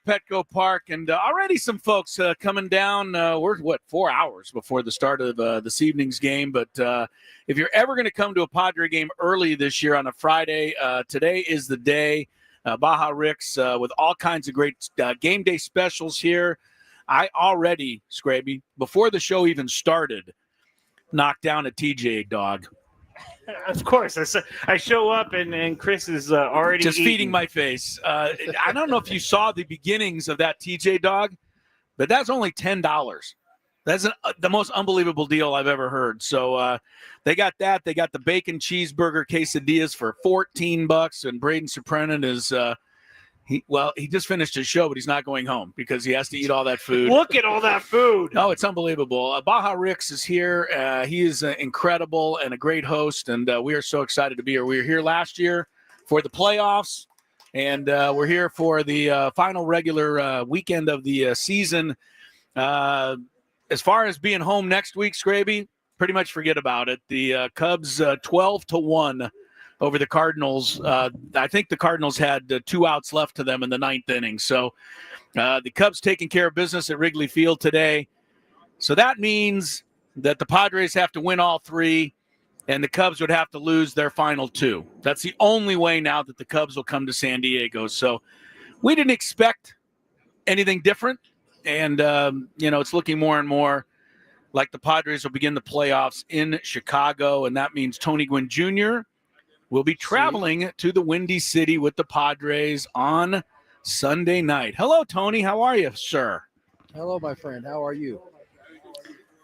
Petco Park, and already some folks coming down. We're, 4 hours before the start of this evening's game. But if you're ever going to come to a Padre game early this year on a Friday, today is the day. Baja Rick's with all kinds of great game day specials here. I already, Skraby, before the show even started, knocked down a TJ dog. Of course. I show up and Chris is already just eating. feeding my face. I don't know if you saw the beginnings of that TJ dog, but that's only $10. That's the most unbelievable deal I've ever heard. So they got that. They got the bacon cheeseburger quesadillas for $14, and Braden Soprenin is he just finished his show, but he's not going home because he has to eat all that food. Look at all that food. Oh, it's unbelievable. Baja Rick's is here. He is incredible and a great host, and we are so excited to be here. We were here last year for the playoffs, and we're here for the final regular weekend of the season. As far as being home next week, Skraby, pretty much forget about it. The Cubs 12-1 over the Cardinals. I think the Cardinals had 2 outs left to them in the 9th inning. So the Cubs taking care of business at Wrigley Field today. So that means that the Padres have to win all 3, and the Cubs would have to lose their final 2. That's the only way now that the Cubs will come to San Diego. So we didn't expect anything different. And, it's looking more and more like the Padres will begin the playoffs in Chicago, and that means Tony Gwynn Jr. will be traveling to the Windy City with the Padres on Sunday night. Hello, Tony. How are you, sir? Hello, my friend. How are you?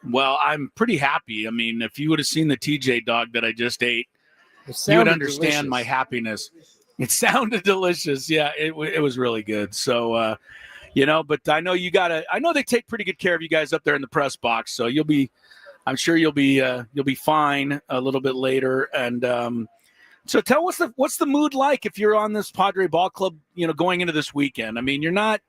Well, I'm pretty happy. I mean, if you would have seen the TJ dog that I just ate, you would understand my happiness. It sounded delicious. Yeah, it was really good. So, but I know I know they take pretty good care of you guys up there in the press box. So I'm sure you'll be fine a little bit later. And, so tell us what's the mood like if you're on this Padre ball club, going into this weekend? I mean, you're not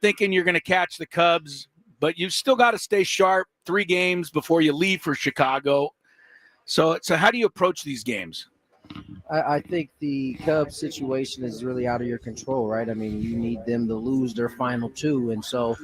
thinking you're going to catch the Cubs, but you've still got to stay sharp 3 games before you leave for Chicago. So how do you approach these games? I think the Cubs situation is really out of your control, right? I mean, you need them to lose their final 2. And so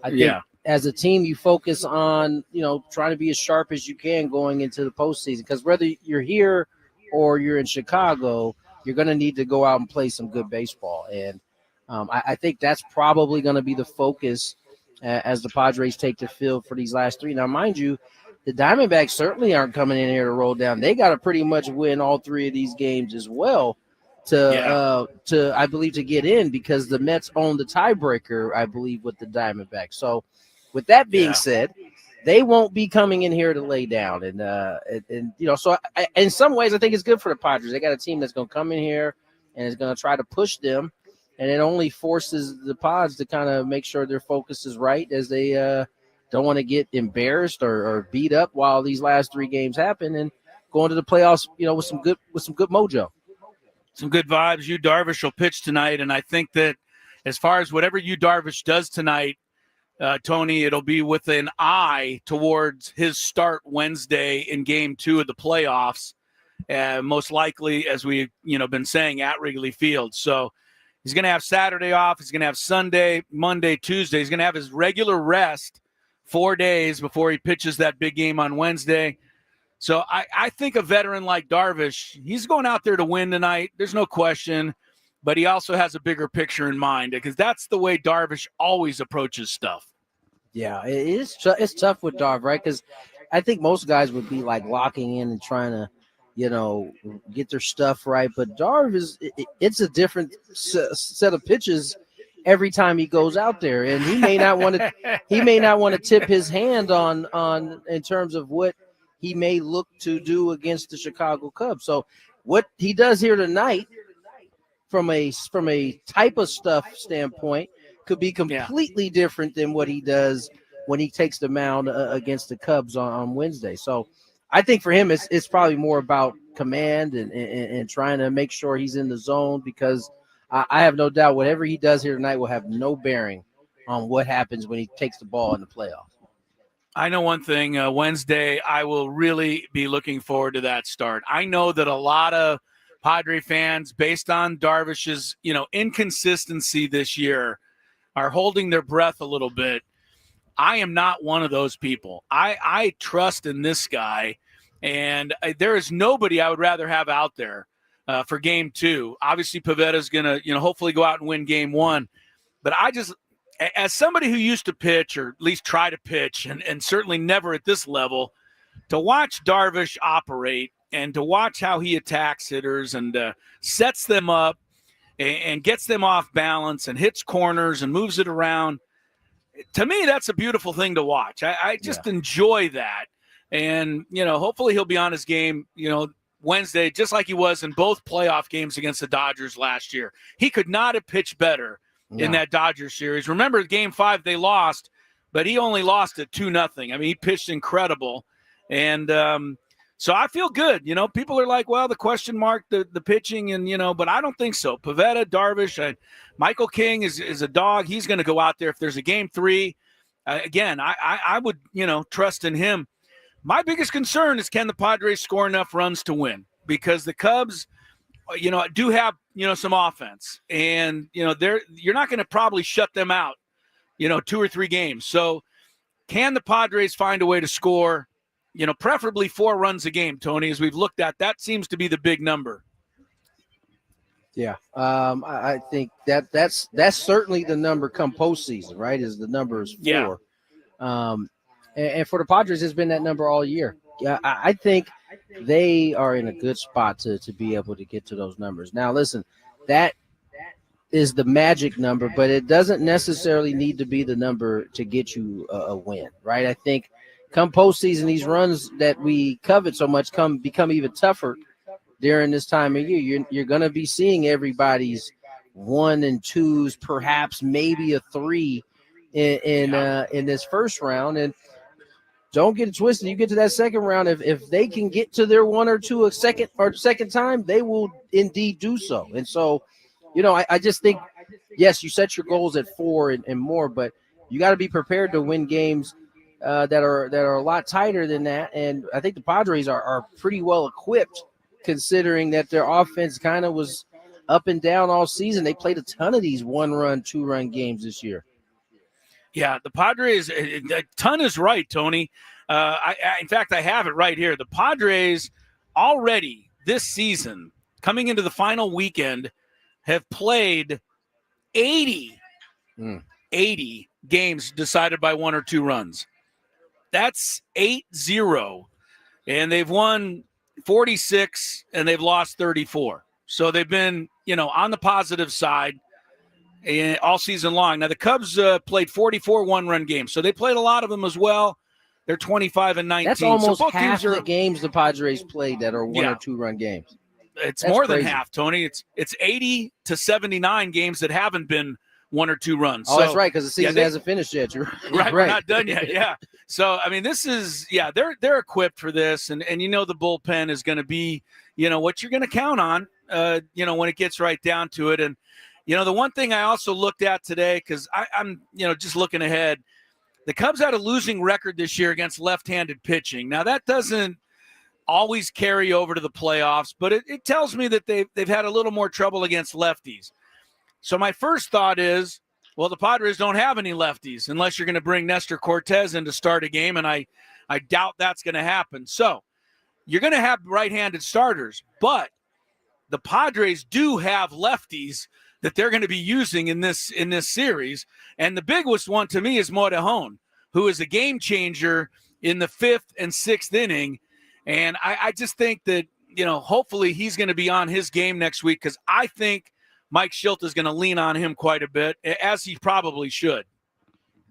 I think as a team, you focus on, trying to be as sharp as you can going into the postseason, because whether you're here or you're in Chicago, you're going to need to go out and play some good baseball. And I think that's probably going to be the focus as the Padres take the field for these last 3. Now, mind you, the Diamondbacks certainly aren't coming in here to roll down. They got to pretty much win all 3 of these games as well to I believe, to get in, because the Mets own the tiebreaker, I believe, with the Diamondbacks. So with that being said, they won't be coming in here to lay down. So in some ways, I think it's good for the Padres. They got a team that's going to come in here and is going to try to push them. And it only forces the Pods to kind of make sure their focus is right, as they don't want to get embarrassed or beat up while these last 3 games happen, and go into the playoffs, with some good mojo. Some good vibes. Yu Darvish will pitch tonight. And I think that as far as whatever Yu Darvish does tonight, Tony, it'll be with an eye towards his start Wednesday in Game 2 of the playoffs, most likely, as we've been saying, at Wrigley Field. So he's going to have Saturday off. He's going to have Sunday, Monday, Tuesday. He's going to have his regular rest 4 days before he pitches that big game on Wednesday. So I think a veteran like Darvish, he's going out there to win tonight. There's no question. But he also has a bigger picture in mind, because that's the way Darvish always approaches stuff. Yeah, it's tough with Darv, right? Because I think most guys would be like locking in and trying to, get their stuff right. But Darv it's a different set of pitches every time he goes out there, and he may not want to tip his hand on in terms of what he may look to do against the Chicago Cubs. So what he does here tonight, from a type of stuff standpoint, could be completely different than what he does when he takes the mound against the Cubs on Wednesday. So I think for him, it's probably more about command and trying to make sure he's in the zone, because I have no doubt whatever he does here tonight will have no bearing on what happens when he takes the ball in the playoffs. I know one thing, Wednesday, I will really be looking forward to that start. I know that a lot of Padre fans, based on Darvish's, inconsistency this year, are holding their breath a little bit. I am not one of those people. I trust in this guy, and there is nobody I would rather have out there for game 2. Obviously, Pavetta's going to, hopefully go out and win game 1. But I just, as somebody who used to pitch or at least try to pitch, and certainly never at this level, to watch Darvish operate and to watch how he attacks hitters and sets them up and gets them off balance and hits corners and moves it around, to me, that's a beautiful thing to watch. I just enjoy that. And, hopefully he'll be on his game, Wednesday, just like he was in both playoff games against the Dodgers last year. He could not have pitched better in that Dodgers series. Remember, game 5 they lost, but he only lost it 2-0. I mean, he pitched incredible. And so I feel good. People are like, well, the question mark, the pitching, and, but I don't think so. Pivetta, Darvish, Michael King is a dog. He's going to go out there if there's a game 3. Again, I would, trust in him. My biggest concern is, can the Padres score enough runs to win? Because the Cubs, do have, some offense. And, you're not going to probably shut them out, 2 or 3 games. So can the Padres find a way to score, preferably 4 runs a game, Tony, as we've looked at? That seems to be the big number. Yeah, I think that's certainly the number come postseason, right? Is the number is 4. Yeah. And for the Padres, it's been that number all year. Yeah, I think they are in a good spot to be able to get to those numbers. Now, listen, that is the magic number, but it doesn't necessarily need to be the number to get you a win, right? I think come postseason, these runs that we covet so much become even tougher during this time of year. You're going to be seeing everybody's 1 and 2s, perhaps maybe a 3 in this first round. And don't get it twisted. You get to that second round. If they can get to their 1 or 2 a second time, they will indeed do so. And so, I just think, yes, you set your goals at 4 and more, but you got to be prepared to win games that are a lot tighter than that. And I think the Padres are pretty well equipped, considering that their offense kind of was up and down all season. They played a ton of these 1-run, 2-run games this year. Yeah, the Padres, a ton is right, Tony. In fact, I have it right here. The Padres already this season, coming into the final weekend, have played 80 games decided by 1 or 2 runs. That's 8-0. And they've won 46 and they've lost 34. So they've been, on the positive side all season long. Now, the Cubs played 44 1-run games, so they played a lot of them as well. They're 25-19. That's almost so both half teams the games the Padres played that are 1 or 2-run games. That's more than half, Tony. It's 80 to 79 games that haven't been 1 or 2 runs. Oh, that's right, because the season hasn't finished yet. You're right. We're not done yet. Yeah. So I mean, this is they're equipped for this, and the bullpen is going to be what you're going to count on. When it gets right down to it, and the one thing I also looked at today, because I'm just looking ahead, the Cubs had a losing record this year against left-handed pitching. Now that doesn't always carry over to the playoffs, but it tells me that they've had a little more trouble against lefties. So my first thought is, well, the Padres don't have any lefties unless you're going to bring Nestor Cortez in to start a game, and I doubt that's going to happen. So you're going to have right-handed starters, but the Padres do have lefties that they're going to be using in this series. And the biggest one to me is Morejon, who is a game changer in the 5th and 6th inning. And I just think that, hopefully he's going to be on his game next week, because I think Mike Schilt is going to lean on him quite a bit, as he probably should.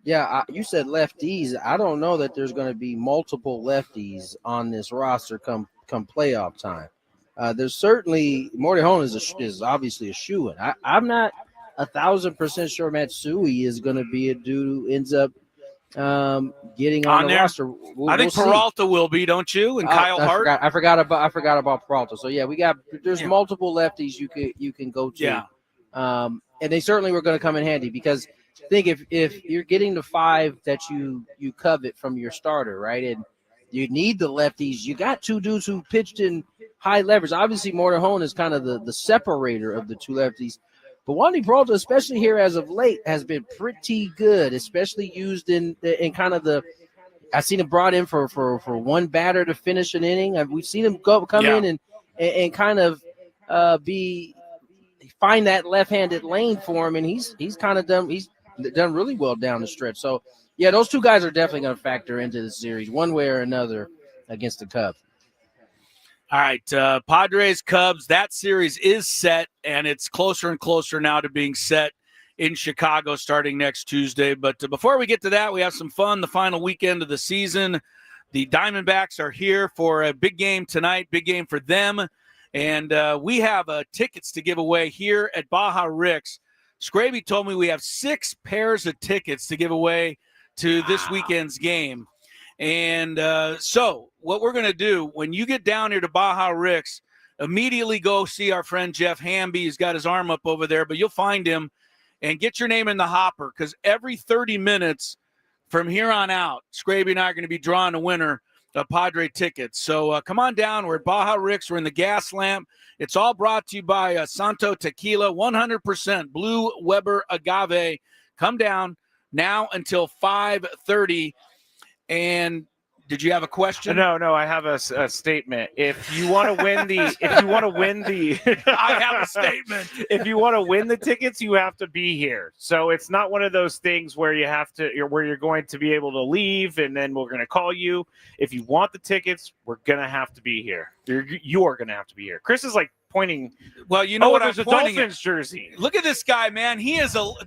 Yeah, you said lefties. I don't know that there's going to be multiple lefties on this roster come playoff time. There's certainly Morejon is obviously a shoo-in. I'm not 1,000% sure Matsui is going to be a dude who ends up getting on the there. Roster. I think Peralta will be, don't you? And Kyle Hart. I forgot about Peralta. So yeah, there's multiple lefties you can go to. Yeah. And they certainly were going to come in handy, because I think if you're getting the 5 that you covet from your starter, right, and you need the lefties, you got 2 dudes who pitched in high leverage. Obviously, Morejon is kind of the separator of the 2 lefties. But Wandy Peralta, especially here as of late, has been pretty good, especially used in kind of the. I've seen him brought in for one batter to finish an inning. We've seen him come in and kind of find that left-handed lane for him, and he's kind of done. He's done really well down the stretch. So yeah, those two guys are definitely going to factor into the series one way or another against the Cubs. All right, Padres, Cubs, that series is set, and it's closer and closer now to being set in Chicago starting next Tuesday. But before we get to that, we have some fun the final weekend of the season. The Diamondbacks are here for a big game tonight, big game for them. And we have tickets to give away here at Baja Rick's. Skraby told me we have 6 pairs of tickets to give away to this weekend's game. And so what we're going to do, when you get down here to Baja Rick's, immediately go see our friend Jeff Hamby. He's got his arm up over there, but you'll find him and get your name in the hopper, because every 30 minutes from here on out, Skraby and I are going to be drawing a winner of Padre tickets. So come on down. We're at Baja Rick's. We're in the Gaslamp. It's all brought to you by Santo Tequila, 100% Blue Weber Agave. Come down now until 5:30. And did you have a question? No, I have a statement. If you want to win the, I have a statement. If you want to win the tickets, you have to be here. So it's not one of those things where you're going to be able to leave and then we're going to call you. If you want the tickets, we're going to have to be here. You're going to have to be here. Chris is like pointing. Well, you know what there's I'm a pointing Dolphins at. jersey. Look at this guy, man.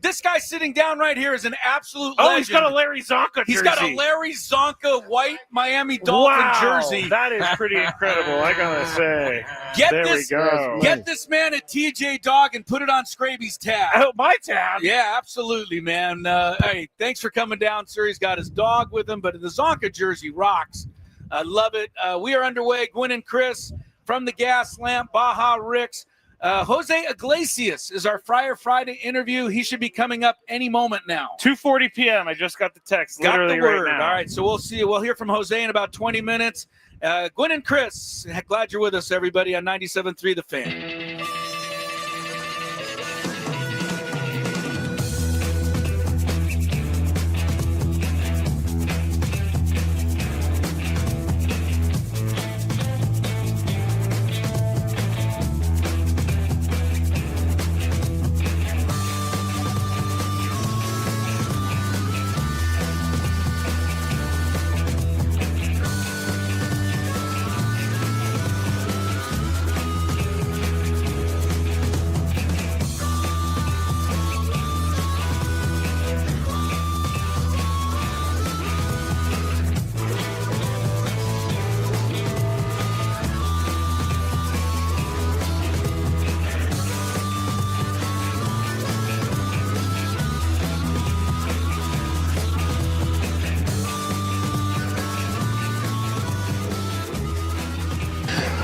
This guy sitting down right here is an absolute Oh, legend. he's got a Larry Zonka jersey. He's got a Larry Zonka white Miami Dolphin jersey. That is pretty incredible, I gotta say. We go. Get this man a TJ Dog and put it on Skraby's tab. Oh, my tab. Yeah, absolutely, man. Hey, thanks for coming down, sir. He's got his dog with him, but the Zonka jersey rocks. I love it. We are underway. Gwynn and Chris from the Gaslamp, Baja Rick's. Jose Iglesias is our Friar Friday interview. He should be coming up any moment now. 2:40 p.m. I just got the text. Got literally the word. Right now. All right, so we'll see you. We'll hear from Jose in about 20 minutes. Gwynn and Chris, glad you're with us, everybody, on 97.3 The Fan.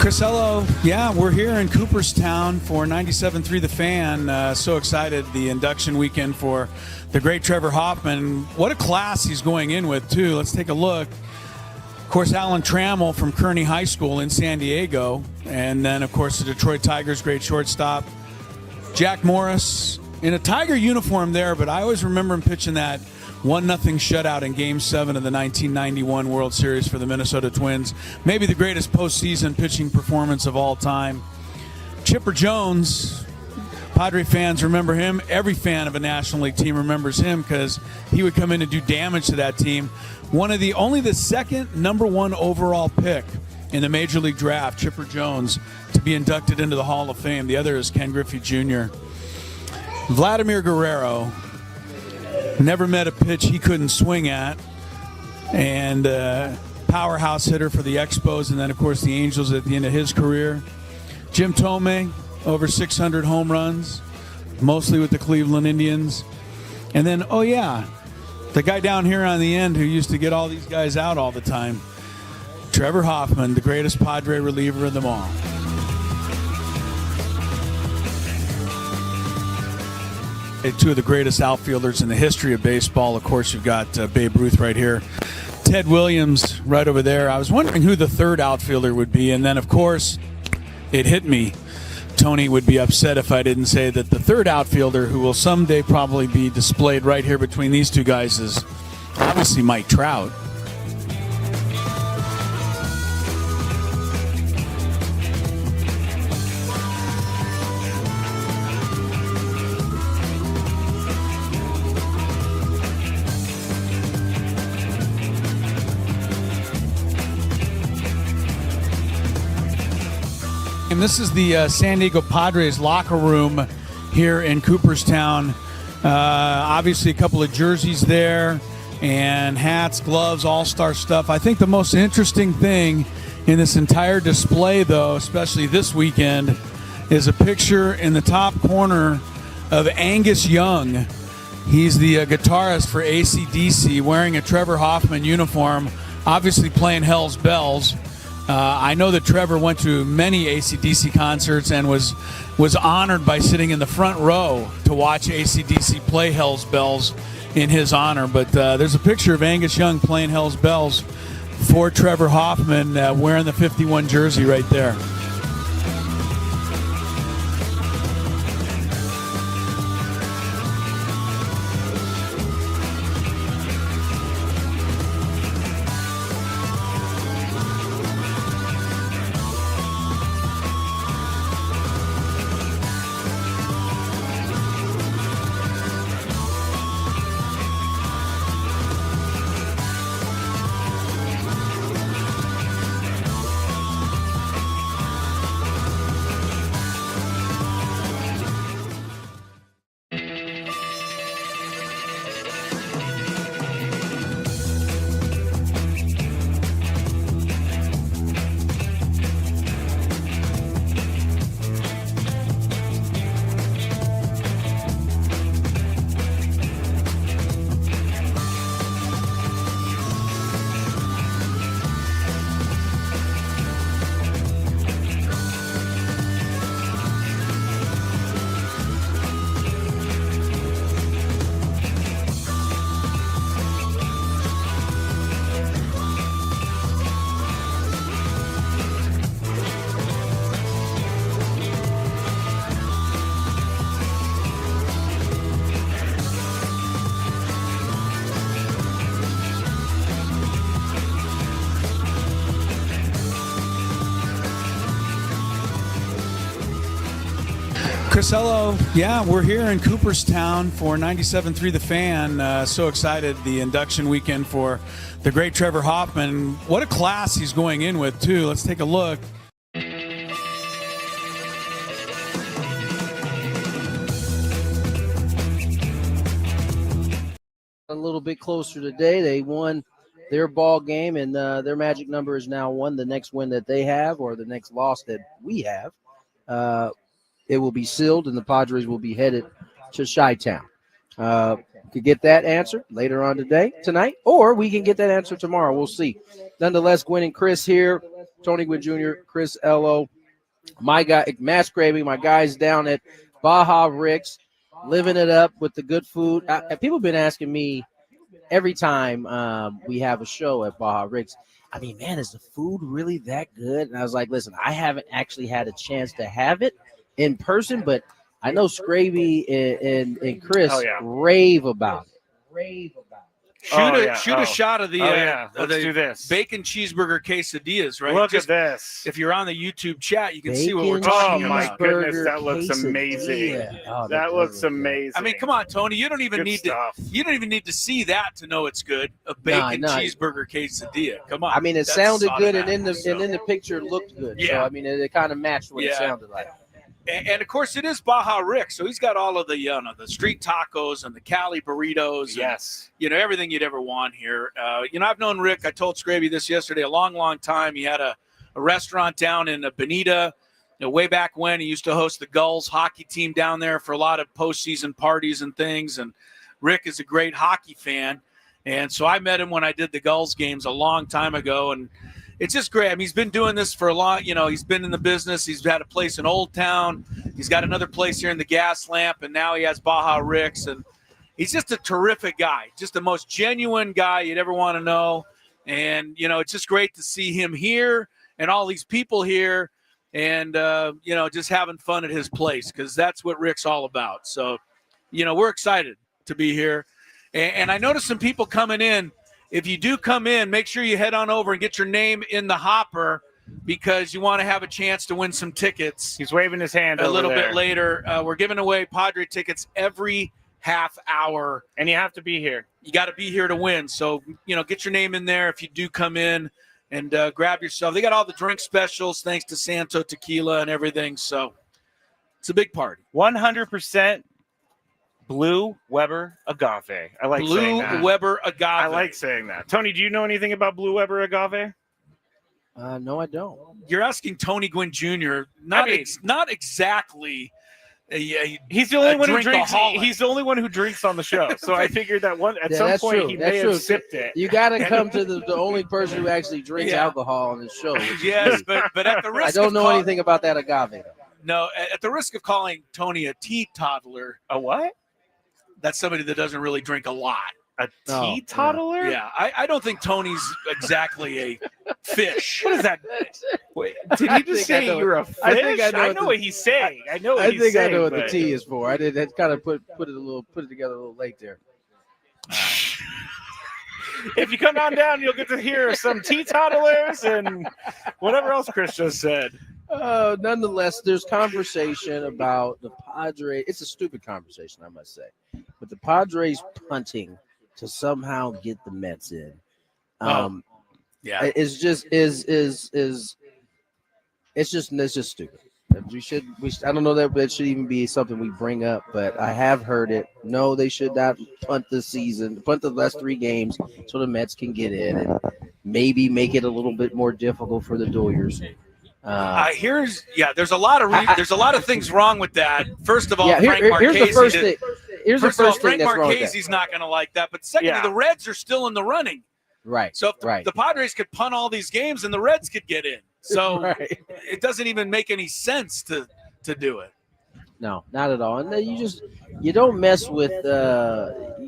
Chris, hello. Yeah, we're here in Cooperstown for 97.3 The Fan. So excited, the induction weekend for the great Trevor Hoffman. What a class he's going in with, too. Let's take a look. Of course, Alan Trammell from Kearney High School in San Diego. And then, of course, the Detroit Tigers' great shortstop, Jack Morris, in a Tiger uniform there, but I always remember him pitching that 1-0 shutout in Game 7 of the 1991 World Series for the Minnesota Twins. Maybe the greatest postseason pitching performance of all time. Chipper Jones, Padre fans remember him. Every fan of a National League team remembers him because he would come in and do damage to that team. Only the second #1 overall pick in the Major League Draft, Chipper Jones, to be inducted into the Hall of Fame. The other is Ken Griffey Jr. Vladimir Guerrero, never met a pitch he couldn't swing at, and powerhouse hitter for the Expos, and then, of course, the Angels at the end of his career. Jim Thome, over 600 home runs, mostly with the Cleveland Indians. And then, the guy down here on the end who used to get all these guys out all the time, Trevor Hoffman, the greatest Padre reliever of them all. Two of the greatest outfielders in the history of baseball. Of course, you've got Babe Ruth right here. Ted Williams right over there. I was wondering who the third outfielder would be. And then, of course, it hit me. Tony would be upset if I didn't say that the third outfielder, who will someday probably be displayed right here between these two guys, is obviously Mike Trout. And this is the San Diego Padres locker room here in Cooperstown. Obviously, a couple of jerseys there and hats, gloves, all-star stuff. I think the most interesting thing in this entire display, though, especially this weekend, is a picture in the top corner of Angus Young. He's the guitarist for AC/DC, wearing a Trevor Hoffman uniform, obviously playing Hell's Bells. I know that Trevor went to many AC/DC concerts and was honored by sitting in the front row to watch AC/DC play Hell's Bells in his honor. But there's a picture of Angus Young playing Hell's Bells for Trevor Hoffman, wearing the 51 jersey right there. Chris, hello. Yeah, we're here in Cooperstown for 97.3 The Fan. So excited, the induction weekend for the great Trevor Hoffman. What a class he's going in with, too. Let's take a look. A little bit closer today. They won their ball game, and their magic number is now 1. The next win that they have, or the next loss that we have, it will be sealed, and the Padres will be headed to Chi-Town. Could get that answer later on tonight, or we can get that answer tomorrow. We'll see. Nonetheless, Gwynn and Chris here, Tony Gwynn Jr., Chris Ello, my guy, Matt Skraby, my guys down at Baja Rick's, living it up with the good food. People have been asking me every time we have a show at Baja Rick's, I mean, man, is the food really that good? And I was like, listen, I haven't actually had a chance to have it in person, but I know Skraby and Chris rave about it. Shoot a shot of the Let's do this. bacon cheeseburger quesadillas, right? Look at this. If you're on the YouTube chat, you can Bacon see what we're talking Oh my about. goodness, that looks quesadilla. amazing. Oh, That looks amazing. I mean, come on, Tony. You don't even Good need stuff. to see that to know it's good. A bacon cheeseburger quesadilla. Come on. I mean, it That's sounded solid good, math, and in so. the picture it looked good. So Yeah. I mean, it kind of matched what it Yeah. sounded like. And of course, it is Baja Rick, so he's got all of the the street tacos and the Cali burritos. Yes. And, everything you'd ever want here. I've known Rick. I told Skraby this yesterday. A long, long time. He had a restaurant down in Bonita. Way back when, he used to host the Gulls hockey team down there for a lot of postseason parties and things. And Rick is a great hockey fan, and so I met him when I did the Gulls games a long time ago, and it's just great. I mean, he's been doing this for a long, he's been in the business. He's had a place in Old Town. He's got another place here in the Gaslamp, and now he has Baja Rick's. And he's just a terrific guy, just the most genuine guy you'd ever want to know. And, it's just great to see him here and all these people here. and just having fun at his place, because that's what Rick's all about. So, we're excited to be here. And I noticed some people coming in. If you do come in, make sure you head on over and get your name in the hopper, because you want to have a chance to win some tickets. He's waving his hand a over little there. bit later. We're giving away Padre tickets every half hour. And you have to be here. You got to be here to win. So, get your name in there if you do come in, and grab yourself. They got all the drink specials thanks to Santo Tequila and everything. So it's a big party. 100% Blue Weber Agave. I like saying that. Blue Weber Agave. I like saying that. Tony, do you know anything about Blue Weber Agave? No, I don't. You're asking Tony Gwynn Jr. Not exactly. He's the only one who drinks. drinkaholic. He's the only one who drinks on the show. So I figured that at some that's point true. he That's may true. have sipped it. You got to come to the only person who actually drinks alcohol on the show. Yes, but at the risk I don't know anything about that agave. No, at the risk of calling Tony a teetotaler. A what? That's somebody that doesn't really drink a lot. A teetotaler? Yeah, I don't think Tony's exactly a fish. What is that? Wait, did he just say you're a fish? I know what he's saying. I know what he's saying. I know what the T is for. I did that. Kind of put it together a little late there. If you come on down, you'll get to hear some teetotalers and whatever else Chris just said. Nonetheless, there's conversation about the Padres. It's a stupid conversation, I must say, but the Padres punting to somehow get the Mets in. It's just stupid. I don't know that it should even be something we bring up, but I have heard it. No, they should not punt the season, punt the last 3 games so the Mets can get in and maybe make it a little bit more difficult for the Doyers. There's a lot of things wrong with that. First of all, Frank here's the first thing. Frank Marchese's not going to like that. But secondly, the Reds are still in the running. Right. So if the Padres could punt all these games and the Reds could get in. So it doesn't even make any sense to do it. No, not at all. And then you don't mess with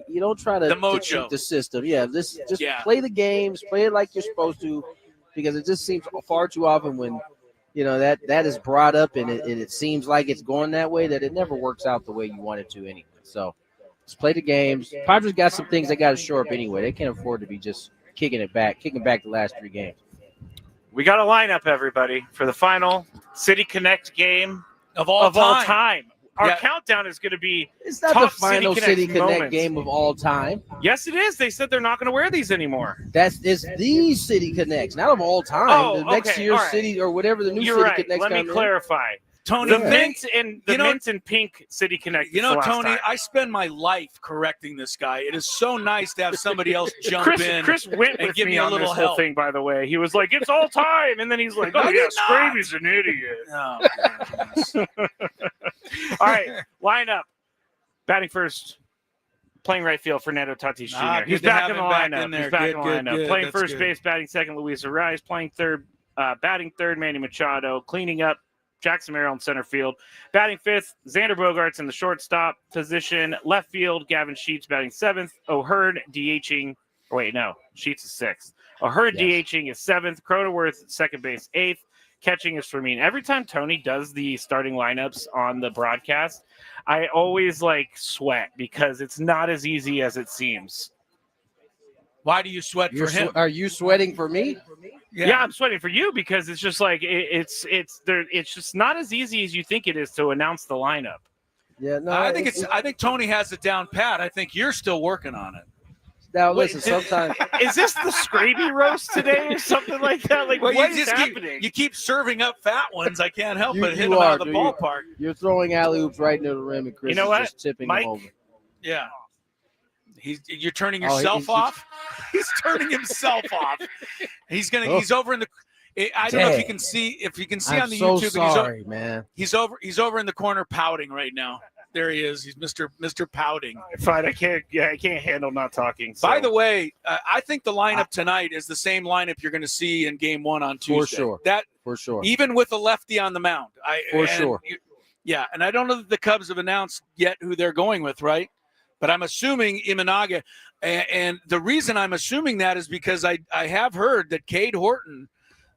you don't try to the mojo, the system. Yeah, play the games, play it like you're supposed to, because it just seems far too often when that is brought up and it seems like it's going that way, that it never works out the way you want it to anyway. So just play the games. Padres got some things they got to shore up anyway. They can't afford to be just kicking back the last 3 games. We got a lineup, everybody, for the final City Connect game of all time. Our countdown is going to be it's not the final City Connect game of all time. Yes, it is. They said they're not going to wear these anymore. It's the City Connects, not of all time. The next year's City or whatever the new City Connects. Let me clarify. Tony, the mint and pink City Connect. Tony, I spend my life correcting this guy. It is so nice to have somebody else jump in. Chris went and with give me me a on little this help. whole thing. By the way, he was like, "It's all time," and then he's like, "Oh yeah, Skraby's an idiot." Oh, goodness. All right, line up. Batting first, playing right field, Fernando Tatis Jr. He's back in the lineup. He's back in the lineup. Playing first base, batting second, Luis Arias. Playing third, batting third, Manny Machado. Cleaning up, Jackson Merrill in center field. Batting fifth, Xander Bogaerts in the shortstop position. Left field, Gavin Sheets batting seventh. O'Hearn DHing. Sheets is sixth. O'Hearn DHing is seventh. Cronenworth second base eighth. Catching is Fermin. Every time Tony does the starting lineups on the broadcast, I always sweat because it's not as easy as it seems. Why do you sweat for him? Are you sweating for me? Yeah, I'm sweating for you because it's just it's just not as easy as you think it is to announce the lineup. Yeah, no, I think Tony has it down pat. I think you're still working on it. Now listen, sometimes is this the Skraby roast today or something like that? What is happening? You keep serving up fat ones. I can't help but hit them out of the ballpark. You're throwing alley-oops right near the rim, and Chris is just tipping them over. Yeah. You're turning yourself off. He's turning himself off. He's over in the. I don't know if you can see on the YouTube. Sorry, man. He's over in the corner pouting right now. There he is. He's Mr. Pouting. Fine. I can't handle not talking. So. By the way, I think the lineup tonight is the same lineup you're going to see in Game 1 on Tuesday. For sure. Even with a lefty on the mound. Yeah, and I don't know that the Cubs have announced yet who they're going with, right? But I'm assuming Imanaga. And the reason I'm assuming that is because I have heard that Cade Horton,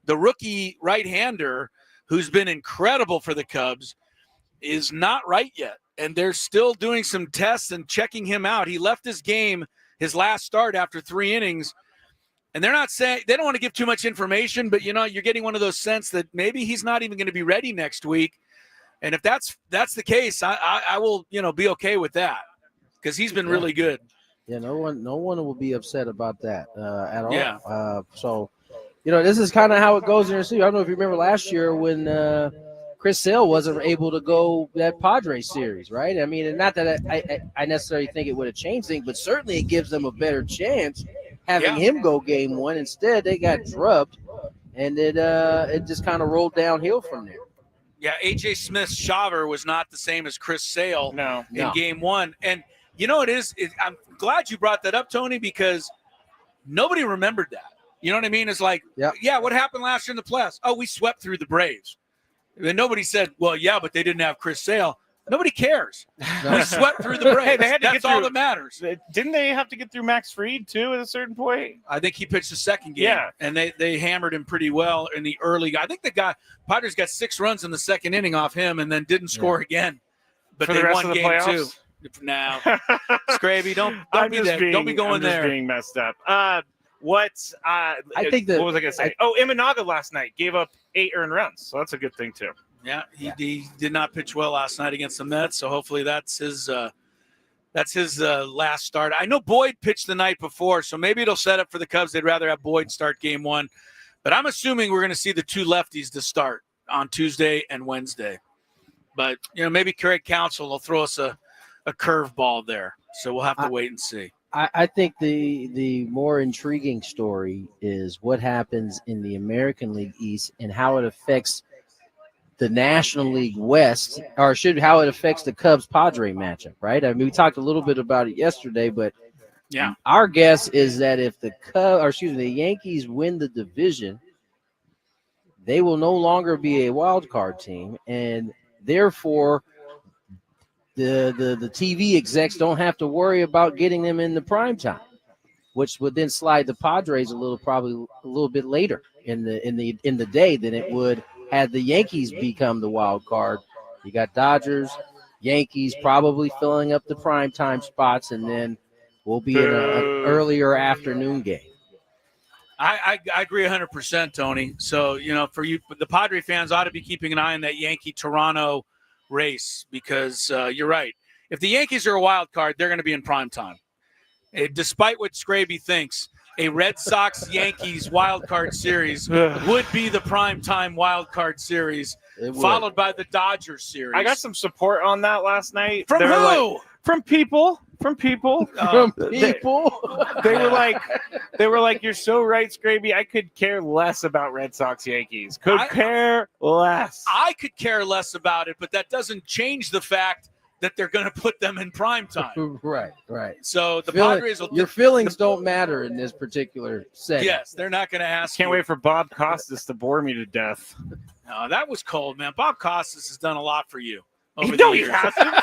the rookie right-hander, who's been incredible for the Cubs, is not right yet. And they're still doing some tests and checking him out. He left his last start after 3 innings. And they're not saying – they don't want to give too much information, but, you're getting one of those sense that maybe he's not even going to be ready next week. And if that's the case, I will, be okay with that because he's been really good. Yeah, no one will be upset about that at all. Yeah. So, this is kind of how it goes in your season. I don't know if you remember last year when Chris Sale wasn't able to go that Padres series, right? I mean, and not that I necessarily think it would have changed things, but certainly it gives them a better chance having him go game 1. Instead, they got drubbed, and it just kind of rolled downhill from there. Yeah, A.J. Smith's shover was not the same as Chris Sale in game 1. And I'm glad you brought that up, Tony, because nobody remembered that. You know what I mean? It's like, what happened last year in the playoffs? Oh, we swept through the Braves. And nobody said, well, yeah, but they didn't have Chris Sale. Nobody cares. We swept through the Braves. That's all that matters. Didn't they have to get through Max Fried, too, at a certain point? I think he pitched the second game, and they hammered him pretty well in the early – I think Padres got 6 runs in the second inning off him and then didn't score again. But they won game playoffs? 2. Now, Skraby, don't be going there. Just being messed up. What was I going to say? Imanaga last night gave up 8 earned runs, so that's a good thing too. Yeah, he did not pitch well last night against the Mets, so hopefully that's his last start. I know Boyd pitched the night before, so maybe it'll set up for the Cubs. They'd rather have Boyd start game 1, but I'm assuming we're going to see the 2 lefties to start on Tuesday and Wednesday. But maybe Craig Counsell will throw us a curveball there, so we'll have to wait and see. I think the more intriguing story is what happens in the American League East and how it affects the National League West, or how it affects the Cubs-Padre matchup, right? I mean, we talked a little bit about it yesterday, but our guess is that if the Yankees win the division, they will no longer be a wild card team, and therefore the TV execs don't have to worry about getting them in the prime time, which would then slide the Padres probably a little bit later in the day than it would had the Yankees become the wild card. You got Dodgers, Yankees probably filling up the prime time spots, and then we'll be in an earlier afternoon game. I agree 100%, Tony. So, for you, the Padre fans ought to be keeping an eye on that Yankee-Toronto race because you're right. If the Yankees are a wild card, they're going to be in prime time. Despite what Skraby thinks, a Red Sox-Yankees wild card series would be the prime time wild card series, followed by the Dodgers series. I got some support on that last night. From who? From people. From people. They were like, you're so right, Skraby. I could care less about Red Sox Yankees. Care less. I could care less about it, but that doesn't change the fact that they're going to put them in prime time. Right. So the Padres will. Your feelings don't matter in this particular setting. Yes, they're not going to ask. Can't wait for Bob Costas to bore me to death. No, that was cold, man. Bob Costas has done a lot for you. He hasn't.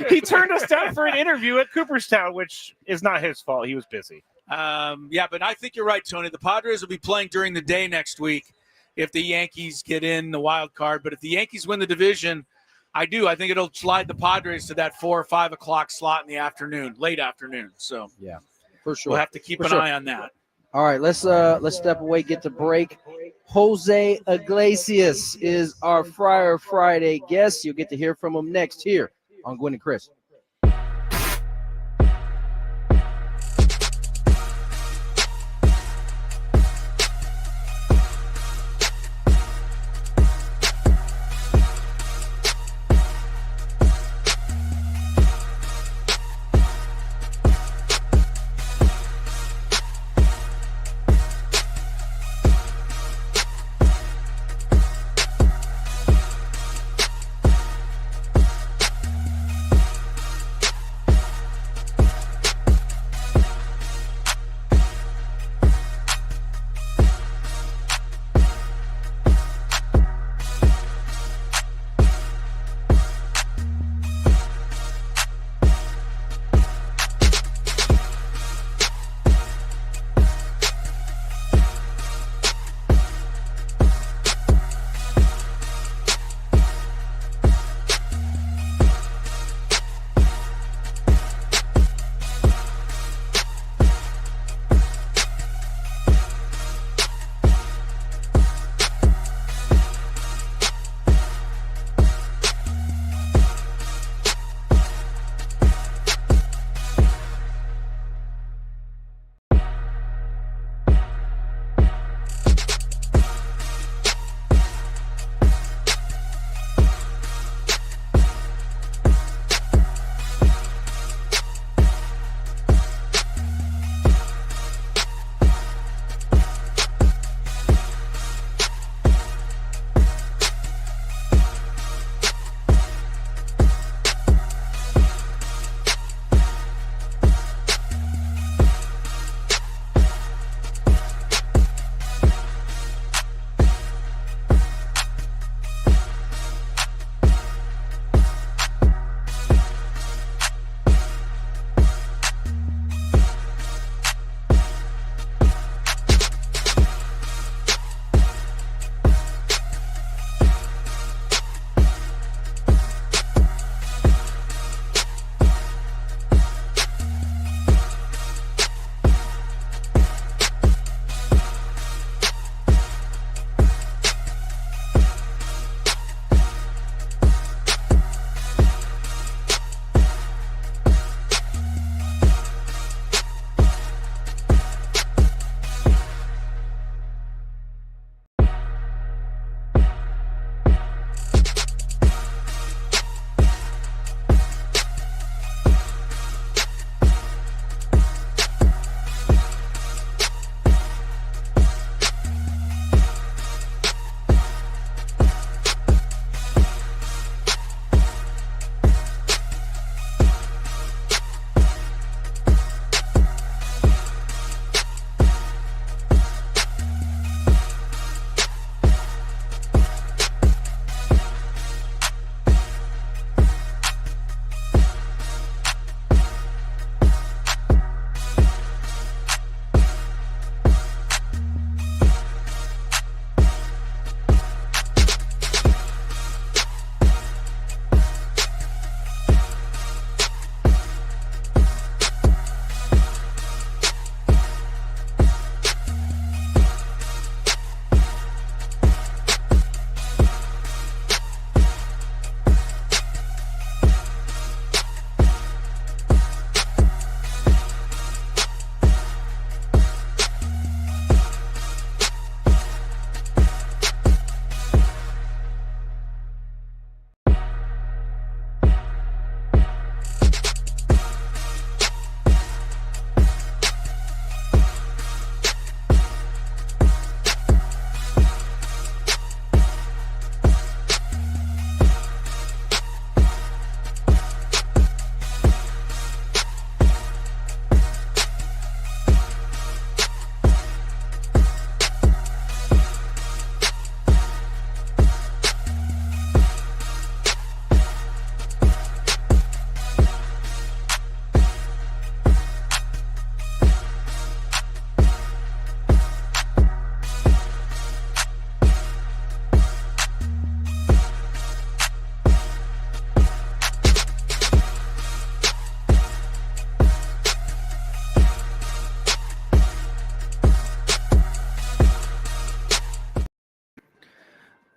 He turned us down for an interview at Cooperstown, which is not his fault. He was busy. But I think you're right, Tony. The Padres will be playing during the day next week if the Yankees get in the wild card. But if the Yankees win the division, I think it'll slide the Padres to that 4 or 5 o'clock slot in the afternoon, late afternoon. So yeah, for sure. We'll have to keep an eye on that. All right, let's step away, get to break. Jose Iglesias is our Friar Friday guest. You'll get to hear from him next here on Gwynn and Chris.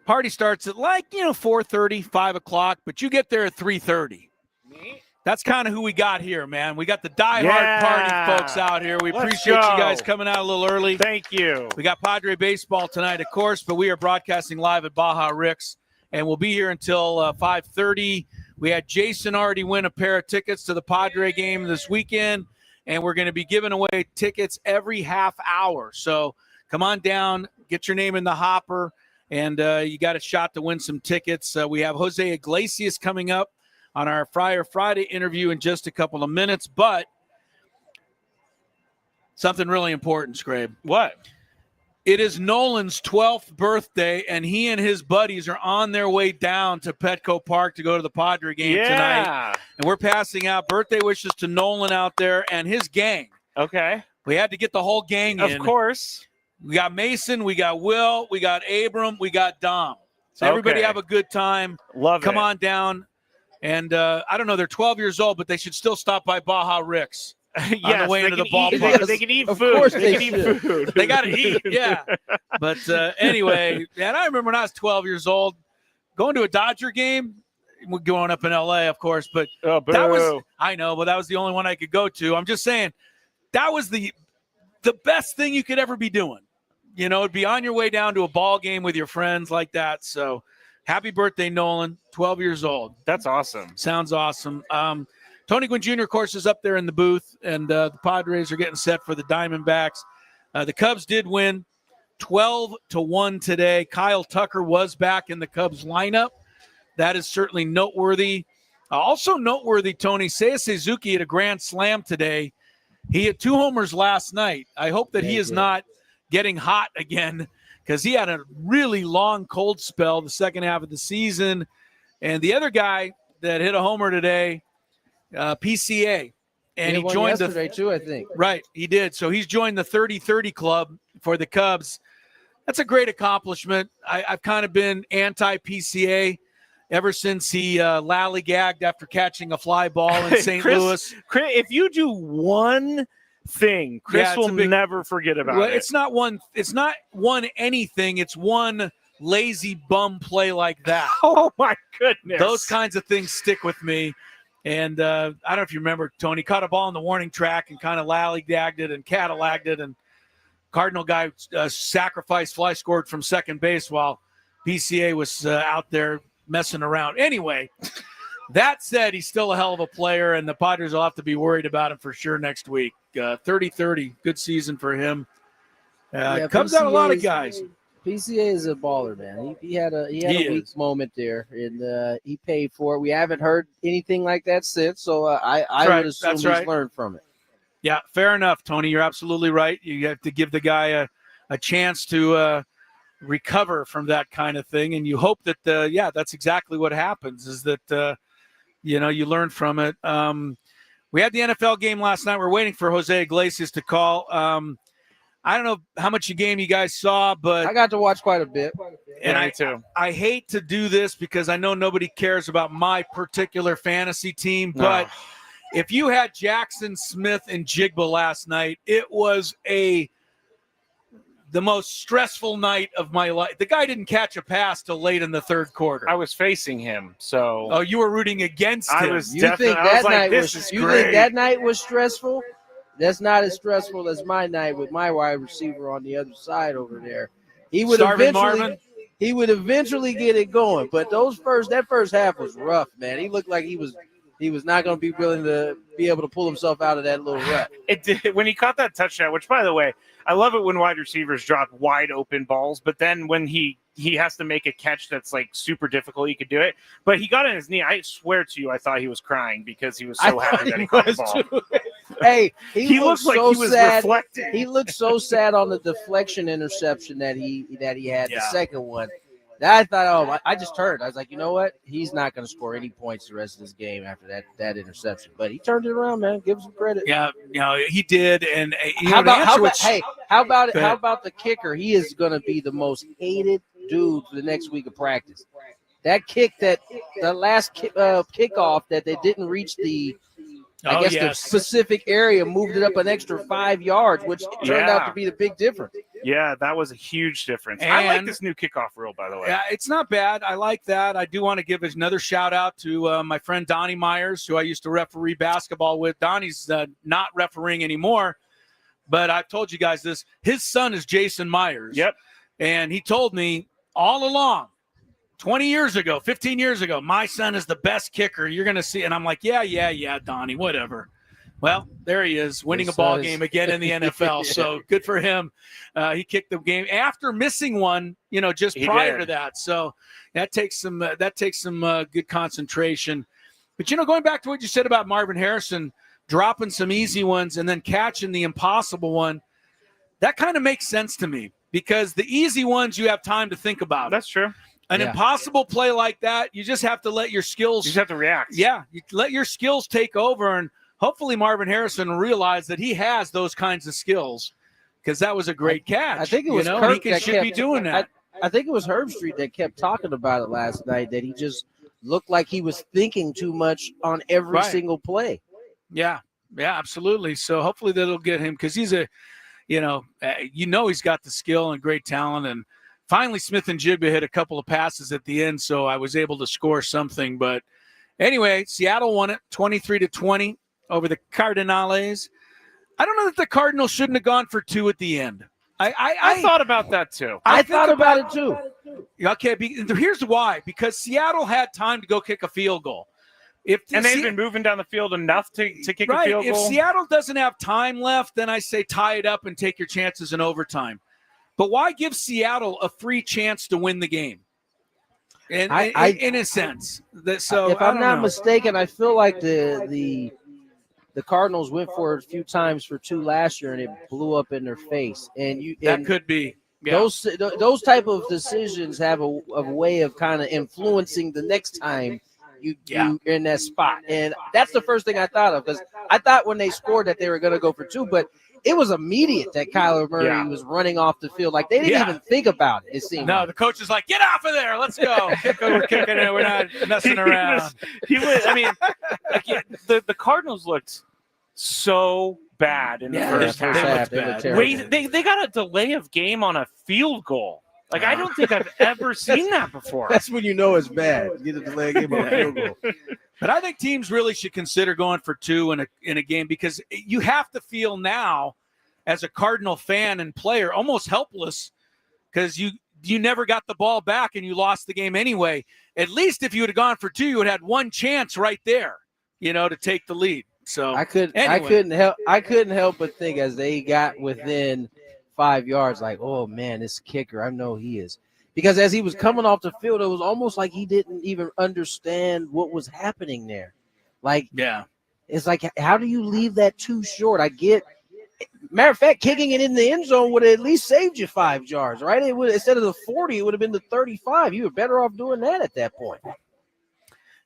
Party starts at 4:30, 5 o'clock, but you get there at 3:30. That's kind of who we got here, man. We got the diehard party folks out here. We appreciate you guys coming out a little early. Thank you. We got Padre baseball tonight, of course, but we are broadcasting live at Baja Rick's, and we'll be here until 5:30. We had Jason already win a pair of tickets to the Padre game this weekend, and we're going to be giving away tickets every half hour. So come on down, get your name in the hopper, and you got a shot to win some tickets. We have Jose Iglesias coming up on our Friar Friday interview in just a couple of minutes, but something really important, Skrabe. What? It is Nolan's 12th birthday, and he and his buddies are on their way down to Petco Park to go to the Padre game tonight. And we're passing out birthday wishes to Nolan out there and his gang. Okay. We had to get the whole gang in. Of course. We got Mason, we got Will, we got Abram, we got Dom. So everybody have a good time. Love it. Come on down. And I don't know, they're 12 years old, but they should still stop by Baja Rick's on the way into the ballpark. They can eat Of food. course They can they eat food. They got to eat, yeah. But anyway, man, I remember when I was 12 years old, going to a Dodger game, growing up in L.A., of course, but that was, I know, but that was the only one I could go to. I'm just saying, that was the best thing you could ever be doing. You know, it'd be on your way down to a ball game with your friends like that. So happy birthday, Nolan, 12 years old. That's awesome. Sounds awesome. Tony Gwynn Jr., of course, is up there in the booth, and the Padres are getting set for the Diamondbacks. The Cubs did win 12-1 today. Kyle Tucker was back in the Cubs lineup. That is certainly noteworthy. Also noteworthy, Tony, Seiya Suzuki had a grand slam today. He had 2 homers last night. I hope that he is not getting hot again, because he had a really long cold spell the second half of the season. And the other guy that hit a homer today, PCA, and he joined yesterday too, I think. Right, he did. So he's joined the 30-30 club for the Cubs. That's a great accomplishment. I've kind of been anti-PCA ever since he lollygagged after catching a fly ball in St. Louis. Chris, if you do one thing, Chris will never forget about it. It's not one anything. It's one lazy bum play like that. Oh my goodness! Those kinds of things stick with me. And I don't know if you remember, Tony caught a ball on the warning track and kind of lollygagged it and Cadillacked it, and Cardinal guy sacrificed fly scored from second base while PCA was out there messing around. Anyway, that said, he's still a hell of a player, and the Padres will have to be worried about him for sure next week. 30-30, good season for him. Comes out a lot of guys. PCA is a baller, man. He had a weak moment there, and he paid for it. We haven't heard anything like that since, so I would assume he's learned from it. Yeah, fair enough, Tony. You're absolutely right. You have to give the guy a chance to recover from that kind of thing, and you hope that that's exactly what happens, is that you learn from it. We had the NFL game last night. We're waiting for Jose Iglesias to call. I don't know how much game you guys saw, but I got to watch quite a bit. And I hate to do this because I know nobody cares about my particular fantasy team, but if you had Jackson Smith and Jigba last night, it was the most stressful night of my life. The guy didn't catch a pass till late in the third quarter. I was facing him, so. Oh, you were rooting against him. You think that night was stressful? That's not as stressful as my night with my wide receiver on the other side over there. He would eventually get it going, but that first half was rough, man. He looked like he was not going to be willing to be able to pull himself out of that little rut. It did when he caught that touchdown, which, by the way, I love it when wide receivers drop wide open balls, but then when he has to make a catch that's like super difficult, he could do it. But he got on his knee. I swear to you, I thought he was crying because he was so happy that he caught the ball. Hey, he looked like he was reflecting. He looked so sad on the deflection interception that he had, the second one. I thought, I just turned. I was like, you know what? He's not going to score any points the rest of this game after that interception. But he turned it around, man. Give him some credit. Yeah, he did. And how about the kicker? He is going to be the most hated dude for the next week of practice. That kick, the last kickoff that they didn't reach the specific area, moved it up an extra 5 yards, which turned out to be the big difference. Yeah, that was a huge difference. I like this new kickoff rule, by the way. Yeah, it's not bad. I like that. I do want to give another shout out to my friend Donnie Myers, who I used to referee basketball with. Donnie's not refereeing anymore, but I've told you guys this. His son is Jason Myers. Yep. And he told me all along, 20 years ago, 15 years ago, my son is the best kicker you're going to see. And I'm like, yeah, Donnie, whatever. Well, there he is, winning a ball game again in the NFL. So good for him. He kicked the game after missing one, just prior to that. So that takes some good concentration. But going back to what you said about Marvin Harrison dropping some easy ones and then catching the impossible one, that kind of makes sense to me because the easy ones you have time to think about. That's true. An impossible play like that, you just have to let your skills. You just have to react. Yeah, you let your skills take over, and hopefully Marvin Harrison realized that he has those kinds of skills because that was a great catch. I think it was Kirk he should be doing that. I think it was Herb Street that kept talking about it last night, that he just looked like he was thinking too much on every single play. Yeah, absolutely. So hopefully that'll get him because he's he's got the skill and great talent. And finally, Smith and Jigba hit a couple of passes at the end, so I was able to score something. But anyway, Seattle won it 23-20 over the Cardinals. I don't know that the Cardinals shouldn't have gone for 2 at the end. I thought about that too. I thought about it too. Okay, here's why. Because Seattle had time to go kick a field goal. They've been moving down the field enough to kick a field goal. If Seattle doesn't have time left, then I say tie it up and take your chances in overtime. But why give Seattle a free chance to win the game? In a sense. If I'm not mistaken, I feel like the Cardinals went for it a few times for 2 last year, and it blew up in their face. That could be. Yeah. Those type of decisions have a way of kind of influencing the next time you're in that spot. And that's the first thing I thought of, because I thought when they scored that they were going to go for 2, but it was immediate that Kyler Murray was running off the field. Like, they didn't even think about it, it seemed. No, the coach is like, get off of there. Let's go. We're kicking it. We're not messing around. The Cardinals looked so bad in the first half. They got a delay of game on a field goal. Like, I don't think I've ever seen that before. That's when you know it's bad. You get a delay of game on a field goal. But I think teams really should consider going for 2 in a game, because you have to feel now as a Cardinal fan and player almost helpless because you never got the ball back and you lost the game anyway. At least if you would have gone for 2, you would have had one chance right there, to take the lead. So I couldn't help but think as they got within 5 yards, like, oh man, this kicker, I know he is. Because as he was coming off the field, it was almost like he didn't even understand what was happening there. Like, it's like, how do you leave that too short? I get, matter of fact, kicking it in the end zone would have at least saved you 5 yards, right? It would, instead of the 40, it would have been the 35. You were better off doing that at that point.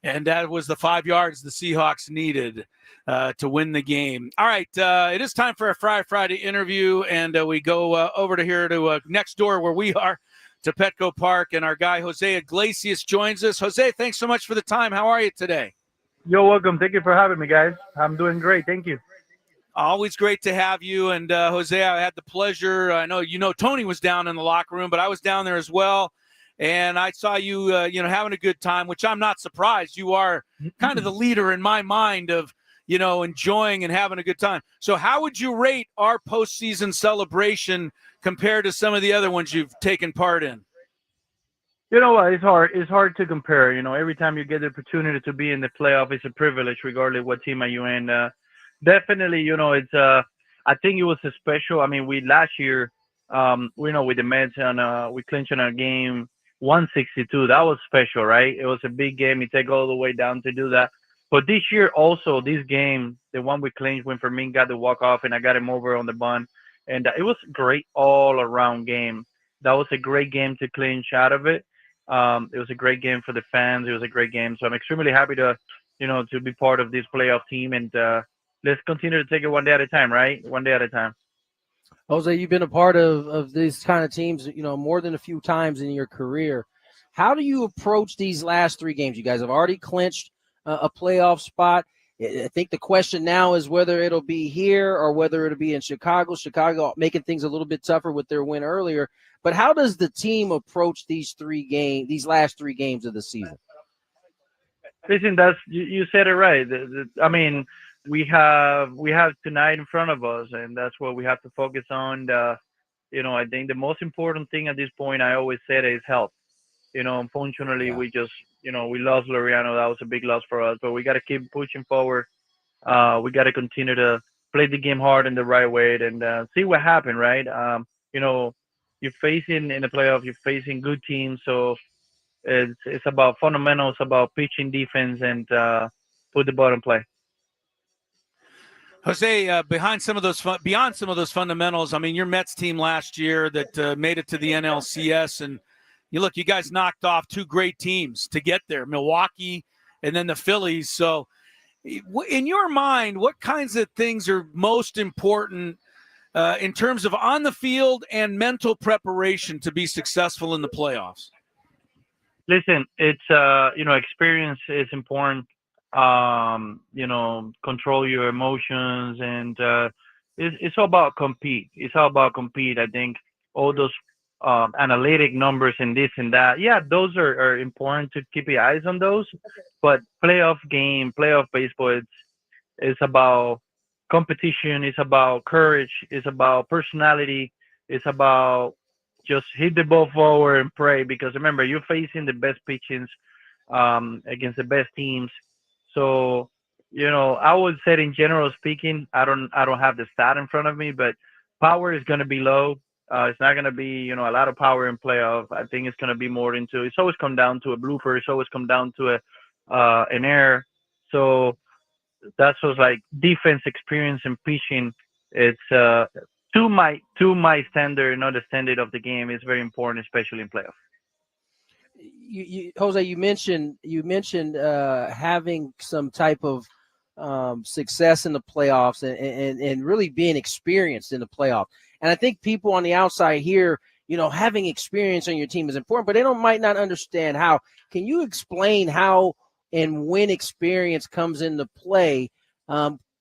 And that was the 5 yards the Seahawks needed to win the game. All right, it is time for a Friar Friday interview, and we go over to next door where we are, to Petco Park, and our guy Jose Iglesias joins us. Jose, thanks so much for the time. How are you today? You're welcome. Thank you for having me, guys. I'm doing great. Thank you. Always great to have you. And Jose, I had the pleasure. I know Tony was down in the locker room, but I was down there as well. And I saw you, having a good time, which I'm not surprised. You are kind of the leader in my mind of, enjoying and having a good time. So how would you rate our postseason celebration compared to some of the other ones you've taken part in? You know what? It's hard. It's hard to compare. Every time you get the opportunity to be in the playoff, it's a privilege, regardless of what team are you in. Definitely, it's. I think it was a special. I mean, last year, with the Mets, and we clinched on a game 162. That was special, right? It was a big game. You take all the way down to do that. But this year, also, this game, the one we clinched when Fermin got the walk off, and I got him over on the bunt. And it was a great all-around game. That was a great game to clinch out of it. It was a great game for the fans. It was a great game. So I'm extremely happy to be part of this playoff team. And let's continue to take it one day at a time, right? One day at a time. Jose, you've been a part of these kind of teams, more than a few times in your career. How do you approach these last 3 games? You guys have already clinched a playoff spot. I think the question now is whether it'll be here or whether it'll be in Chicago. Chicago making things a little bit tougher with their win earlier. But how does the team approach these last 3 games of the season? Listen, you said it right. I mean, we have tonight in front of us, and that's what we have to focus on. I think the most important thing at this point, I always said, is health. Unfortunately, we just, we lost Laureano. That was a big loss for us, but we got to keep pushing forward. We got to continue to play the game hard in the right way and see what happens, right? You're facing in the playoff, you're facing good teams, so it's about fundamentals, about pitching, defense, and put the ball in play. Jose, beyond some of those fundamentals, I mean, your Mets team last year that made it to the NLCS, and you guys knocked off 2 great teams to get there, Milwaukee and then the Phillies. So in your mind, what kinds of things are most important in terms of on the field and mental preparation to be successful in the playoffs? Listen, it's experience is important. Control your emotions, and it's all about compete. It's all about compete. I think all those analytic numbers and this and that, yeah, those are important to keep your eyes on those. But playoff baseball, it's about competition. It's about courage. It's about personality. It's about just hit the ball forward and pray, because remember, you're facing the best pitchings against the best teams. So, I would say, in general speaking, I don't have the stat in front of me, but power is going to be low. It's not going to be, a lot of power in playoff. I think it's going to be more into, it's always come down to a blooper. It's always come down to an error. So that's what's like defense, experience, and pitching. It's to my standard, not the standard of the game, is very important, especially in playoff. Jose, you mentioned having some type of success in the playoffs and really being experienced in the playoffs. And I think people on the outside here, having experience on your team is important, but they might not understand how. Can you explain how and when experience comes into play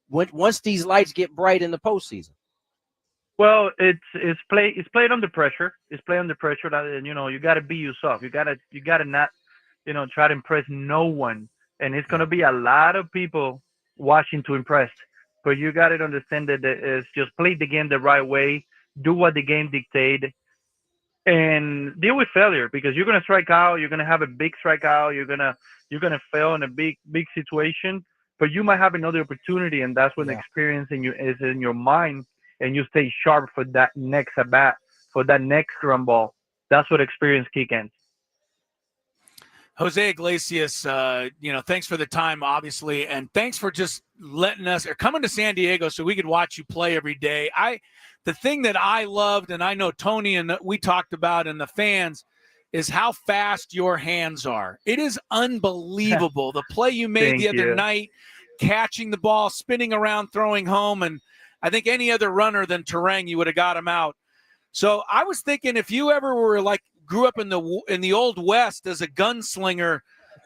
once these lights get bright in the postseason? Well, it's played under pressure. It's played under pressure. That, you got to be yourself. You got to not, try to impress no one. And it's gonna be a lot of people watching to impress. But you got to understand that it's just play the game the right way, do what the game dictates, and deal with failure, because you're gonna strike out. You're gonna have a big strikeout. You're gonna fail in a big situation. But you might have another opportunity, and that's when the experience is in your mind. And you stay sharp for that next at bat, for that next run ball. That's what experience kick in. Jose Iglesias, thanks for the time, obviously, and thanks for just letting us or coming to San Diego so we could watch you play every day. The thing that I loved, and I know Tony and we talked about, and the fans, is how fast your hands are. It is unbelievable. The play you made the other night, catching the ball, spinning around, throwing home, and I think any other runner than Terang, you would have got him out. So I was thinking, if you ever grew up in the Old West as a gunslinger,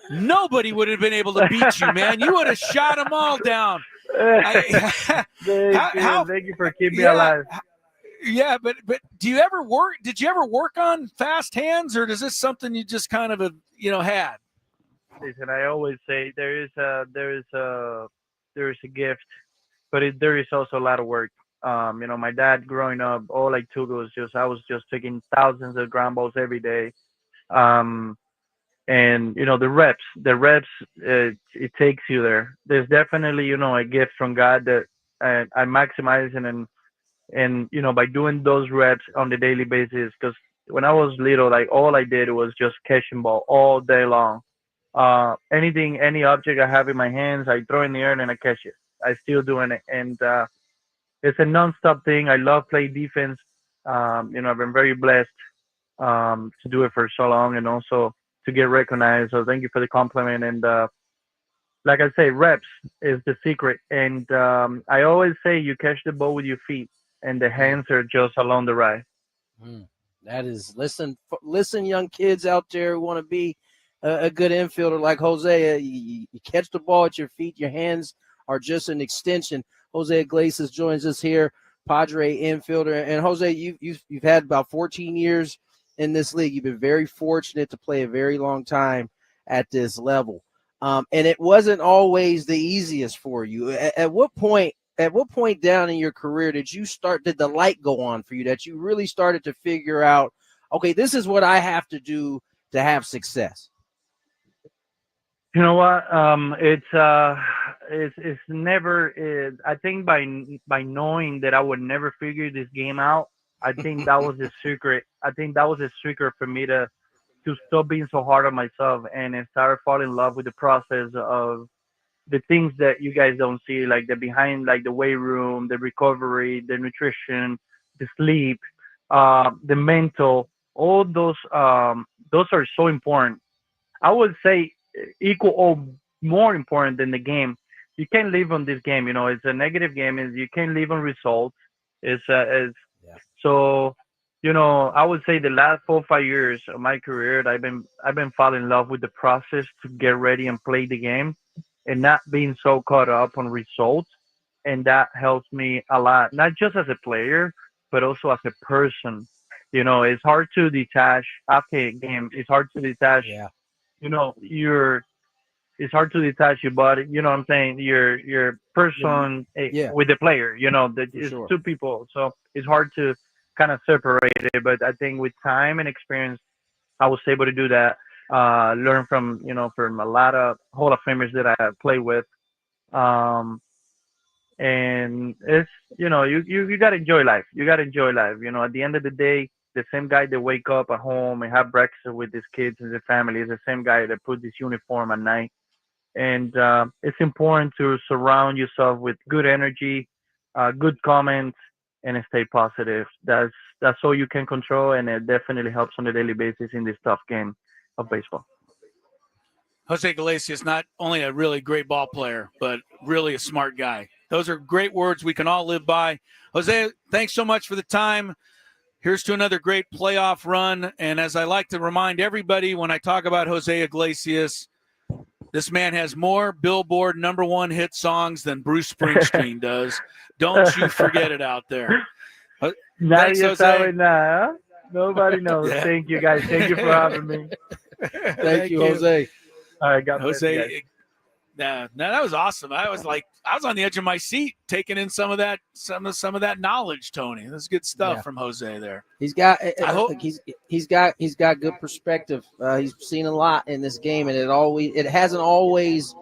nobody would have been able to beat you, man. You would have shot them all down. Thank you for keeping me alive. Yeah, but did you ever work on fast hands, or is this something you just kind of had? Listen, I always say there is a gift, but there is also a lot of work. My dad growing up, all I took I was just taking thousands of ground balls every day. And the reps, it takes you there. There's definitely, a gift from God that I maximize and by doing those reps on the daily basis. Because when I was little, all I did was just catching ball all day long. Any object I have in my hands, I throw in the air and I catch it. I still doing it, and it's a non-stop thing. I love playing defense. I've been very blessed to do it for so long, and also to get recognized. So thank you for the compliment. And like I say, reps is the secret. And I always say you catch the ball with your feet, and the hands are just along the ride. That is, listen, young kids out there who want to be a good infielder like Jose. You catch the ball at your feet, your hands are just an extension. Jose Iglesias joins us here, Padre infielder. And Jose, you've had about 14 years in this league. You've been very fortunate to play a very long time at this level. And it wasn't always the easiest for you. At what point down in your career did the light go on for you that you really started to figure out, okay, this is what I have to do to have success? You know what? It's never. I think by knowing that I would never figure this game out, I think that was the secret. I think that was the secret for me to stop being so hard on myself and start falling in love with the process of the things that you guys don't see, like like the weight room, the recovery, the nutrition, the sleep, the mental. All those are so important. I would say equal or more important than the game. You can't live on this game. It's a negative game. Is you can't live on results. So. I would say the last 4 or 5 years of my career, I've been falling in love with the process to get ready and play the game, and not being so caught up on results. And that helps me a lot, not just as a player, but also as a person. It's hard to detach after a game. It's hard to detach. Yeah. It's hard to detach your body. You know what I'm saying? Your person with the player. It's sure. two people, so it's hard to kind of separate it. But I think with time and experience, I was able to do that. Learn from a lot of Hall of Famers that I play with. And it's you gotta enjoy life. You gotta enjoy life. At the end of the day, the same guy that wake up at home and have breakfast with his kids and his family is the same guy that put this uniform at night. And it's important to surround yourself with good energy, good comments, and stay positive. That's all you can control, and it definitely helps on a daily basis in this tough game of baseball. Jose Iglesias, not only a really great ball player, but really a smart guy. Those are great words we can all live by. Jose, thanks so much for the time. Here's to another great playoff run. And as I like to remind everybody when I talk about Jose Iglesias, this man has more Billboard #1 hit songs than Bruce Springsteen does. Don't you forget it out there. Thanks, Jose. Nobody knows. Yeah. Thank you, guys. Thank you for having me. Thank you, Jose. All right, God bless you guys. No, that was awesome. I was on the edge of my seat taking in some of that knowledge, Tony. That's good stuff from Jose there. He's got he's got good perspective. He's seen a lot in this game, and it hasn't always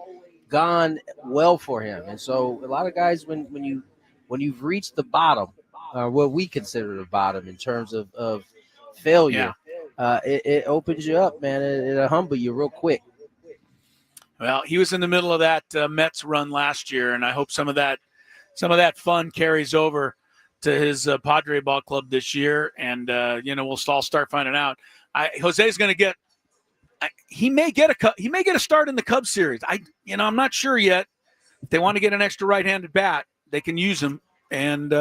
gone well for him. And so a lot of guys, when you've reached the bottom, what we consider the bottom in terms of failure, it opens you up, man. It'll humble you real quick. Well, he was in the middle of that Mets run last year, and I hope some of that fun carries over to his Padre ball club this year. And we'll all start finding out. Jose's going to get. He may get a start in the Cubs series. I'm not sure yet. If they want to get an extra right-handed bat, they can use him. And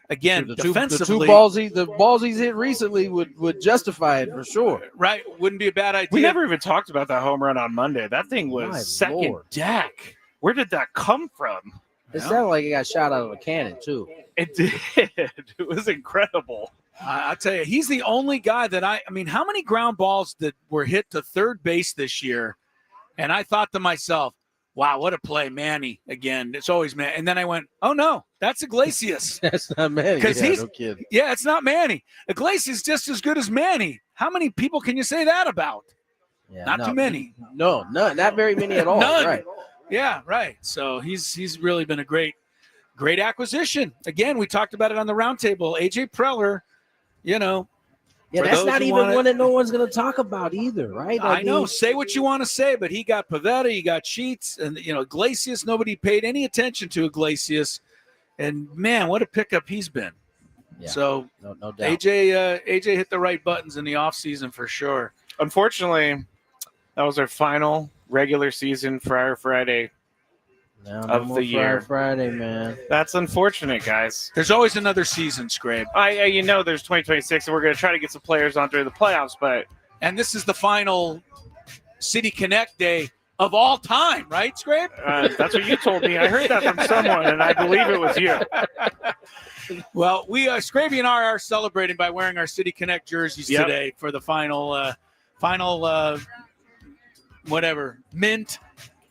again, defensively, the balls he's hit recently would justify it for sure. Right, wouldn't be a bad idea. We never even talked about that home run on Monday. That thing was second deck. Where did that come from? It sounded like it got shot out of a cannon too. It did. It was incredible. I'll tell you, he's the only guy that I mean, how many ground balls that were hit to third base this year? And I thought to myself, wow, what a play, Manny again. It's always Manny. And then I went, oh, no, that's Iglesias. That's not Manny. No kidding. Yeah, it's not Manny. Iglesias is just as good as Manny. How many people can you say that about? Yeah, not too many. No, none. Not very many at all. None. Right. Yeah, right. So he's really been a great acquisition. Again, we talked about it on the roundtable. AJ Preller, Yeah, that's not even one that no one's going to talk about either, right? I know. Say what you want to say, but he got Pivetta, he got Sheets, and Iglesias. Nobody paid any attention to Iglesias, and man, what a pickup he's been. Yeah, so no doubt. AJ hit the right buttons in the offseason for sure. Unfortunately, that was our final regular season Friar Friday of the year. Friar Friday, man. That's unfortunate, guys. There's always another season, Skrabe. There's 2026, and we're going to try to get some players on during the playoffs, and this is the final City Connect Day of all time, right, Scrape? That's what you told me. I heard that from someone, and I believe it was you. Well, we Scraby and I are celebrating by wearing our City Connect jerseys today for the final whatever mint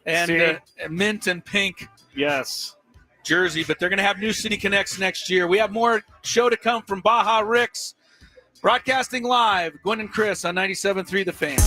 and pink jersey. But they're going to have new City Connects next year. We have more show to come from Baja Rick's, broadcasting live. Gwynn and Chris on 97.3 The Fan.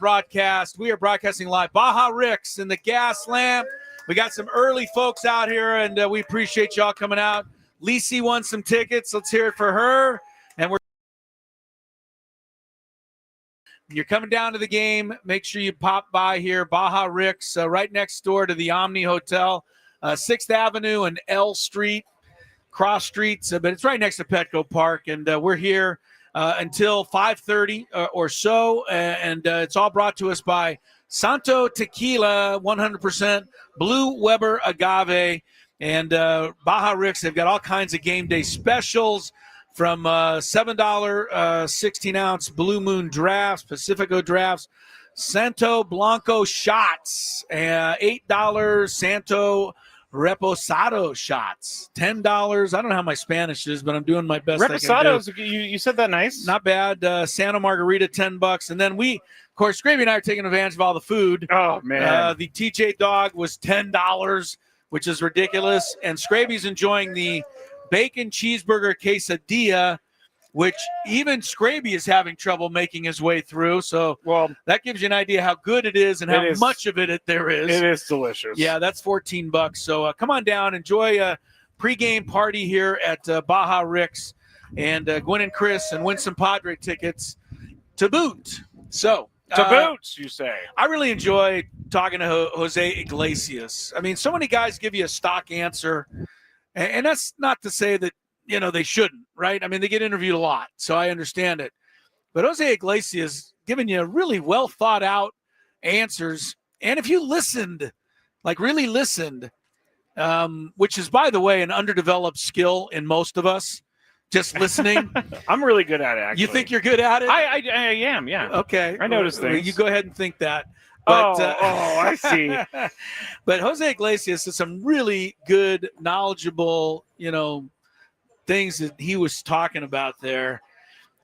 broadcast. We are broadcasting live. Baja Rick's in the Gaslamp. We got some early folks out here, and we appreciate y'all coming out. Lisi won some tickets. Let's hear it for her. And you're coming down to the game. Make sure you pop by here. Baja Rick's right next door to the Omni Hotel, 6th Avenue and L Street, cross streets, but it's right next to Petco Park. And we're here until 5:30 or so. And it's all brought to us by Santo Tequila, 100% Blue Weber Agave. And Baja Rick's, they've got all kinds of game day specials from $7 16-ounce Blue Moon drafts, Pacifico drafts, Santo Blanco shots, $8 Santo Reposado shots, $10. I don't know how my Spanish is, but I'm doing my best. Reposados, you said that nice. Not bad. Santa Margarita, $10. And then we, of course, Skraby and I are taking advantage of all the food. Oh, man. The TJ dog was $10, which is ridiculous. And Skraby's enjoying the bacon cheeseburger quesadilla, which even Skraby is having trouble making his way through. So that gives you an idea how good it is and how much of it there is. It is delicious. Yeah, that's $14. So come on down, enjoy a pregame party here at Baja Rick's, and Gwynn and Chris, and win some Padre tickets to boot. So to boot, you say? I really enjoy talking to Jose Iglesias. I mean, so many guys give you a stock answer. And that's not to say that, they shouldn't, right? I mean, they get interviewed a lot, so I understand it. But Jose Iglesias giving you really well thought out answers. And if you listened, like really listened, which is, by the way, an underdeveloped skill in most of us, just listening. I'm really good at it, actually. You think you're good at it? I am, yeah. Okay. I notice things. You go ahead and think that. But, I see. But Jose Iglesias has some really good, knowledgeable, things that he was talking about there,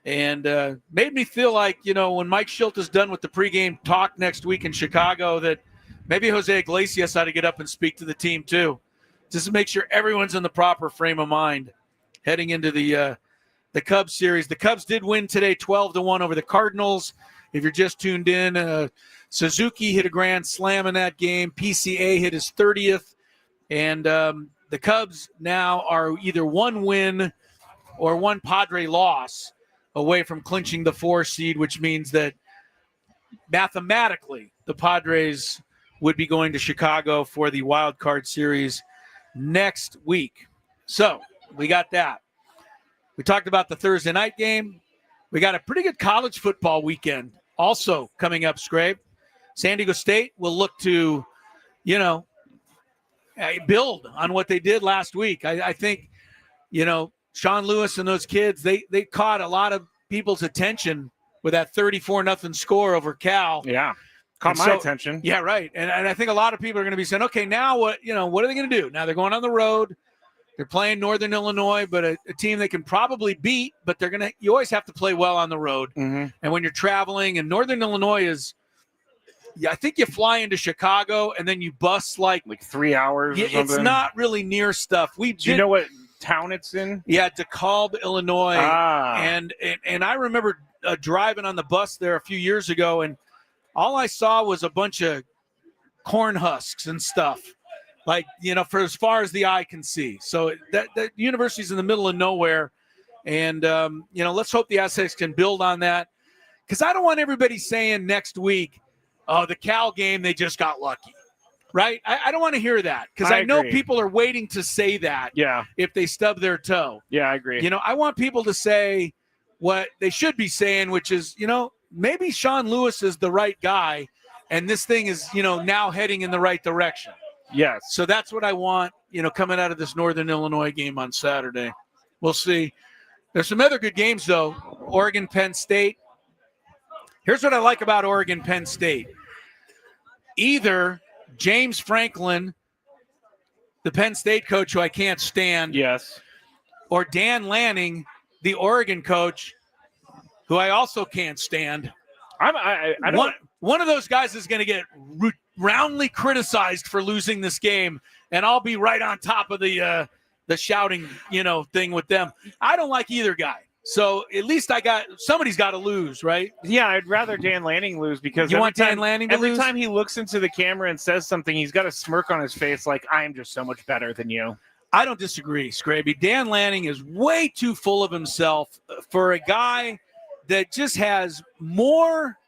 and made me feel like, when Mike Schilt is done with the pregame talk next week in Chicago, that maybe Jose Iglesias ought to get up and speak to the team too, just to make sure everyone's in the proper frame of mind heading into the Cubs series. The Cubs did win today, 12-1 over the Cardinals. If you're just tuned in, Suzuki hit a grand slam in that game. PCA hit his 30th. And the Cubs now are either one win or one Padre loss away from clinching the 4 seed, which means that mathematically the Padres would be going to Chicago for the wild card series next week. So we got that. We talked about the Thursday night game. We got a pretty good college football weekend also coming up, Scrape. San Diego State will look to, build on what they did last week. I think, Sean Lewis and those kids, they caught a lot of people's attention with that 34-0 score over Cal. Yeah, caught my attention. Yeah, right. And I think a lot of people are going to be saying, okay, now what are they going to do? Now they're going on the road. They're playing Northern Illinois, but a team they can probably beat, but you always have to play well on the road. Mm-hmm. And when you're traveling, and Northern Illinois is, I think you fly into Chicago and then you bus like 3 hours. Or something. It's not really near stuff. Do you know what town it's in? Yeah, DeKalb, Illinois. And I remember driving on the bus there a few years ago, and all I saw was a bunch of corn husks and stuff. Like, for as far as the eye can see. So that university's in the middle of nowhere. And, let's hope the Aztecs can build on that. Because I don't want everybody saying next week, oh, the Cal game, they just got lucky. Right? I don't want to hear that. Because I know people are waiting to say that. Yeah. If they stub their toe. Yeah, I agree. I want people to say what they should be saying, which is, maybe Sean Lewis is the right guy. And this thing is, now heading in the right direction. Yes. So that's what I want, coming out of this Northern Illinois game on Saturday. We'll see. There's some other good games, though. Oregon, Penn State. Here's what I like about Oregon, Penn State. Either James Franklin, the Penn State coach who I can't stand. Yes. Or Dan Lanning, the Oregon coach, who I also can't stand. I don't. One of those guys is going to get roundly criticized for losing this game, and I'll be right on top of the shouting, thing with them. I don't like either guy. So at least somebody's got to lose, right? Yeah, I'd rather Dan Lanning lose because you want Dan Lanning to every lose? time he looks into the camera and says something, he's got a smirk on his face like, I am just so much better than you. I don't disagree, Skraby. Dan Lanning is way too full of himself for a guy that just has more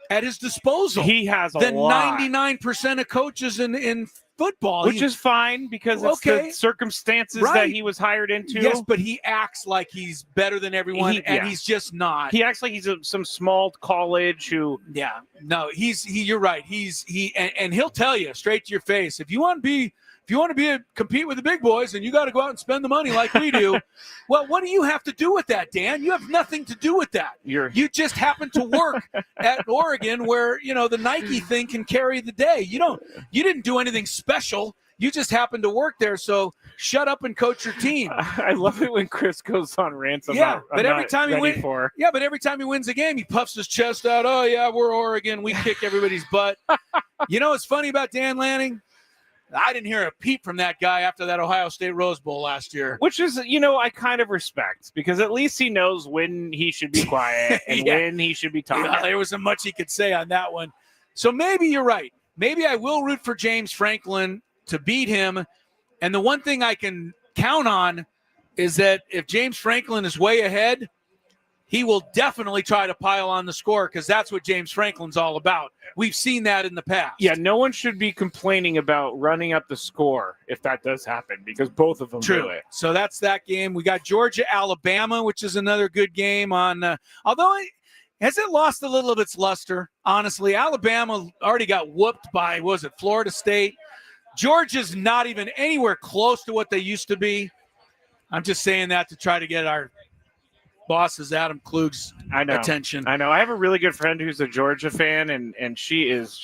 at his disposal. He has a than lot. 99% of coaches in football. Which is fine because it's the circumstances that he was hired into. Yes, but he acts like he's better than everyone, and he's just not. He acts like he's some small college who. Yeah, no, you're right. And he'll tell you straight to your face, if you want to compete with the big boys, and you got to go out and spend the money like we do, well, what do you have to do with that, Dan? You have nothing to do with that. You just happen to work at Oregon, where the Nike thing can carry the day. You didn't do anything special. You just happened to work there. So shut up and coach your team. I love it when Chris goes on rants. But every time he wins a game, he puffs his chest out. Oh yeah, we're Oregon. We kick everybody's butt. What's funny about Dan Lanning? I didn't hear a peep from that guy after that Ohio State Rose Bowl last year. Which is, I kind of respect, because at least he knows when he should be quiet and when he should be talking. There wasn't much he could say on that one. So maybe you're right. Maybe I will root for James Franklin to beat him. And the one thing I can count on is that if James Franklin is way ahead, he will definitely try to pile on the score, because that's what James Franklin's all about. We've seen that in the past. Yeah, no one should be complaining about running up the score if that does happen, because both of them do it. So that's that game. We got Georgia-Alabama, which is another good game. Has it lost a little of its luster? Honestly, Alabama already got whooped by, Florida State. Georgia's not even anywhere close to what they used to be. I'm just saying that to try to get our bosses Adam Klug's attention. I know. I have a really good friend who's a Georgia fan, and she's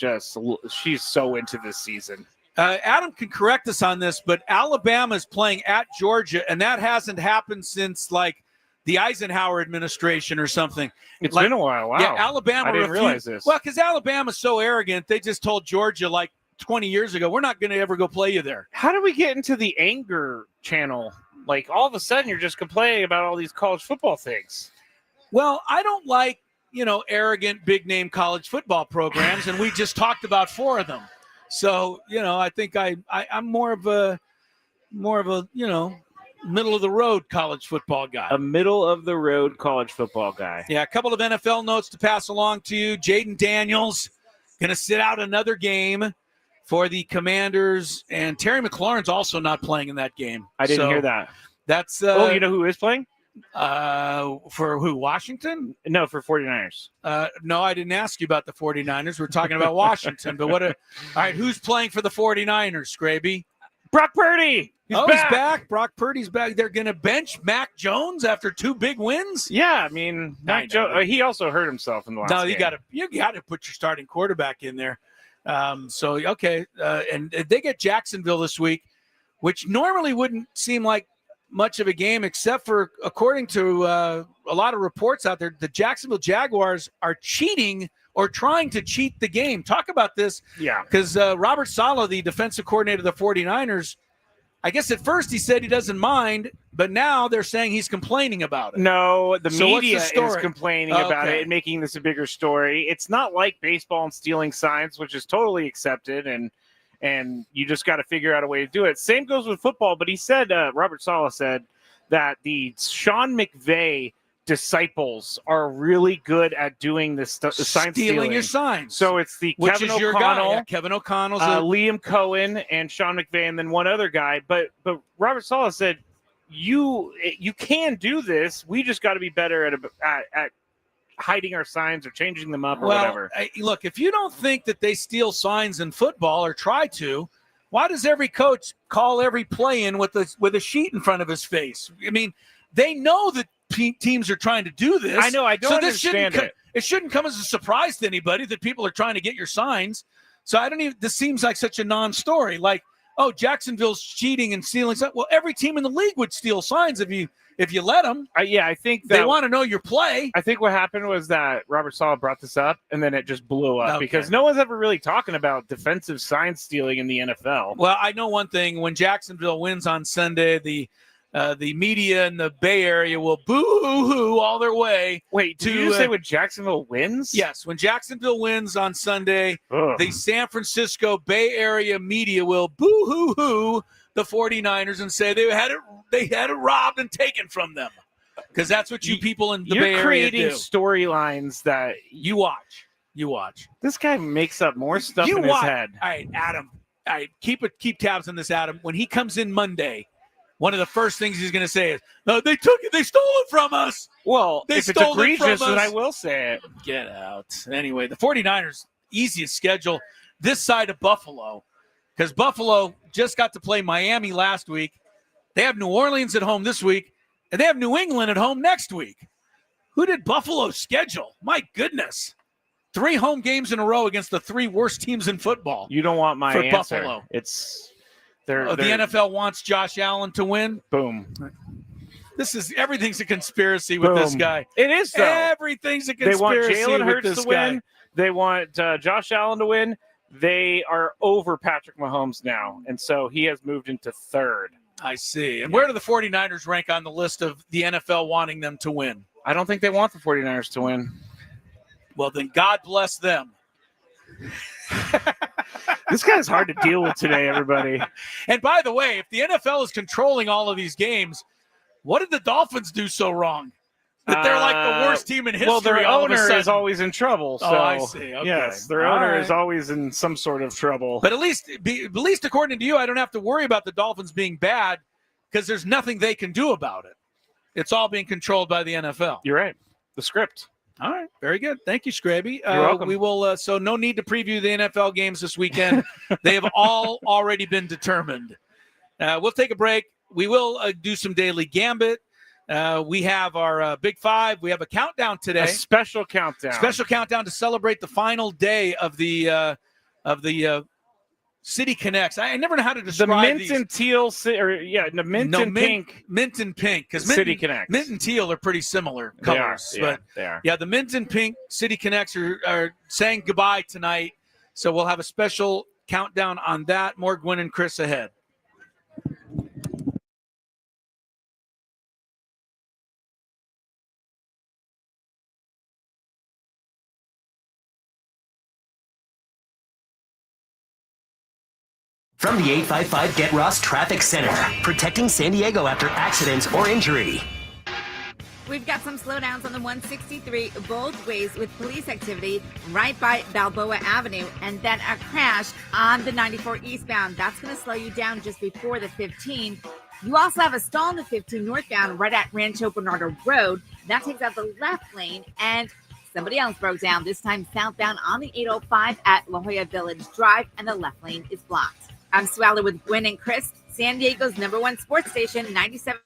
so into this season. Adam can correct us on this, but Alabama is playing at Georgia, and that hasn't happened since the Eisenhower administration or something. It's been a while. Wow. Yeah, Alabama. I didn't realize this. Well, because Alabama's so arrogant, they just told Georgia 20 years ago, we're not going to ever go play you there. How do we get into the anger channel? All of a sudden, you're just complaining about all these college football things. Well, I don't like, arrogant, big-name college football programs, and we just talked about 4 of them. So, I think I'm more of a middle-of-the-road college football guy. A middle-of-the-road college football guy. Yeah, a couple of NFL notes to pass along to you. Jaden Daniels going to sit out another game for the Commanders, and Terry McLaurin's also not playing in that game. I didn't hear that. That's you know who is playing? For who? Washington? No, for 49ers. No, I didn't ask you about the 49ers. We're talking about Washington. But all right, who's playing for the 49ers, Skraby? Brock Purdy. He's back. Brock Purdy's back. They're going to bench Mac Jones after 2 big wins? Yeah, I mean, Mac Jones, he also hurt himself in the last game. You got to put your starting quarterback in there. And they get Jacksonville this week, which normally wouldn't seem like much of a game, except for, according to a lot of reports out there, the Jacksonville Jaguars are cheating or trying to cheat the game. Talk about this. Yeah. Because Robert Saleh, the defensive coordinator of the 49ers, I guess at first he said he doesn't mind, but now they're saying he's complaining about it. No, the media is complaining about it and making this a bigger story. It's not like baseball and stealing signs, which is totally accepted, and you just got to figure out a way to do it. Same goes with football, but he said, Robert Saleh said that the Sean McVay disciples are really good at doing this sign stealing your signs. So it's the Kevin O'Connell, Kevin O'Connell's Liam Cohen, and Sean McVay, and then one other guy. But Robert Saleh said, you can do this. We just got to be better at hiding our signs or changing them up or whatever. Look, if you don't think that they steal signs in football or try to, why does every coach call every play in with a sheet in front of his face? I mean, they know that teams are trying to do this. I know. I don't understand it. It shouldn't come as a surprise to anybody that people are trying to get your signs. So this seems like such a non-story. Jacksonville's cheating and stealing signs. Well, every team in the league would steal signs if you let them. I think they want to know your play. I think what happened was that Robert Saleh brought this up, and then it just blew up because no one's ever really talking about defensive sign stealing in the NFL. Well, I know one thing: when Jacksonville wins on Sunday, the the media in the Bay Area will boo-hoo all their way. Wait, did you say when Jacksonville wins? Yes, when Jacksonville wins on Sunday, Ugh. the San Francisco Bay Area media will boo-hoo-hoo the 49ers and say they had it robbed and taken from them. Because that's what you people in the Bay Area do. You're creating storylines that you watch. You watch. This guy makes up more stuff in his head. All right, Adam. All right, keep tabs on this, Adam. When he comes in Monday, one of the first things he's going to say is, "No, they took it. They stole it from us." Well, if it's egregious, then I will say it. Get out. Anyway, the 49ers, easiest schedule this side of Buffalo, because Buffalo just got to play Miami last week. They have New Orleans at home this week, and they have New England at home next week. Who did Buffalo schedule? My goodness. 3 home games in a row against the 3 worst teams in football. You don't want my for answer. Buffalo. It's the NFL wants Josh Allen to win. Boom. Everything's a conspiracy with this guy. It is though. Everything's a conspiracy. They want Jalen Hurts to win. Guy. They want Josh Allen to win. They are over Patrick Mahomes now, and so he has moved into 3rd. I see. And where do the 49ers rank on the list of the NFL wanting them to win? I don't think they want the 49ers to win. Well, then God bless them. This guy's hard to deal with today, everybody. And by the way, if the NFL is controlling all of these games, what did the Dolphins do so wrong that they're like the worst team in history? Well, their all of a owner sudden? is always in trouble. So, I see. Okay. Yes, their owner is always in some sort of trouble. But at least according to you, I don't have to worry about the Dolphins being bad because there's nothing they can do about it. It's all being controlled by the NFL. You're right. The script. All right. Very good. Thank you, Skraby. You're welcome. We will. So no need to preview the NFL games this weekend. They have all already been determined. We'll take a break. We will do some daily gambit. We have our Big Five. We have a countdown today. A special countdown. Special countdown to celebrate the final day of the City Connects. I never know how to describe the mint these. and teal, the mint and pink. Mint and pink, because City Connects. Mint and teal are pretty similar colors. They are. Yeah, the mint and pink City Connects are saying goodbye tonight. So we'll have a special countdown on that. More Gwynn and Chris ahead. From the 855 Get Ross Traffic Center, protecting San Diego after accidents or injury. We've got some slowdowns on the 163 both ways with police activity right by Balboa Avenue, and then a crash on the 94 eastbound. That's going to slow you down just before the 15. You also have a stall in the 15 northbound right at Rancho Bernardo Road. That takes out the left lane, and somebody else broke down, this time southbound on the 805 at La Jolla Village Drive, and the left lane is blocked. I'm Swella with Gwynn and Chris, San Diego's #1 sports station, 97.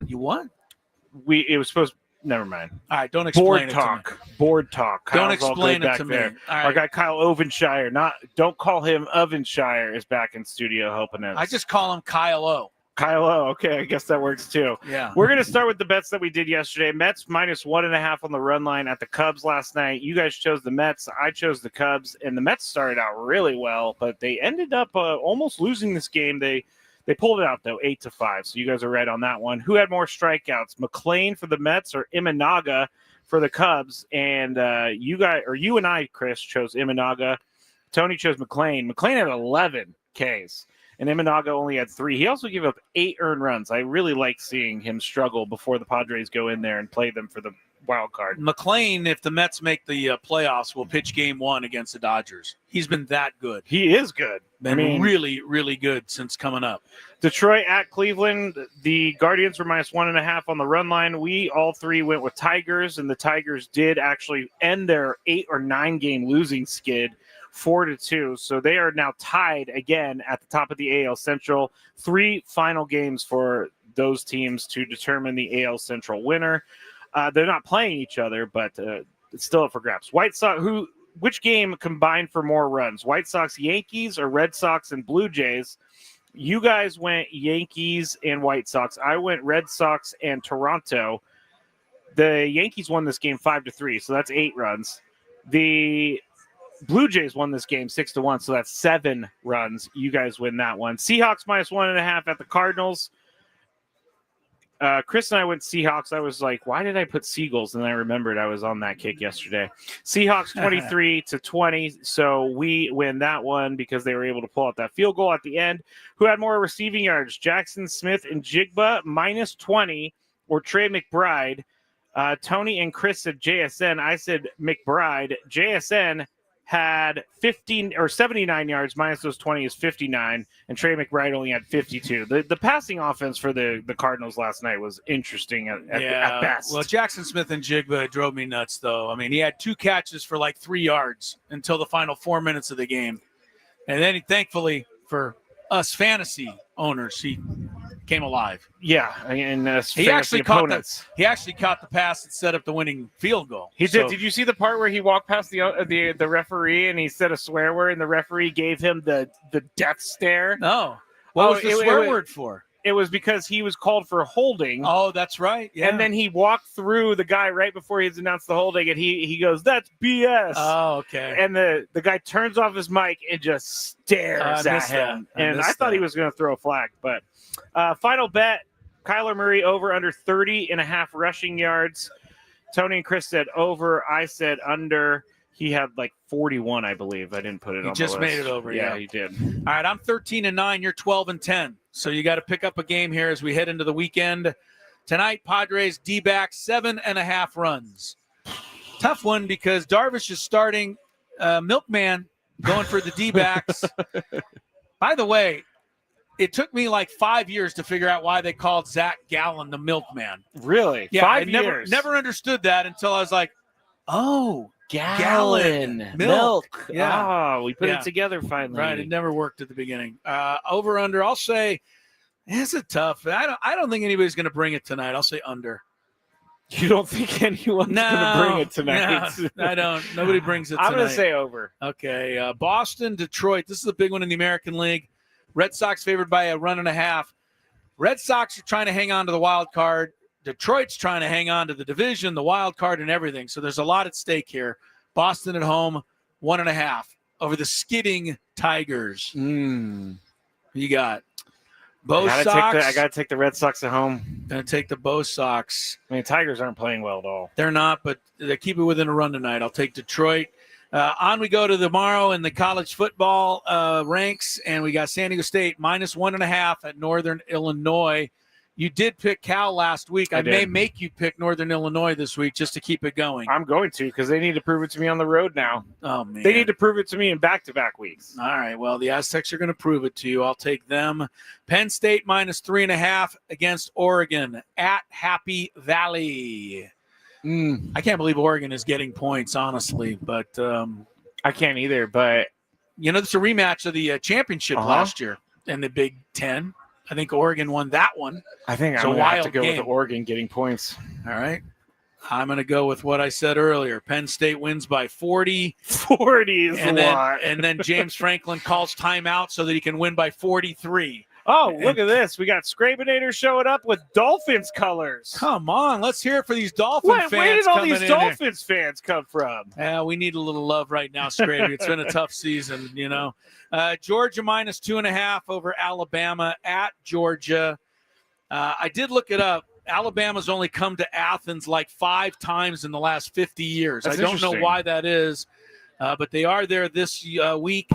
You what? It was supposed. Never mind. All right, don't explain Board it talk. to me. Board talk. Don't Kyle's all explain good it back to me. there. All Our right. guy Kyle Ovenshire. Don't call him Ovenshire. Is back in studio helping us. I just call him Kyle O. Kyle O. Okay, I guess that works too. Yeah. We're going to start with the bets that we did yesterday. Mets -1.5 on the run line at the Cubs last night. You guys chose the Mets. I chose the Cubs, and the Mets started out really well, but they ended up almost losing this game. They pulled it out, though, 8-5. So you guys are right on that one. Who had more strikeouts, McLean for the Mets or Imanaga for the Cubs? And you and I, Chris, chose Imanaga. Tony chose McLean. McLean had 11 Ks. And Imanaga only had 3. He also gave up 8 earned runs. I really like seeing him struggle before the Padres go in there and play them for the wild card. McLean, if the Mets make the playoffs, will pitch game 1 against the Dodgers. He's been that good. He is good. Been really, really good since coming up. Detroit at Cleveland. The Guardians were -1.5 on the run line. We all 3 went with Tigers, and the Tigers did actually end their 8 or 9 game losing skid 4-2. So they are now tied again at the top of the AL Central. 3 final games for those teams to determine the AL Central winner. They're not playing each other, but it's still up for grabs. White Sox, which game combined for more runs? White Sox, Yankees, or Red Sox and Blue Jays? You guys went Yankees and White Sox. I went Red Sox and Toronto. The Yankees won this game 5-3, so that's 8 runs. The Blue Jays won this game 6-1, so that's 7 runs. You guys win that one. Seahawks -1.5 at the Cardinals. Chris and I went Seahawks. I was like, why did I put Seagulls? And I remembered I was on that kick yesterday. Seahawks 23-20. So we win that one because they were able to pull out that field goal at the end. Who had more receiving yards? Jackson Smith and Jigba -20 or Trey McBride. Tony and Chris said JSN. I said McBride. JSN had 79 yards minus those 20 is 59, and Trey McBride only had 52. The passing offense for the Cardinals last night was interesting at best. Well, Jackson Smith and Jigba drove me nuts, though. I mean, he had 2 catches for like 3 yards until the final 4 minutes of the game. And then thankfully for us fantasy owners, he came alive. Yeah, and he actually caught the pass that set up the winning field goal. He did. Did you see the part where he walked past the referee and he said a swear word and the referee gave him the death stare? No. What was the swear word for? It was because he was called for holding. Oh, that's right. Yeah. And then he walked through the guy right before he announced the holding, and he goes, "That's BS." Oh, okay. And the guy turns off his mic and just stares at him. I thought he was going to throw a flag. But final bet, Kyler Murray over under 30.5 rushing yards. Tony and Chris said over. I said under. He had like 41, I believe. I didn't put it on the list. He just made it over. Yeah, he did. All right, I'm 13-9. You're 12-10. So you got to pick up a game here as we head into the weekend. Tonight, Padres D-backs 7.5 runs. Tough one because Darvish is starting. Milkman going for the D-backs. By the way, it took me like 5 years to figure out why they called Zach Gallen the Milkman. Really? Yeah, 5 years? Never understood that until I was like, oh, Gallon milk. Yeah. Oh, we put it together finally. Right. It never worked at the beginning. Over under, I'll say, it's a tough. I don't think anybody's going to bring it tonight. I'll say under. You don't think anyone's going to bring it tonight? No, I don't. Nobody brings it tonight. I'm going to say over. Okay. Boston, Detroit. This is a big one in the American League. Red Sox favored by 1.5. Red Sox are trying to hang on to the wild card. Detroit's trying to hang on to the division, the wild card, and everything. So there's a lot at stake here. Boston at home, 1.5 over the skidding Tigers. You got Bo Sox. I got to take the Red Sox at home. Going to take the Bo Sox. I mean, Tigers aren't playing well at all. They're not, but they keep it within a run tonight. I'll take Detroit. On we go to tomorrow in the college football ranks, and we got San Diego State -1.5 at Northern Illinois. You did pick Cal last week. I may make you pick Northern Illinois this week just to keep it going. I'm going to because they need to prove it to me on the road now. Oh, man. They need to prove it to me in back-to-back weeks. All right. Well, the Aztecs are going to prove it to you. I'll take them. Penn State -3.5 against Oregon at Happy Valley. I can't believe Oregon is getting points, honestly. But I can't either. But, it's a rematch of the championship last year in the Big Ten. I think Oregon won that one. I think It's I'm a going to have to wild go game. with Oregon getting points. All right. I'm going to go with what I said earlier. Penn State wins by 40. 40 is a lot. And then James Franklin calls timeout so that he can win by 43. Oh, look at this. We got Scrabinator showing up with Dolphins colors. Come on. Let's hear it for these Dolphins fans. Where did all coming these in here. Dolphins fans come from? Yeah, we need a little love right now, Skraby. It's been a tough season, you know. Georgia minus 2.5 over Alabama at Georgia. I did look it up. Alabama's only come to Athens like 5 times in the last 50 years. That's I don't know interesting. why that is, but they are there this week.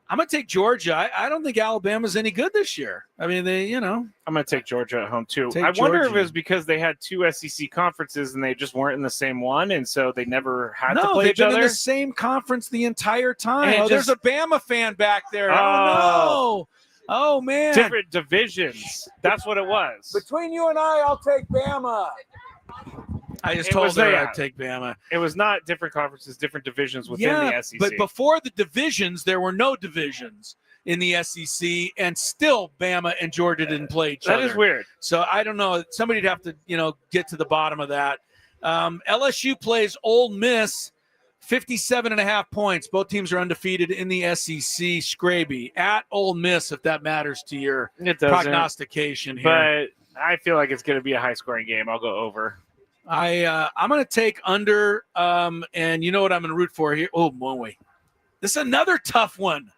I'm going to take Georgia. I don't think Alabama's any good this year. I mean, I'm going to take Georgia at home, too. Take I wonder if Georgia. it was because they had 2 SEC conferences and they just weren't in the same one, and so they never had to No, play they've each been other. in the same conference the entire time. And Oh, there's just- a Bama fan back there. Oh. Oh, no. Oh, man. Different divisions. That's what it was. Between you and I'll take Bama. I just It told was her that. I'd take Bama. It was not different conferences, different divisions within the SEC. But before the divisions, there were no divisions in the SEC, and still Bama and Georgia didn't play each other. That is weird. So I don't know. Somebody'd have to, get to the bottom of that. LSU plays Ole Miss, 57.5 points. Both teams are undefeated in the SEC. Skraby at Ole Miss, if that matters to your It doesn't. prognostication here. But I feel like it's going to be a high-scoring game. I'll go over. I'm going to take under, and you know what I'm going to root for here? Oh, boy. This is another tough one.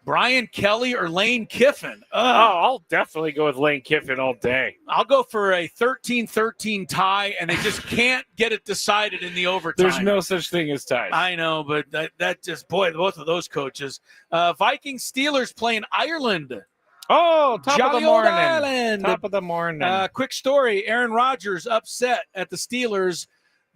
Brian Kelly or Lane Kiffin? I'll definitely go with Lane Kiffin all day. I'll go for a 13-13 tie, and they just can't get it decided in the overtime. There's no such thing as ties. I know, but that just, boy, both of those coaches. Vikings Steelers playing Ireland. top of the Jolly old morning. Ireland. Top of the morning. Quick story, Aaron Rodgers upset at the Steelers.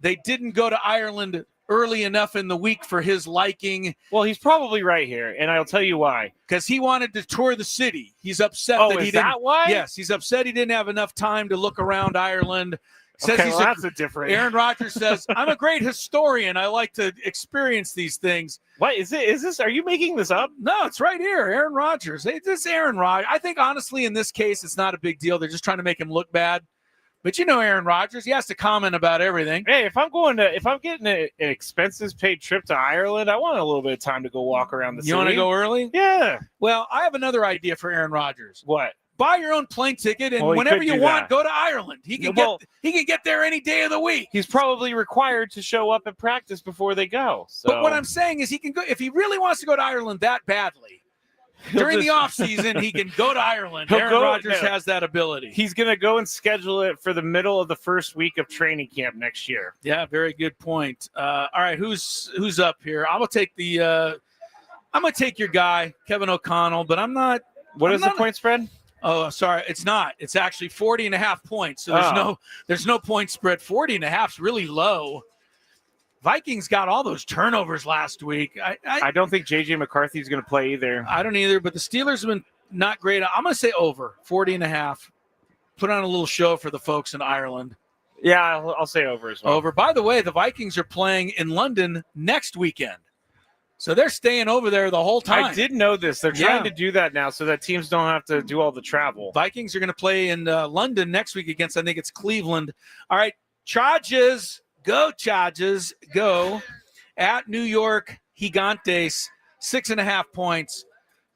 They didn't go to Ireland early enough in the week for his liking Well, he's probably right here, and I'll tell you why. because he wanted to tour the city. He's upset Oh, that he is didn't. that why? Yes, he's upset he didn't have enough time to look around Ireland. Says Okay, he's well, a- that's a different. Aaron Rodgers says, I'm a great historian. I like to experience these things. What is it? Is this? Are you making this up? No, it's right here. Aaron Rodgers. Hey, this is Aaron Rodgers. I think, honestly, in this case, it's not a big deal. They're just trying to make him look bad. But you know Aaron Rodgers. He has to comment about everything. Hey, if I'm getting an expenses paid trip to Ireland, I want a little bit of time to go walk around the city. You want to go early? Yeah. Well, I have another idea for Aaron Rodgers. What? Buy your own plane ticket, and Well, he whenever could you do want, that. go to Ireland. He can get there any day of the week. He's probably required to show up at practice before they go. So. But what I'm saying is he can go if he really wants to go to Ireland that badly. He'll During the just- offseason, he can go to Ireland. He'll Aaron go- Rodgers no. has that ability. He's going to go and schedule it for the middle of the first week of training camp next year. Yeah, very good point. All right, who's up here? I'm gonna take your guy, Kevin O'Connell, but I'm not. What I'm is the not- point spread? Oh, sorry, it's not. It's actually 40.5 points. So there's no point spread. 40.5 is really low. Vikings got all those turnovers last week. I don't think J.J. McCarthy is going to play either. I don't either, but the Steelers have been not great. I'm going to say over 40.5. Put on a little show for the folks in Ireland. Yeah, I'll say over as well. Over. By the way, the Vikings are playing in London next weekend. So they're staying over there the whole time. I did know this. They're trying Yeah. to do that now so that teams don't have to do all the travel. Vikings are going to play in London next week against, I think it's Cleveland. All right, Chargers. Go Chargers. Go. At New York, Gigantes, 6.5 points.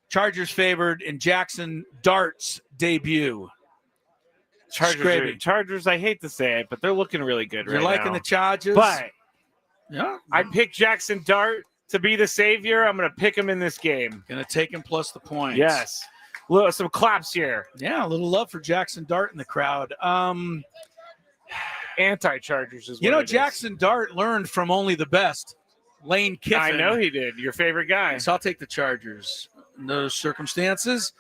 Chargers favored in Jackson Dart's debut. Chargers, I hate to say it, but they're looking really good right You're liking now. the Chargers? But yeah, I picked Jackson Dart to be the savior. I'm going to pick him in this game. going to take him plus the points. Yes. Some claps here. Yeah, a little love for Jackson Dart in the crowd. Anti-Chargers is what You know, it is. Jackson Dart learned from only the best, Lane Kiffin. I know he did. Your favorite guy. So I'll take the Chargers in those circumstances.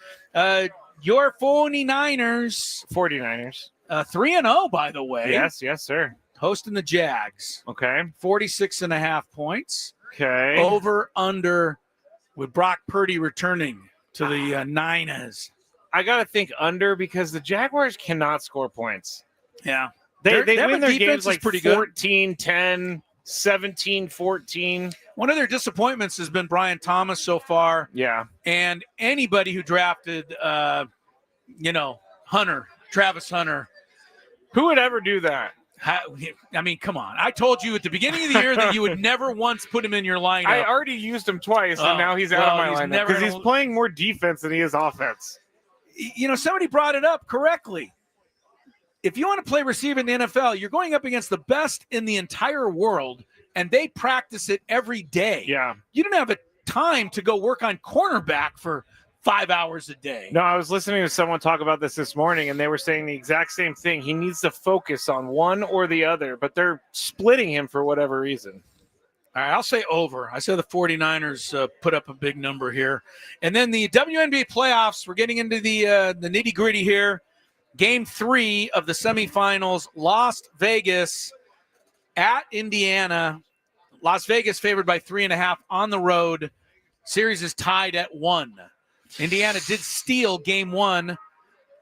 Your 49ers, 49ers. 3-0, by the way. Yes, sir. Hosting the Jags. Okay. 46.5 points. Okay. Over, under, with Brock Purdy returning to the Niners. I got to think under because the Jaguars cannot score points. Yeah. They Their win their defense games is like pretty good. 14, 10, 17-14. One of their disappointments has been Brian Thomas so far. Yeah. And anybody who drafted, Travis Hunter. Who would ever do that? I mean, come on. I told you at the beginning of the year that you would never once put him in your lineup. I already used him twice, and now he's out of my lineup because he's playing more defense than he is offense. Somebody brought it up correctly. If you want to play receiver in the NFL, you're going up against the best in the entire world, and they practice it every day. Yeah. You don't have a time to go work on cornerback for 5 hours a day. No, I was listening to someone talk about this morning, and they were saying the exact same thing. He needs to focus on one or the other, but they're splitting him for whatever reason. All right, I'll say over. I say the 49ers put up a big number here. And then the WNBA playoffs, we're getting into the nitty-gritty here. Game 3 of the semifinals, Las Vegas at Indiana. Las Vegas favored by 3.5 on the road. Series is tied at 1. Indiana did steal game 1.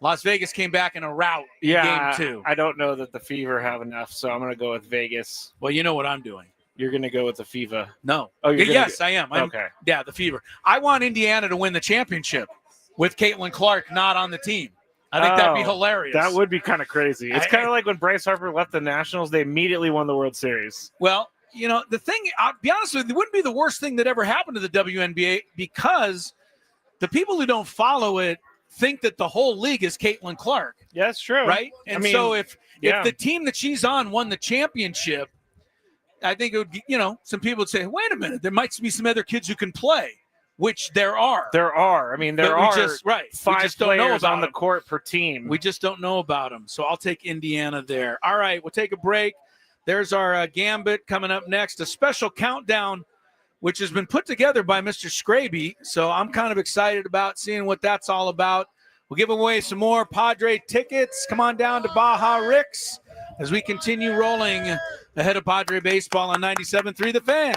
Las Vegas came back in a rout in game 2. I don't know that the Fever have enough, so I'm going to go with Vegas. Well, you know what I'm doing. You're going to go with the Fever. No. Oh, yes, I am. Okay. Yeah, the Fever. I want Indiana to win the championship with Caitlin Clark not on the team. I think that'd be hilarious. That would be kind of crazy. It's kind of like when Bryce Harper left the Nationals, they immediately won the World Series. Well, the thing, I'll be honest with you, it wouldn't be the worst thing that ever happened to the WNBA because the people who don't follow it think that the whole league is Caitlin Clark. Yeah, that's true. Right? And so if the team that she's on won the championship, I think it would be, some people would say, wait a minute, there might be some other kids who can play, which there are. There are. I mean, there are 5 players on the court per team. We just don't know about them. So I'll take Indiana there. All right, we'll take a break. There's our Gambit coming up next, a special countdown, which has been put together by Mr. Skraby. So I'm kind of excited about seeing what that's all about. We'll give away some more Padre tickets. Come on down to Baja Rick's as we continue rolling ahead of Padre baseball on 97.3 The Fan.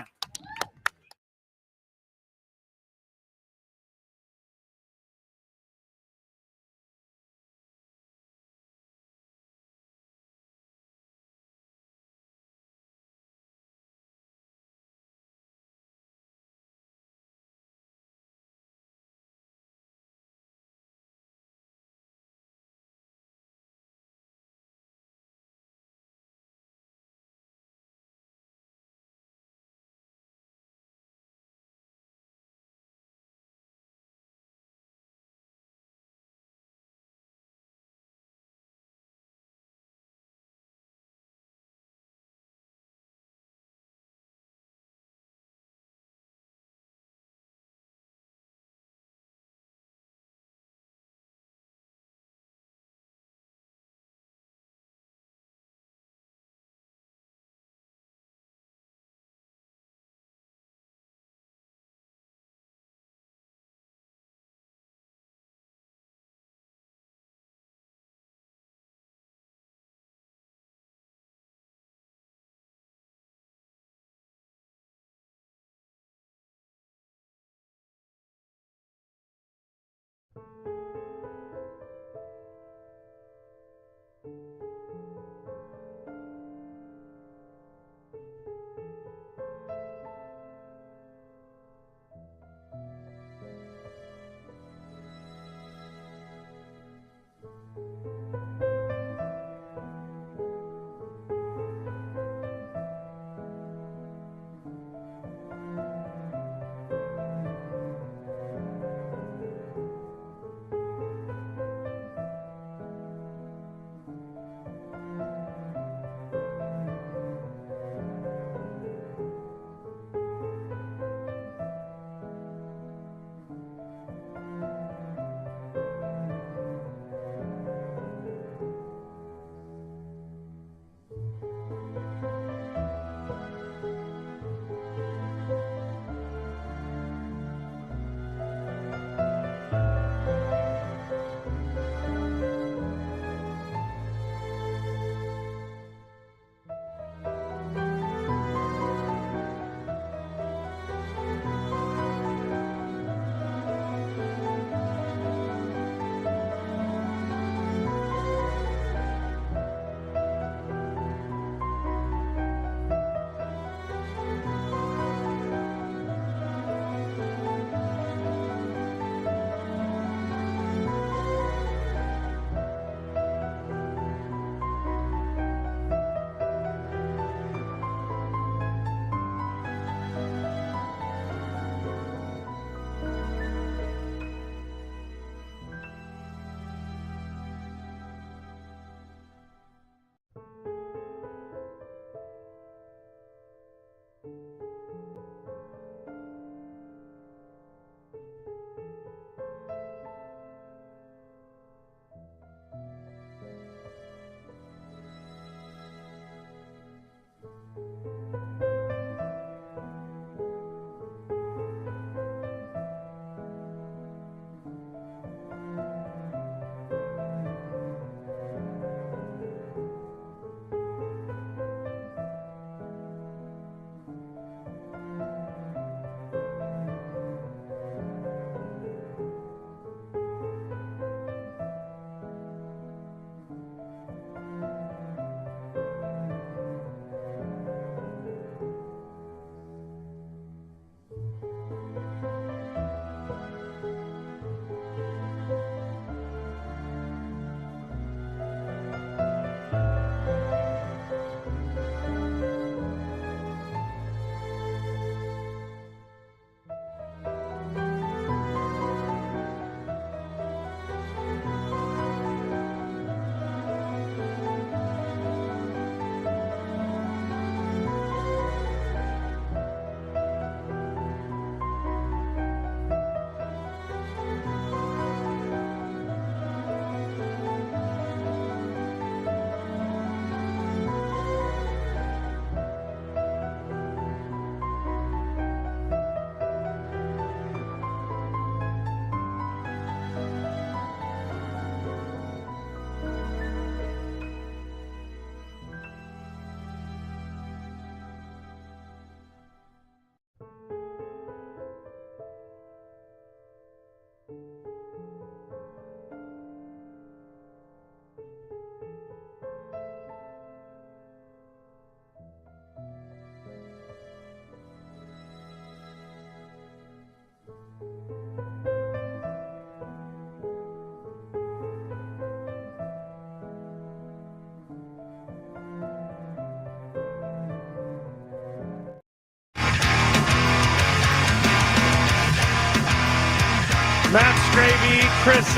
Chris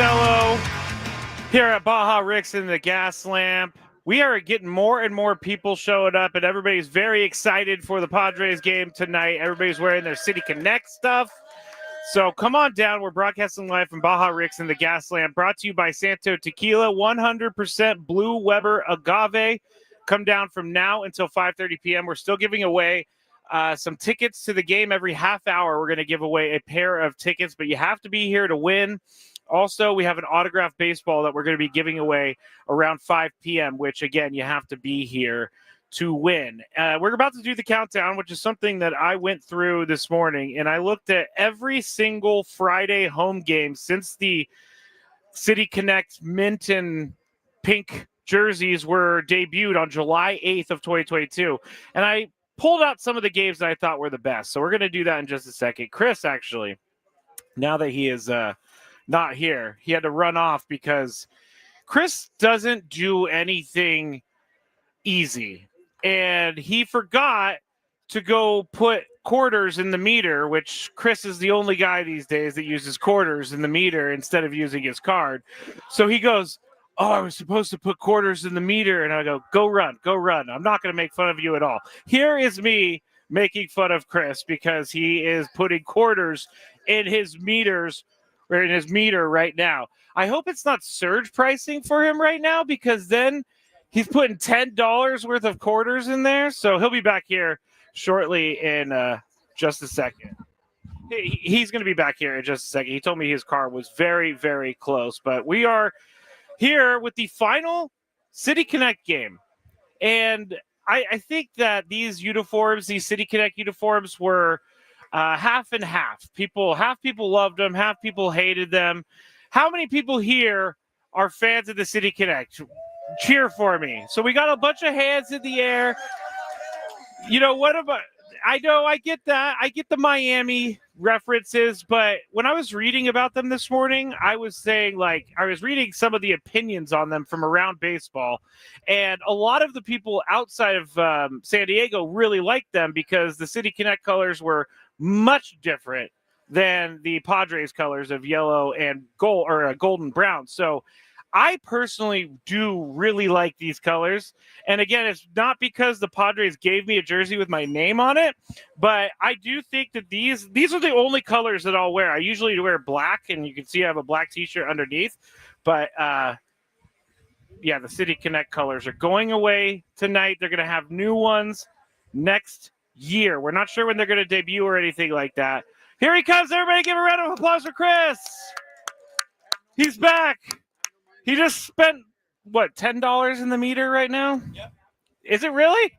here at Baja Rick's in the Gaslamp. We are getting more and more people showing up, and everybody's very excited for the Padres game tonight. Everybody's wearing their City Connect stuff. So come on down. We're broadcasting live from Baja Rick's in the Gaslamp, brought to you by Santo Tequila, 100% Blue Weber Agave. Come down from now until 5:30 p.m. We're still giving away some tickets to the game every half hour. We're going to give away a pair of tickets, but you have to be here to win. Also, we have an autographed baseball that we're going to be giving away around 5 p.m., which, again, you have to be here to win. We're about to do the countdown, which is something that I went through this morning, and I looked at every single Friday home game since the City Connect mint and pink jerseys were debuted on July 8th of 2022, and I pulled out some of the games that I thought were the best. So we're going to do that in just a second. Chris, actually, now that he is not here, he had to run off because Chris doesn't do anything easy. And he forgot to go put quarters in the meter, which Chris is the only guy these days that uses quarters in the meter instead of using his card. So he goes, "Oh, I was supposed to put quarters in the meter." And I go, go run. I'm not going to make fun of you at all. Here is me making fun of Chris because he is putting quarters in his meters or in his meter right now. I hope it's not surge pricing for him right now, because then he's putting $10 worth of quarters in there. So he'll be back here shortly in just a second. He's going to be back here in just a second. He told me his car was very, very close, but we are here with the final City Connect game. And I think that these uniforms, these City Connect uniforms, were half and half. Half people loved them, half people hated them. How many people here are fans of the City Connect? Cheer for me. So we got a bunch of hands in the air. You know, what about, I know I get that. I get the Miami references, but when I was reading about them this morning, I was saying, like, I was reading some of the opinions on them from around baseball, and a lot of the people outside of San Diego really liked them because the City Connect colors were much different than the Padres colors of yellow and gold, or golden brown. So I personally do really like these colors. And again, it's not because the Padres gave me a jersey with my name on it, but I do think that these are the only colors that I'll wear. I usually wear black, and you can see I have a black t-shirt underneath. But yeah, the City Connect colors are going away tonight. They're going to have new ones next year. We're not sure when they're going to debut or anything like that. Here he comes. Everybody give a round of applause for Chris. He's back. He just spent, what, $10 in the meter right now? Yep. Is it really?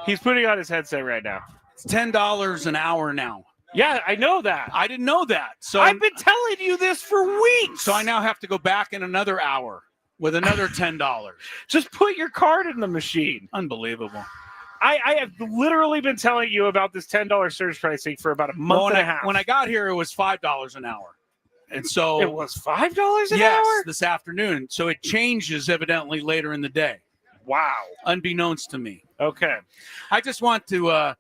He's putting on his headset right now. It's $10 an hour now. Yeah, I know that. I didn't know that. So I've been telling you this for weeks. So I now have to go back in another hour with another $10. Just put your card in the machine. Unbelievable. I have literally been telling you about this $10 surge pricing for about a month and a half. When I got here, it was $5 an hour. And so it was $5 an hour? Yes, this afternoon. So it changes evidently later in the day. Wow. Unbeknownst to me. Okay. I just want to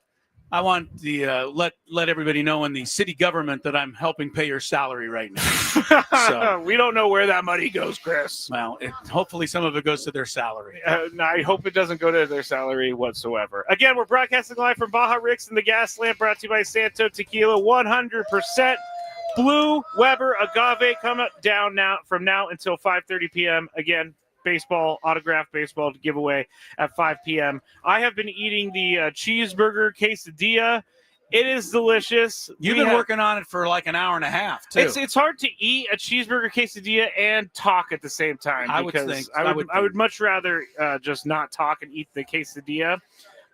let everybody know in the city government that I'm helping pay your salary right now. So, we don't know where that money goes, Chris. Well, hopefully some of it goes to their salary. I hope it doesn't go to their salary whatsoever. Again, we're broadcasting live from Baja Rick's in the Gaslamp, brought to you by Santo Tequila, 100% Blue Weber Agave. Come down now from now until 5:30 p.m. Again, baseball, autographed baseball to give away at 5 p.m. I have been eating the cheeseburger quesadilla. It is delicious. You've been working on it for like an hour and a half, too. It's hard to eat a cheeseburger quesadilla and talk at the same time. I would think. I would much rather just not talk and eat the quesadilla.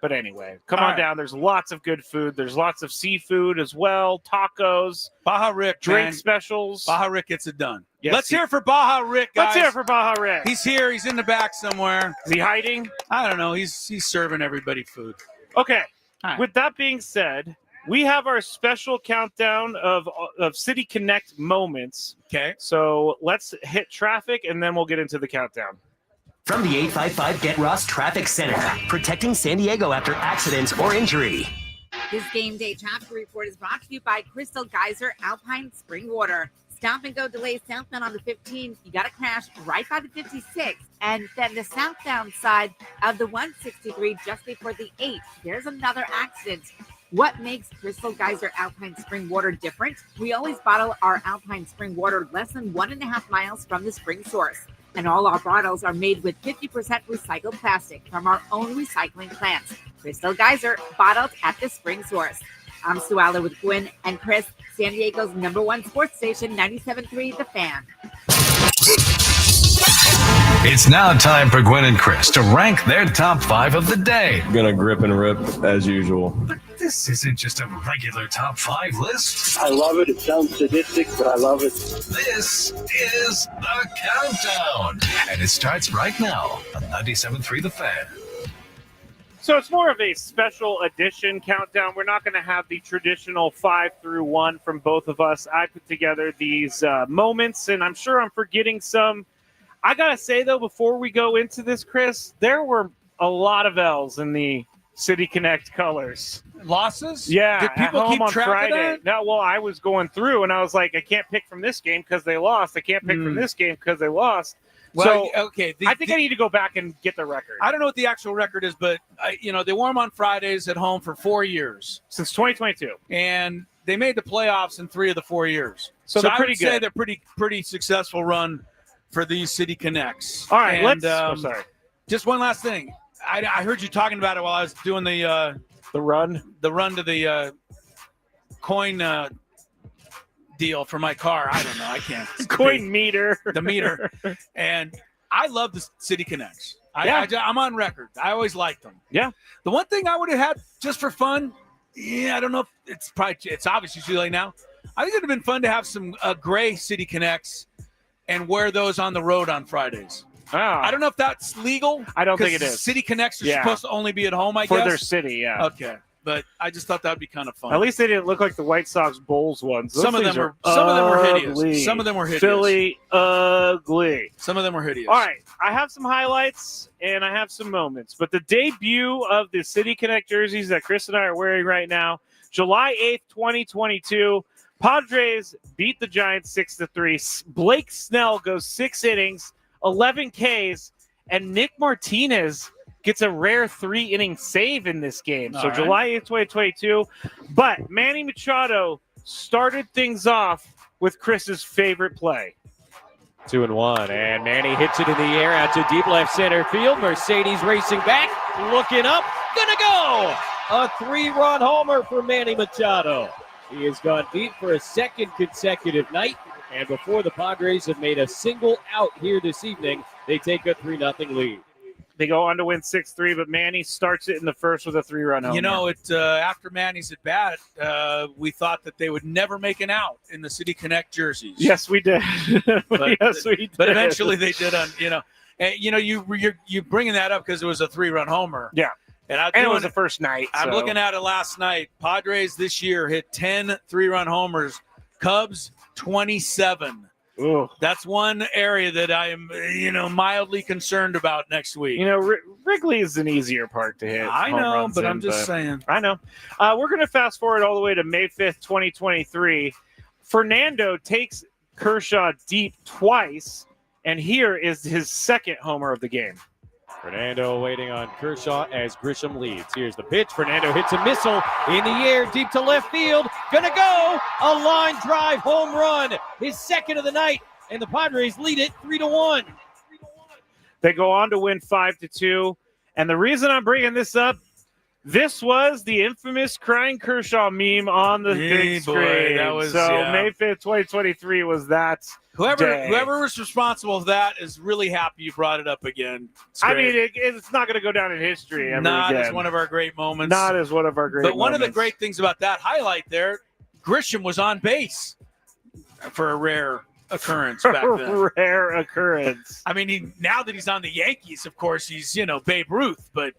But anyway, come on down. There's lots of good food. There's lots of seafood as well, tacos, Baja Rick, drink specials. Baja Rick gets it done. Yes, Let's hear it for Baja Rick, guys. Let's hear it for Baja Rick. He's here. He's in the back somewhere. Is he hiding? I don't know. He's serving everybody food. Okay. Right. With that being said, we have our special countdown of City Connect moments. Okay. So let's hit traffic, and then we'll get into the countdown. From the 855 Get Ross Traffic Center, protecting San Diego after accidents or injury. This game day traffic report is brought to you by Crystal Geyser Alpine Spring Water. Stop and go delay southbound on the 15. You got to crash right by the 56. And then the southbound side of the 163 just before the 8. There's another accident. What makes Crystal Geyser Alpine Spring Water different? We always bottle our Alpine Spring Water less than 1.5 miles from the spring source. And all our bottles are made with 50% recycled plastic from our own recycling plants. Crystal Geyser, bottled at the spring source. I'm Sue Aller with Gwynn and Chris, San Diego's #1 sports station, 97.3 The Fan. It's now time for Gwynn and Chris to rank their top 5 of the day. Gonna grip and rip as usual. But this isn't just a regular top 5 list. I love it. It sounds sadistic, but I love it. This is the countdown. And it starts right now on 97.3 The Fan. So it's more of a special edition countdown. We're not going to have the traditional 5 through 1 from both of us. I put together these moments, and I'm sure I'm forgetting some. I got to say, though, before we go into this, Chris, there were a lot of L's in the City Connect colors. Losses? Yeah. Did people keep on track Friday. of that? No, well, I was going through, and I was like, I can't pick from this game because they lost. I can't pick from this game because they lost. Well, so, okay. I think I need to go back and get the record. I don't know what the actual record is, but they won on Fridays at home for 4 years. Since 2022. And they made the playoffs in 3 of the 4 years. So they're I pretty would say good. they're pretty successful run for these City Connects. All right, and, sorry. Just one last thing. I heard you talking about it while I was doing the run to the coin deal for my car. I don't know. I can't. Coin meter. The meter. And I love the City Connects. I'm on record. I always liked them. Yeah. The one thing I would have had just for fun, I don't know if it's obviously too late now. I think it would have been fun to have some gray City Connects and wear those on the road on Fridays. Oh. I don't know if that's legal. I don't think it is. City Connects are supposed to only be at home, I guess. For their city, yeah. Okay. But I just thought that would be kind of fun. At least they didn't look like the White Sox Bulls ones. Some of them were hideous. Some of them were hideous. Philly ugly. Some of them were hideous. All right. I have some highlights and I have some moments. But the debut of the City Connect jerseys that Chris and I are wearing right now, July 8th, 2022, Padres beat the Giants 6-3. Blake Snell goes 6 innings, 11 Ks, and Nick Martinez gets a rare 3-inning save in this game. So July 8th, 2022. But Manny Machado started things off with Chris's favorite play. 2-1, and Manny hits it in the air out to deep left center field. Mercedes racing back, looking up, gonna go! A 3-run homer for Manny Machado. He has gone deep for a second consecutive night, and before the Padres have made a single out here this evening, they take a 3-0 lead. They go on to win 6-3, but Manny starts it in the first with a 3-run homer. After Manny's at bat, we thought that they would never make an out in the City Connect jerseys. Yes, we did. But, yes, we did. But eventually they did. You're bringing that up because it was a 3-run homer. Yeah. And it was the first night. I'm looking at it last night. Padres this year hit 10 3-run homers. Cubs 27. Ooh. That's one area that I am, mildly concerned about next week. Wrigley is an easier park to hit. I know, but I'm just saying. I know. We're going to fast forward all the way to May 5th, 2023. Fernando takes Kershaw deep twice, and here is his second homer of the game. Fernando waiting on Kershaw as Grisham leads. Here's the pitch. Fernando hits a missile in the air, deep to left field. Gonna go! A line drive home run. His second of the night, and the Padres lead it 3-1. They go on to win 5-2. And the reason I'm bringing this up, this was the infamous crying Kershaw meme on the big screen. May 5th, 2023 was that. Whoever was responsible for that is really happy you brought it up again. It's not going to go down in history. Not as one of our great moments. Not as one of our great moments. But one of the great things about that highlight there, Grisham was on base for a rare occurrence back then. Rare occurrence. Now that he's on the Yankees, of course, he's, Babe Ruth, but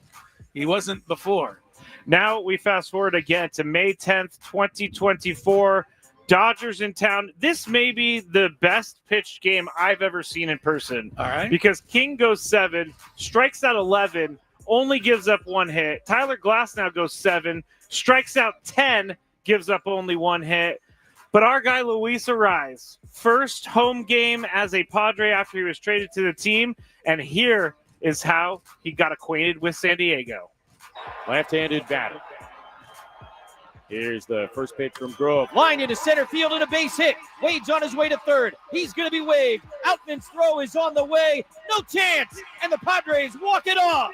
he wasn't before. Now we fast forward again to May 10th, 2024. Dodgers in town. This may be the best pitched game I've ever seen in person. All right. Because King goes 7, strikes out 11, only gives up 1 hit. Tyler Glasnow goes 7, strikes out 10, gives up only 1 hit. But our guy, Luis Ariz, first home game as a Padre after he was traded to the team. And here is how he got acquainted with San Diego. Left-handed batter. Here's the first pitch from Grove. Line into center field and a base hit. Wade's on his way to third. He's going to be waved. Outman's throw is on the way. No chance. And the Padres walk it off.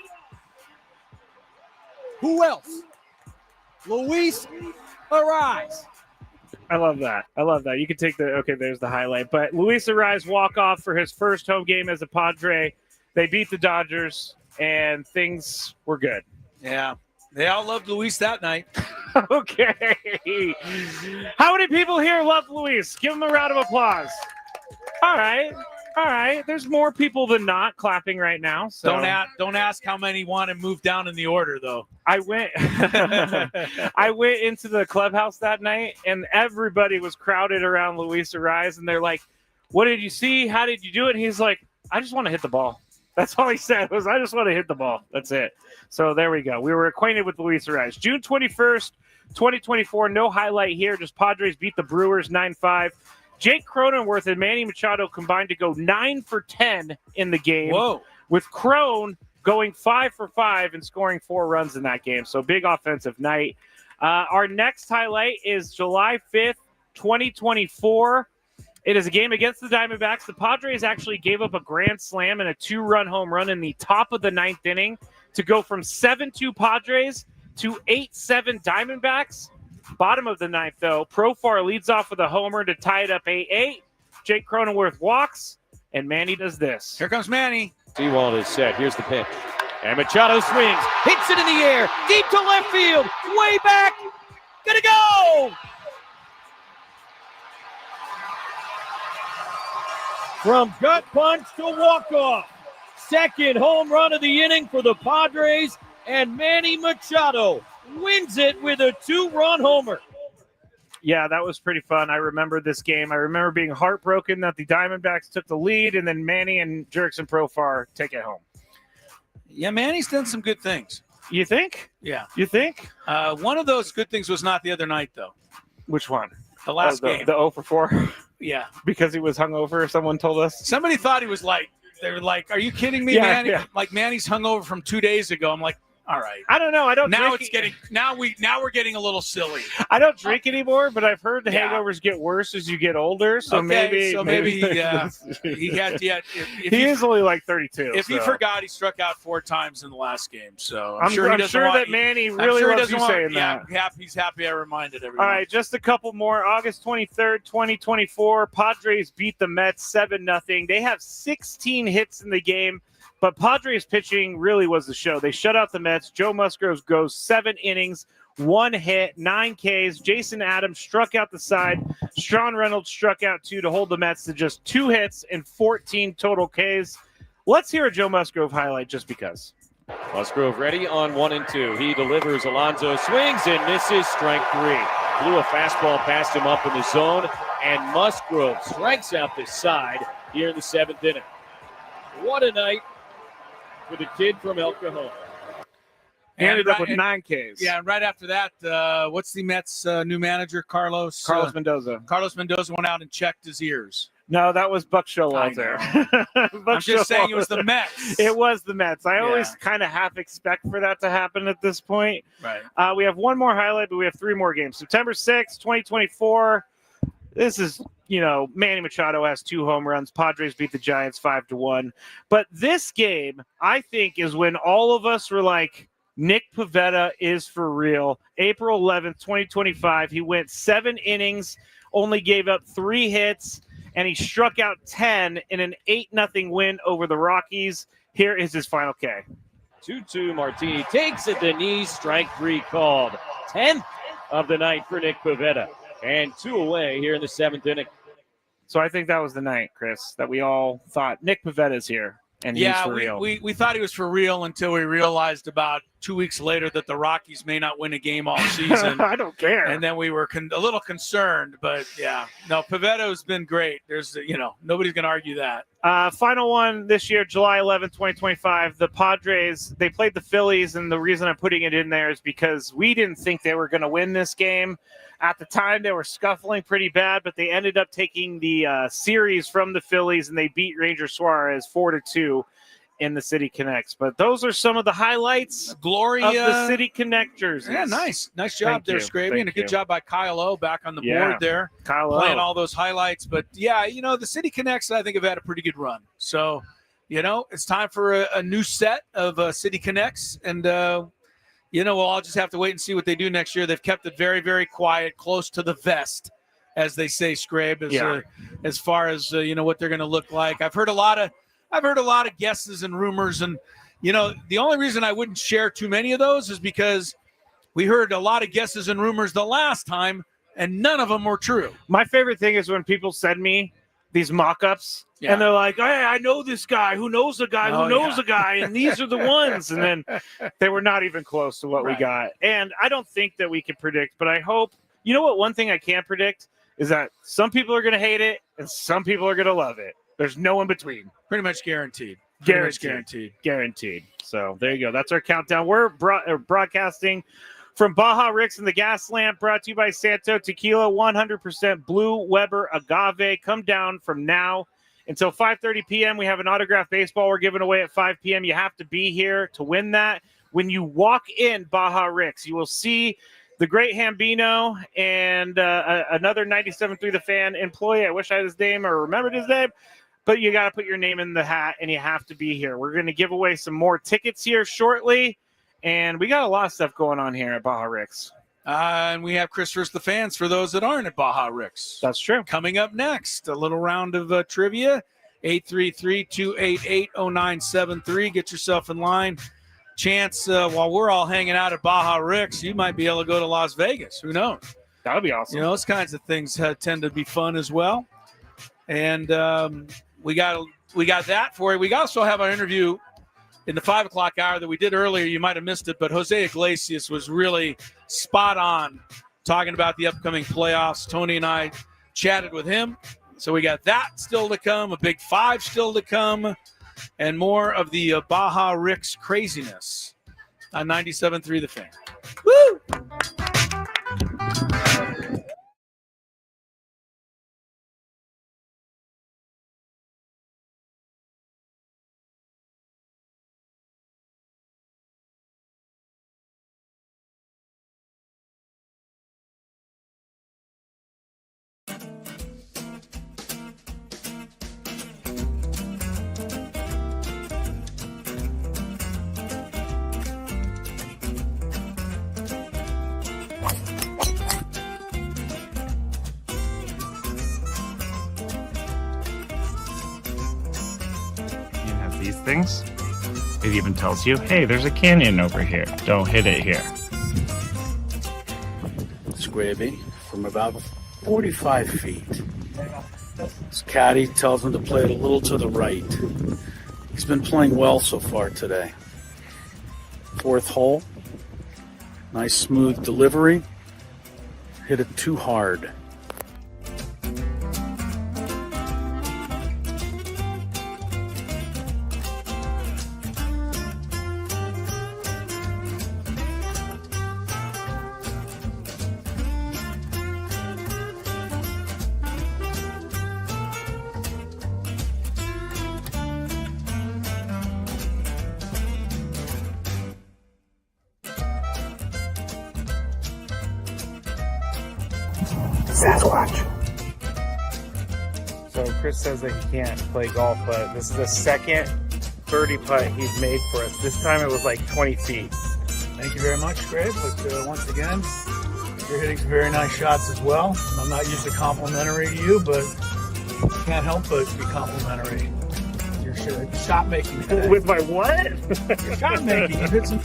Who else? Luis Ariz. I love that. You can take there's the highlight. But Luis Ariz walk off for his first home game as a Padre. They beat the Dodgers, and things were good. Yeah. They all loved Luis that night. Okay. How many people here love Luis? Give him a round of applause. All right. There's more people than not clapping right now. So Don't ask how many want to move down in the order, though. I went into the clubhouse that night, and everybody was crowded around Luis Ariz, and they're like, "What did you see? How did you do it?" And he's like, "I just want to hit the ball." That's all he said was, "I just want to hit the ball." That's it. So there we go. We were acquainted with Luis Ariz. June 21st, 2024. No highlight here. Just Padres beat the Brewers 9-5. Jake Cronenworth and Manny Machado combined to go 9 for 10 in the game. Whoa. With Crone going 5 for 5 and scoring 4 runs in that game. So big offensive night. Our next highlight is July 5th, 2024. It is a game against the Diamondbacks. The Padres actually gave up a grand slam and a 2-run home run in the top of the 9th inning to go from 7-2 Padres to 8-7 Diamondbacks. Bottom of the 9th, though, Profar leads off with a homer to tie it up 8-8. Jake Cronenworth walks, and Manny does this. Here comes Manny. Seawald is set. Here's the pitch. And Machado swings, hits it in the air, deep to left field, way back, gonna go! From gut punch to walk-off. Second home run of the inning for the Padres, and Manny Machado wins it with a 2-run homer. Yeah, that was pretty fun. I remember this game. I remember being heartbroken that the Diamondbacks took the lead, and then Manny and Jurickson Profar take it home. Yeah, Manny's done some good things. You think? Yeah. You think? One of those good things was not the other night, though. Which one? The last game. The 0 for 4? Yeah. Because he was hungover, someone told us. Somebody thought he was like, they were like, "Are you kidding me, Yeah, Manny?" yeah. Like, Manny's hungover from 2 days ago. I'm like, all right. I don't know. I don't Now drink. it's getting now we're getting a little silly. I don't drink anymore, but I've heard the Yeah. hangovers get worse as you get older. So Okay, maybe he had he is only like 32. If he so. forgot, he struck out 4 times in the last game. So I'm sure, he doesn't want- that Manny I'm really sure he loves you doesn't want- saying yeah, that. He's happy I reminded everyone. All right, just a couple more. August 23rd, 2024. Padres beat the Mets 7-0. They have 16 hits in the game, but Padres pitching really was the show. They shut out the Mets. Joe Musgrove goes 7 innings, 1 hit, 9 Ks. Jason Adams struck out the side. Sean Reynolds struck out 2 to hold the Mets to just 2 hits and 14 total Ks. Let's hear a Joe Musgrove highlight just because. Musgrove ready on 1 and 2. He delivers. Alonso swings and misses. Strike 3. Blew a fastball past him up in the zone, and Musgrove strikes out the side here in the 7th inning. What a night for the kid from El Cajon. He ended up with 9 Ks. Yeah, and right after that, what's the Mets' new manager, Carlos Mendoza. Carlos Mendoza went out and checked his ears. No, that was Buck Showalter. I'm just saying it was the Mets. It was the Mets. I always kind of half expect for that to happen at this point. Right. We have one more highlight, but we have 3 more games. September 6th, 2024. This is, Manny Machado has 2 home runs. Padres beat the Giants 5-1. But this game, I think, is when all of us were like, Nick Pivetta is for real. April 11th, 2025. He went 7 innings, only gave up 3 hits, and he struck out 10 in an 8-0 win over the Rockies. Here is his final K. 2-2 Martini takes at the knee. Strike 3 called. 10th of the night for Nick Pivetta. And 2 away here in the 7th inning. So I think that was the night, Chris, that we all thought Nick Pivetta's here. And he's for real. We thought he was for real until we realized about 2 weeks later that the Rockies may not win a game all season. I don't care. And then we were a little concerned, but yeah. No, Pivetta has been great. There's, nobody's going to argue that. Final one this year, July 11th, 2025. The Padres, they played the Phillies, and the reason I'm putting it in there is because we didn't think they were going to win this game. At the time, they were scuffling pretty bad, but they ended up taking the series from the Phillies, and they beat Ranger Suarez 4-2 in the City Connects. But those are some of the highlights Glory of the City Connect jerseys. Yeah, nice job Thank there, you. Skraby, and a good job by Kyle O back on the board there, Kyle playing O. all those highlights. But yeah, the City Connects I think have had a pretty good run. So, it's time for a new set of City Connects, and we'll all just have to wait and see what they do next year. They've kept it very, very quiet, close to the vest, as they say, Scrabe, as far as what they're going to look like. I've heard a lot of guesses and rumors, and the only reason I wouldn't share too many of those is because we heard a lot of guesses and rumors the last time, and none of them were true. My favorite thing is when people send me these mock-ups, and they're like, hey, I know this guy who knows a guy who knows a guy, and these are the ones. And then they were not even close to what we got. And I don't think that we can predict, but I hope – one thing I can't predict is that some people are going to hate it and some people are going to love it. There's no in between. Pretty much guaranteed. Guaranteed. So there you go. That's our countdown. We're broadcasting from Baja Rick's and the Gaslamp, brought to you by Santo Tequila, 100% Blue Weber Agave. Come down from now until 5:30 p.m. We have an autographed baseball we're giving away at 5 p.m. You have to be here to win that. When you walk in Baja Rick's, you will see the great Hambino and another 97.3 The Fan employee. I wish I had his name or remembered his name. But you got to put your name in the hat, and you have to be here. We're going to give away some more tickets here shortly, and we got a lot of stuff going on here at Baja Rick's. And we have Chris vs. the Fans for those that aren't at Baja Rick's. That's true. Coming up next, a little round of trivia, 833-288-0973. Get yourself in line. Chance, while we're all hanging out at Baja Rick's, you might be able to go to Las Vegas. Who knows? That would be awesome. Those kinds of things tend to be fun as well. And we got that for you. We also have our interview in the 5 o'clock hour that we did earlier. You might have missed it, but Jose Iglesias was really spot on talking about the upcoming playoffs. Tony and I chatted with him. So we got that still to come, a big 5 still to come, and more of the Baja Rick's craziness on 97.3 The Fan. Woo! These things, it even tells you, hey, there's a canyon over here, don't hit it here. Skraby from about 45 feet. His caddy tells him to play it a little to the right. He's been playing well so far today. 4th hole, nice smooth delivery, hit it too hard. Sasquatch. So Chris says that he can't play golf, but this is the second birdie putt he's made for us. This time it was like 20 feet. Thank you very much, Greg. But once again, you're hitting some very nice shots as well. I'm not usually complimentary to you, but can't help but be complimentary. Your shot making today. With my what? Your shot making. You hit some.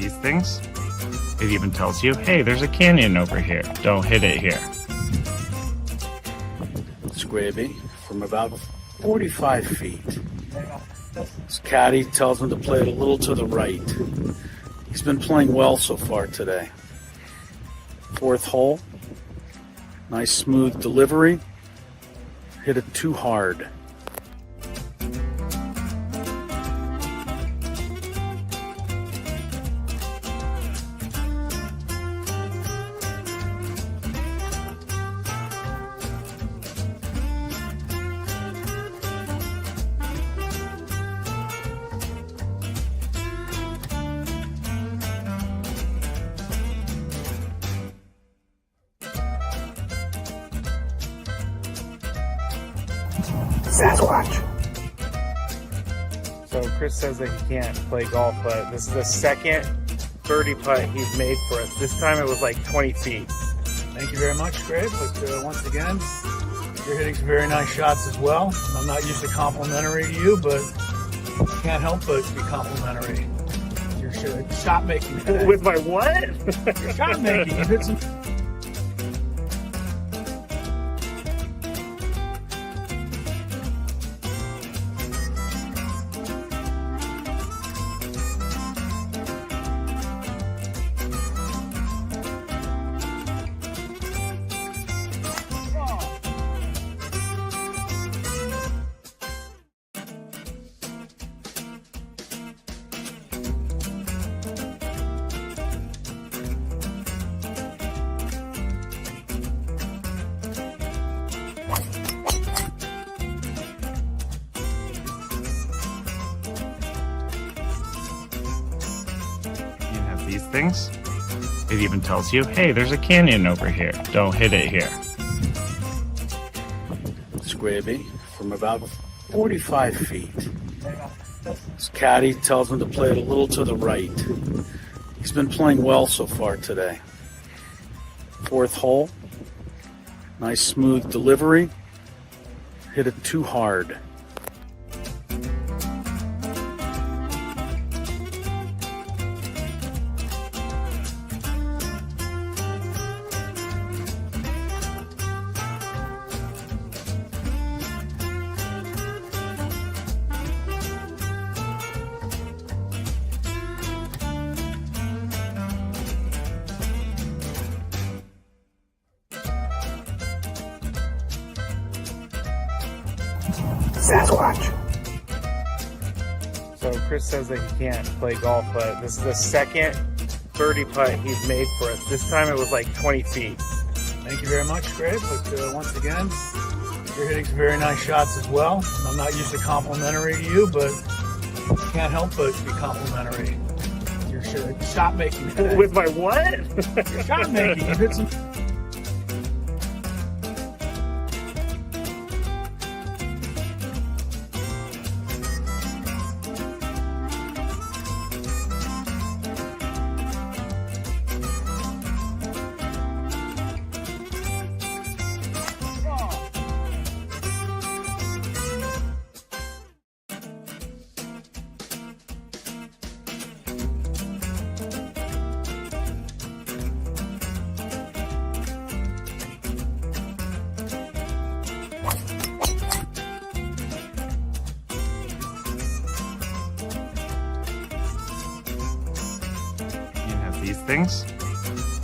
these things. It even tells you, hey, there's a canyon over here. Don't hit it here. Skraby from about 45 feet. His caddy tells him to play it a little to the right. He's been playing well so far today. Fourth hole. Nice smooth delivery. Hit it too hard. Sasquatch. So Chris says that he can't play golf, but this is the second birdie putt he's made for us. This time it was like 20 feet. Thank you very much, Greg. But once again, you're hitting some very nice shots as well. I'm not used to complimentary to you, but I can't help but be complimentary. Your shot making today. With my what? Your shot making. You hit some. These things. It even tells you, hey, there's a canyon over here. Don't hit it here. Skraby from about 45 feet. His caddy tells him to play it a little to the right. He's been playing well so far today. Fourth hole. Nice smooth delivery. Hit it too hard. Sasquatch. So Chris says that he can't play golf, but this is the second birdie putt he's made for us. This time it was like 20 feet. Thank you very much, Greg. But once again, you're hitting some very nice shots as well. I'm not used to complimentary to you, but I can't help but be complimentary. Your shot making today. With my what? Your shot making. You hit some. These things.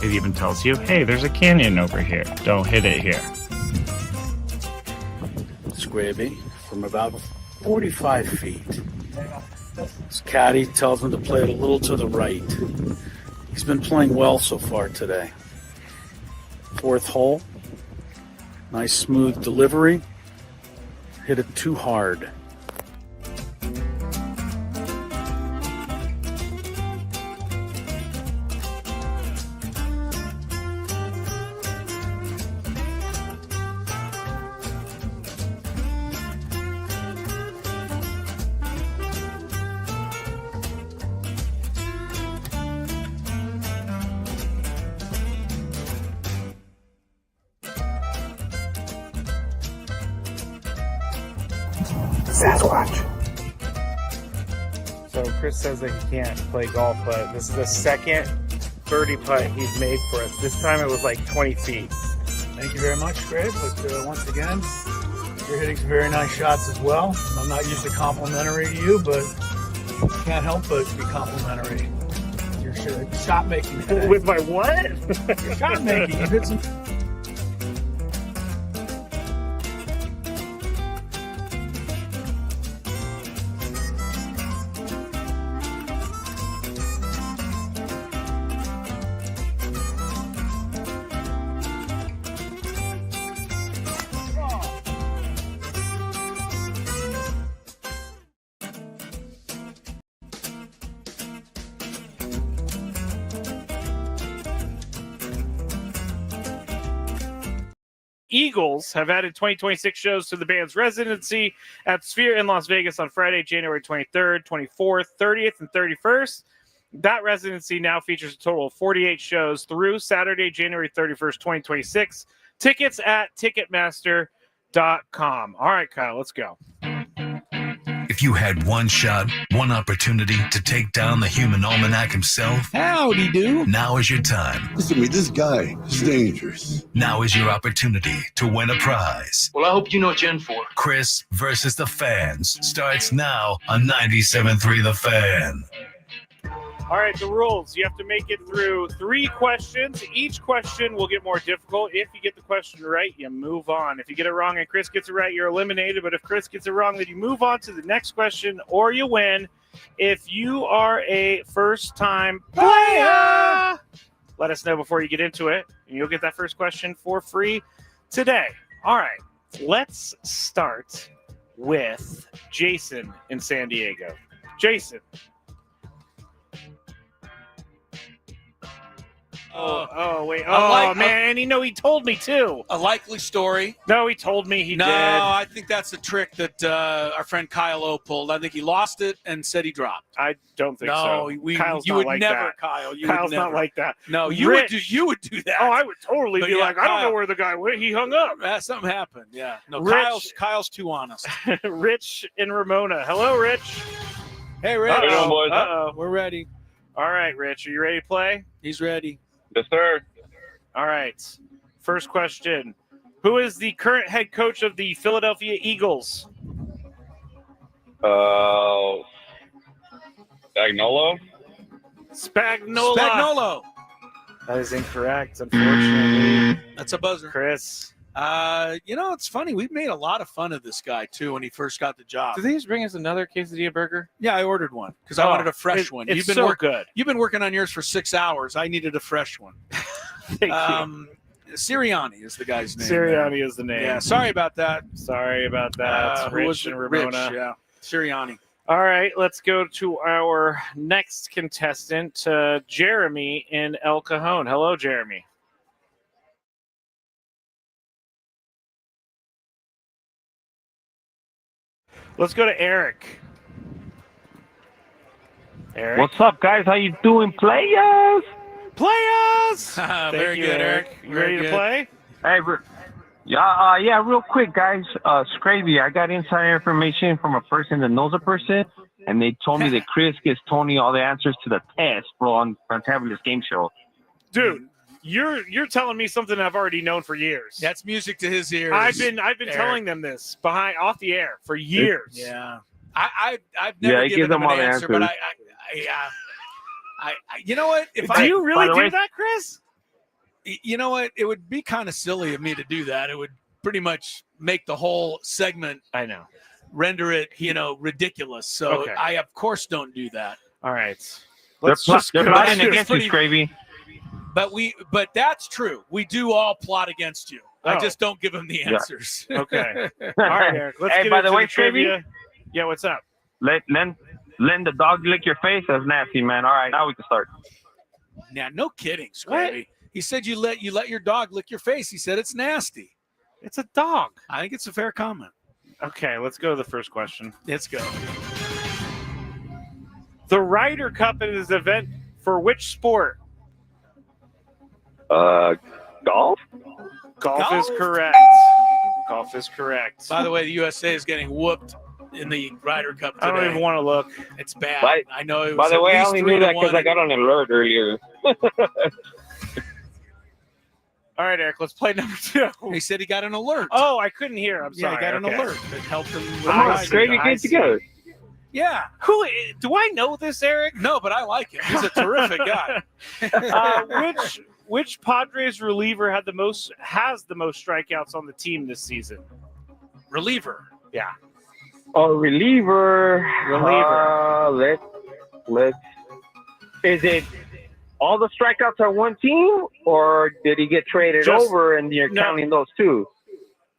It even tells you, hey, there's a canyon over here. Don't hit it here. Skraby from about 45 feet. His caddy tells him to play it a little to the right. He's been playing well so far today. Fourth hole. Nice smooth delivery. Hit it too hard. Sasquatch. So So Chris says that he can't play golf, but this is the second birdie putt he's made for us. This time it was like 20 feet. Thank you very much, Greg. But once again, you're hitting some very nice shots as well. I'm not usually complimentary to you, but can't help but be complimentary. Your shot making. With my what? Your shot making. You hit some. Eagles have added 2026 shows to the band's residency at Sphere in Las Vegas on Friday, January 23rd, 24th, 30th, and 31st. That residency now features a total of 48 shows through Saturday, January 31st, 2026. Tickets at Ticketmaster.com. All right, Kyle, let's go. If you had one shot, one opportunity to take down the human almanac himself, howdy do. Now is your time. Listen to me, this guy is dangerous. Now is your opportunity to win a prize. Well, I hope you know what you're in for. Chris versus the Fans starts now on 97.3 The Fan. All right, the rules. You have to make it through 3 questions. Each question will get more difficult. If you get the question right, you move on. If you get it wrong and Chris gets it right, you're eliminated. But if Chris gets it wrong, then you move on to the next question or you win. If you are a first-time player, let us know before you get into it, and you'll get that first question for free today. All right, let's start with Jason in San Diego. Jason. Wait. Man. He told me too. A likely story. No, he told me he did. No, I think that's a trick that our friend Kyle O pulled. I think he lost it and said he dropped. I don't think so. Kyle's you not would like never, that. Kyle. Kyle's not like that. No, you would do that. Oh, I would totally But be yeah, like, I don't know Kyle- where the guy went. He hung up. Something happened. Yeah. No, Rich- Kyle's too honest. Rich in Ramona. Hello, Rich. Hey, Rich. Uh-oh. How you doing, boys? Uh-oh. We're ready. All right, Rich. Are you ready to play? He's ready. Yes, sir. All right. First question. Who is the current head coach of the Philadelphia Eagles? Agnolo? Spagnuolo. That is incorrect, unfortunately. That's a buzzer. Chris. It's funny. We've made a lot of fun of this guy, too, when he first got the job. Did they just bring us another quesadilla burger? Yeah, I ordered one because I wanted a fresh one. It's so good. You've been working on yours for 6 hours. I needed a fresh one. Thank you. Sirianni is the guy's name. Sirianni is the name. Yeah, sorry about that. Rich in Ramona. Rich, yeah. Sirianni. All right, let's go to our next contestant, Jeremy in El Cajon. Hello, Jeremy. Let's go to Eric. Eric. What's up, guys? How you doing, players? Very good, Eric. You ready to play? Hey, yeah, real quick, guys. Skraby, I got inside information from a person that knows a person, and they told me that Chris gives Tony all the answers to the test, bro, on Fantabulous Game Show. Dude, you're telling me something I've already known for years. That's music to his ears. I've been telling them this off the air for years. Yeah. I've never given them an answer, but you know what? Do you really do that, Chris? You know what? It would be kind of silly of me to do that. It would pretty much make the whole segment. I know. Render it, ridiculous. So Okay. I, of course, don't do that. All right. They're plotting against you, Skraby. But that's true. We do all plot against you. I just don't give them the answers. Okay. All right, Eric. Let's Hey, get by into the way, trivia. Yeah, what's up? Let the dog lick your face. That's nasty, man. All right, now we can start. Now, no kidding, Skraby. He said you let your dog lick your face. He said it's nasty. It's a dog. I think it's a fair comment. Okay, let's go to the first question. Let's go. The Ryder Cup is an event for which sport? Golf? Golf is correct. Golf is correct. By the way, the USA is getting whooped in the Ryder Cup today. I don't even want to look. It's bad. By- I know it was By the at way, I least only knew that 3-1. because I got an alert earlier. All right, Eric, let's play number 2. He said he got an alert. Oh, I couldn't hear. I'm sorry. Yeah, he got an Okay. alert that helped him. Come on, Skraby, get together. Yeah. Who do I know this, Eric? No, but I like him. He's a terrific guy. Which Padres reliever has the most strikeouts on the team this season? Reliever. Yeah. Oh, reliever. Let's. Is it all the strikeouts are one team, or did he get traded over and you're counting those two?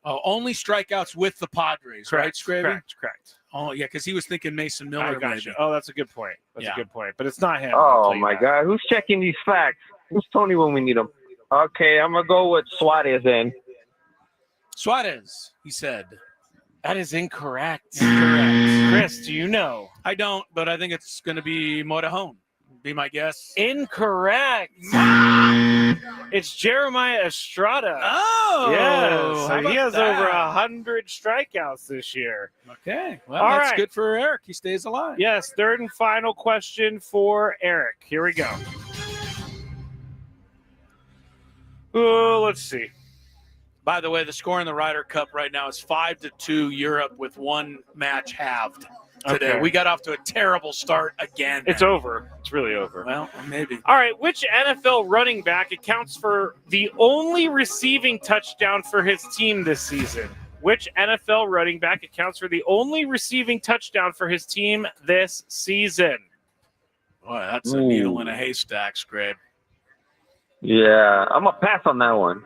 Oh, only strikeouts with the Padres, Correct, right, Skraby? Correct. Oh, yeah, because he was thinking Mason Miller. I got maybe. you. Oh, that's a good point. That's a good point. But it's not him. Oh, my God. Who's checking these facts? Who's Tony when we need him? Okay, I'm going to go with Suarez then. Suarez, he said. That is incorrect. Incorrect. Chris, do you know? I don't, but I think it's going to be Morejon. Be my guess. Incorrect. It's Jeremiah Estrada. Oh, yes. how He has about over that? 100 strikeouts this year. Okay. Well, All that's right. good for Eric. He stays alive. Yes, third and final question for Eric. Here we go. Let's see. By the way, the score in the Ryder Cup right now is 5-2 Europe with one match halved today. Okay. We got off to a terrible start again. It's over. It's really over. Well, maybe. All right, which NFL running back accounts for the only receiving touchdown for his team this season? Which NFL running back accounts for the only receiving touchdown for his team this season? Boy, that's a needle in a haystack, Scrape. Yeah, I'm going to pass on that one.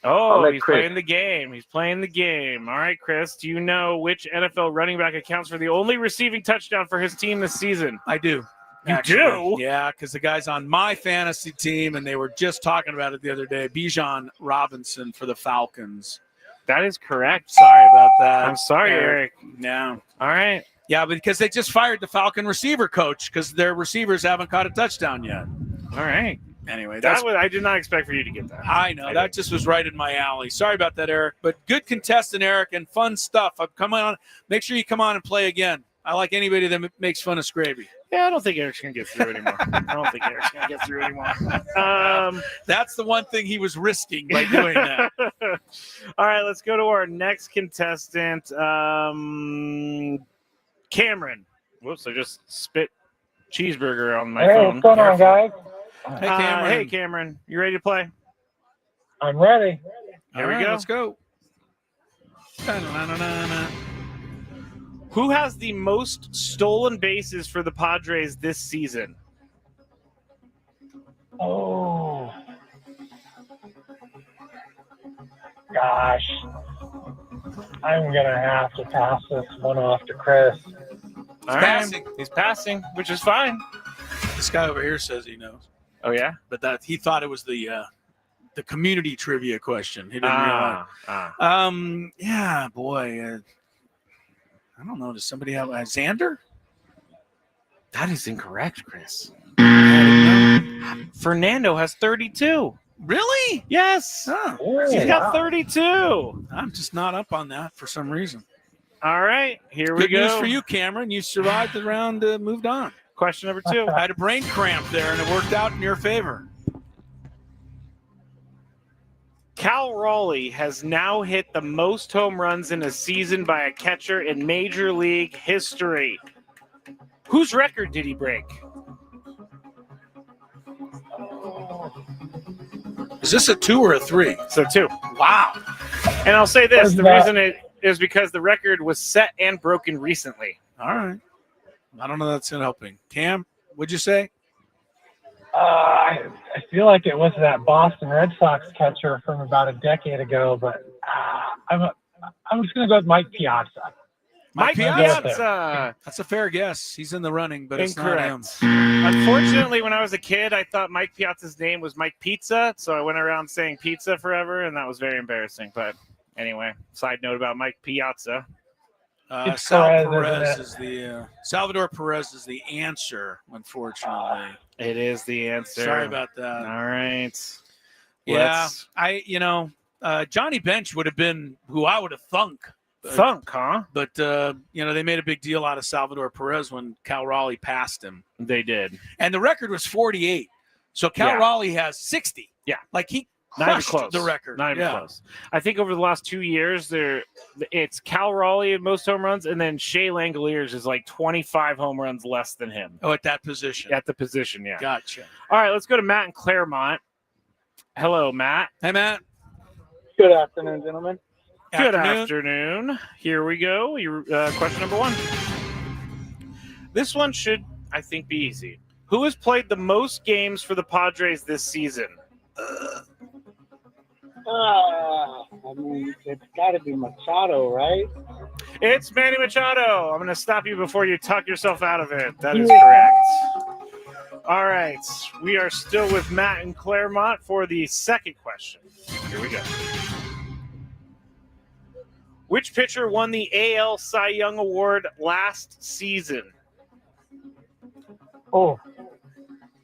Oh, he's playing the game. He's playing the game. All right, Chris, do you know which NFL running back accounts for the only receiving touchdown for his team this season? I do. You do? Yeah, because the guy's on my fantasy team, and they were just talking about it the other day. Bijan Robinson for the Falcons. That is correct. Sorry about that. I'm sorry, Eric. No. All right. Yeah, because they just fired the Falcon receiver coach because their receivers haven't caught a touchdown yet. All right. Anyway, I did not expect for you to get that. I know. That just was right in my alley. Sorry about that, Eric. But good contestant, Eric, and fun stuff. I've come on. Make sure you come on and play again. I like anybody that makes fun of Skraby. Yeah, I don't think Eric's going to get through anymore. That's the one thing he was risking by doing that. All right, let's go to our next contestant, Cameron. Whoops, I just spit cheeseburger on my phone. What's going on, guys? Hey, Cameron. Hey, Cameron. You ready to play? I'm ready. Here we go. Let's go. Da-na-na-na-na. Who has the most stolen bases for the Padres this season? Oh. Gosh. I'm going to have to pass this one off to Chris. All right. He's passing, which is fine. This guy over here says he knows. Oh, yeah? But that he thought it was the community trivia question. He didn't realize. Yeah, boy. I don't know. Does somebody have Xander? That is incorrect, Chris. Fernando has 32. Really? Yes. Oh, He's got 32. I'm just not up on that for some reason. All right. Here we Good go. news for you, Cameron. You survived the round, moved on. Question number 2. I had a brain cramp there, and it worked out in your favor. Cal Raleigh has now hit the most home runs in a season by a catcher in Major League history. Whose record did he break? Is this a 2 or a 3? So 2. Wow. And I'll say this. The reason it is because the record was set and broken recently. All right. I don't know that's helping. Cam, what'd you say? I feel like it was that Boston Red Sox catcher from about a decade ago, but I'm just going to go with Mike Piazza. Mike Piazza. That's a fair guess. He's in the running, but Incorrect. it's not him. Unfortunately, when I was a kid, I thought Mike Piazza's name was Mike Pizza, so I went around saying pizza forever, and that was very embarrassing. But anyway, side note about Mike Piazza. Salvador Perez is the answer, unfortunately. It is the answer. Sorry about that. All right. Yeah, Johnny Bench would have been who I would have thunk Thunk, huh? But, they made a big deal out of Salvador Perez when Cal Raleigh passed him. They did. And the record was 48. So Cal Raleigh has 60. Yeah. Like he Not even crushed close. the record. Not even close. I think over the last 2 years, it's Cal Raleigh in most home runs, and then Shea Langoliers is like 25 home runs less than him. Oh, at that position. At the position, yeah. Gotcha. All right, let's go to Matt in Claremont. Hello, Matt. Hey, Matt. Good afternoon, gentlemen. Good afternoon. Here we go. Your question number 1. This one should, I think, be easy. Who has played the most games for the Padres this season? It's got to be Machado, right? It's Manny Machado. I'm going to stop you before you talk yourself out of it. That is correct. All right. We are still with Matt in Claremont for the second question. Here we go. Which pitcher won the AL Cy Young Award last season? Oh,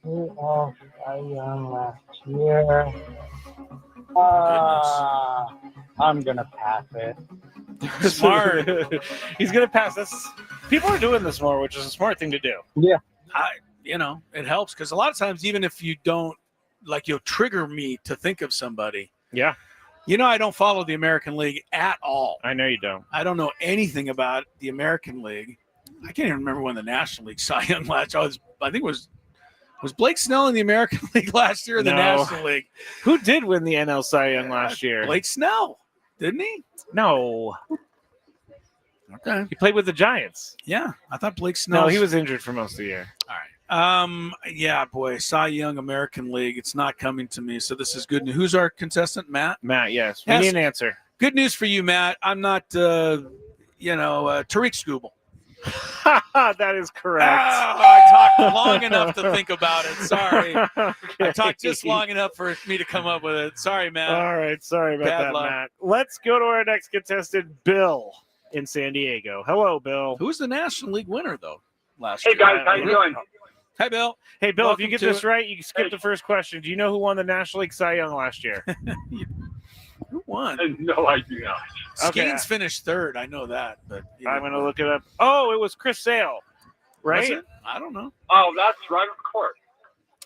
Cy Young last year. I'm going to pass it. Smart. He's going to pass this. People are doing this more, which is a smart thing to do. Yeah. It helps because a lot of times, even if you don't, you'll trigger me to think of somebody. Yeah. I don't follow the American League at all. I know you don't. I don't know anything about the American League. I can't even remember when the National League Cy Young last year. I think it was Blake Snell in the American League last year or the National League? Who did win the NL Cy Young last year? Blake Snell, didn't he? No. Okay. He played with the Giants. Yeah, I thought Blake Snell. No, he was injured for most of the year. All right. Yeah, boy, Cy Young American League. It's not coming to me, so this is good news. Who's our contestant, Matt? Matt, yes. We need an answer. Good news for you, Matt. I'm not, Tariq Skubal. That is correct. I talked long enough to think about it. Sorry. Okay. I talked just long enough for me to come up with it. Sorry, Matt. All right. Sorry about Bad that, luck. Matt. Let's go to our next contestant, Bill in San Diego. Hello, Bill. Who was the National League winner, though, last year? Hey, guys. How you doing? Hi, Bill. Hey, Bill, Welcome if you get to this it. right, you can skip the first question. Do you know who won the National League Cy Young last year? Who won? No, I do not. Okay. Skeens finished third. I know that, but I'm going to look it up. Oh, it was Chris Sale, right? Was it? I don't know. Oh, that's right, of course.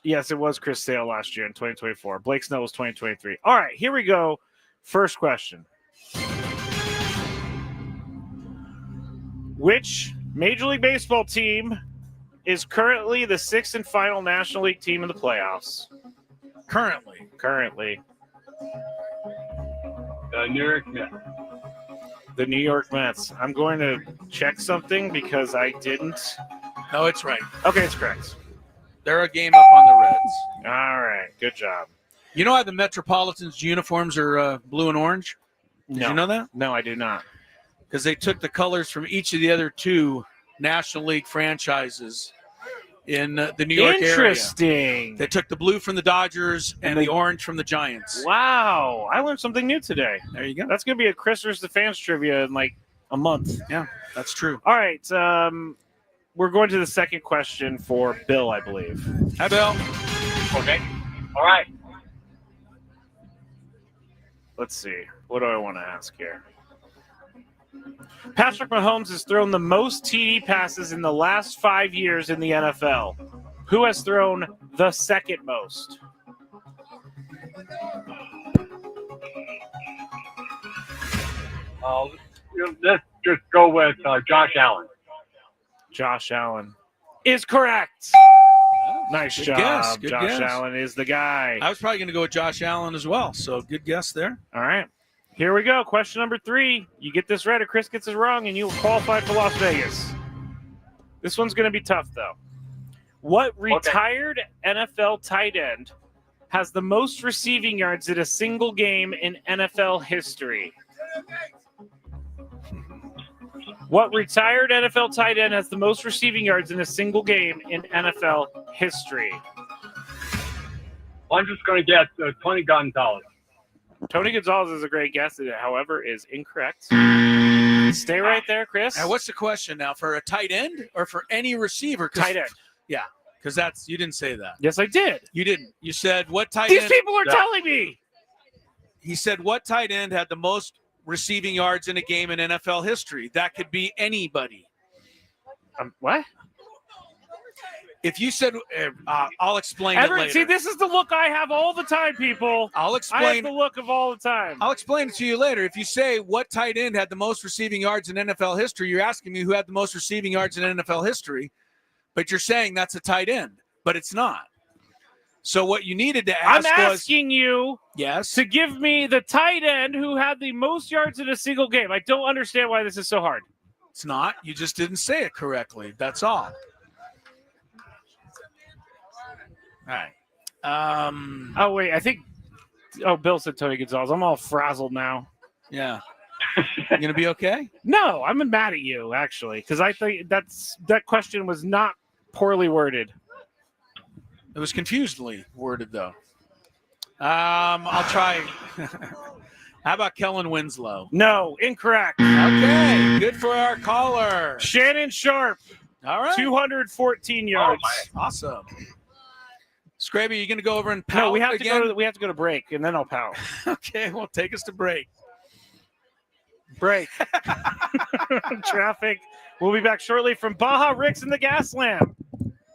Yes, it was Chris Sale last year in 2024. Blake Snell was 2023. All right, here we go. First question. Which Major League Baseball team is currently the 6th and final National League team in the playoffs? Currently. New York Mets. The New York Mets. I'm going to check something because I didn't. No, it's right. Okay, it's correct. They're a game up on the Reds. All right, good job. You know how the Metropolitans' uniforms are blue and orange? Did you know that? No, I do not. Because they took the colors from each of the other two National League franchises in the New York area. Interesting. They took the blue from the Dodgers and the orange from the Giants. Wow, I learned something new today. There you go. That's going to be a Chris versus the Fans trivia in like a month. Yeah, that's true. All right, we're going to the second question for Bill, I believe. Hi, Bill. Okay. All right. Let's see. What do I want to ask here? Patrick Mahomes has thrown the most TD passes in the last 5 years in the NFL. Who has thrown the second most? Let's just go with Josh Allen. Josh Allen is correct. Nice Good job. guess, good Josh guess. Allen is the guy. I was probably going to go with Josh Allen as well, so good guess there. All right. Here we go. Question number 3. You get this right or Chris gets it wrong, and you will qualify for Las Vegas. This one's going to be tough, though. What retired NFL tight end has the most receiving yards in a single game in NFL history? What retired NFL tight end has the most receiving yards in a single game in NFL history? I'm just going to guess Tony Gonzalez. Tony Gonzalez is a great guess. It, however, is incorrect. Stay right there, Chris. Now, what's the question now? For a tight end or for any receiver? Tight end. Yeah, because that's you didn't say that. Yes, I did. You didn't. You said what tight These end? people are telling me. He said what tight end had the most receiving yards in a game in NFL history. That could be anybody. What? If you said, I'll explain it later. See, this is the look I have all the time, people. I'll explain. I have the look of all the time. I'll explain it to you later. If you say what tight end had the most receiving yards in NFL history, you're asking me who had the most receiving yards in NFL history, but you're saying that's a tight end, but it's not. So what you needed to ask I'm asking you to give me the tight end who had the most yards in a single game. I don't understand why this is so hard. It's not. You just didn't say it correctly. That's all. All right. Oh, wait. I think Bill said Tony Gonzalez. I'm all frazzled now. Yeah. You going to be okay? No, I'm mad at you, actually, because I think that question was not poorly worded. It was confusedly worded, though. I'll try. How about Kellen Winslow? No, incorrect. Okay, good for our caller. Shannon Sharp. All right. 214 yards. Awesome. Skraby, you going to go over and pout? No, we have again? to go to break, and then I'll pout. Okay, well, take us to break. Break. Traffic. We'll be back shortly from Baja Rick's in the Gaslamp.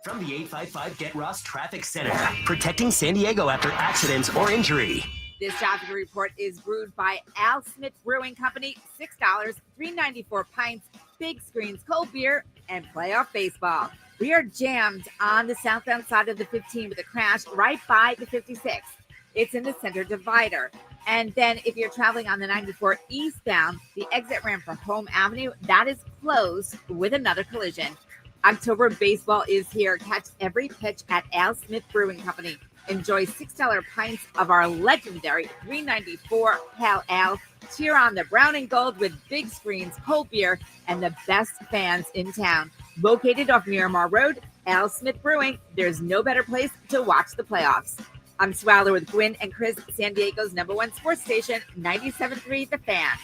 From the 855 Get Ross Traffic Center, protecting San Diego after accidents or injury. This traffic report is brewed by Al Smith Brewing Company. $6, $3.94 pints, big screens, cold beer, and playoff baseball. We are jammed on the southbound side of the 15 with a crash right by the 56. It's in the center divider. And then if you're traveling on the 94 eastbound, the exit ramp from Home Avenue, that is closed with another collision. October baseball is here. Catch every pitch at Al Smith Brewing Company. Enjoy $6 pints of our legendary $3.94 Pale Ale. Cheer on the brown and gold with big screens, cold beer, and the best fans in town. Located off Miramar Road, Al Smith Brewing. There's no better place to watch the playoffs. I'm Swowler with Gwynn and Chris, San Diego's #1 sports station, 97.3 The Fan.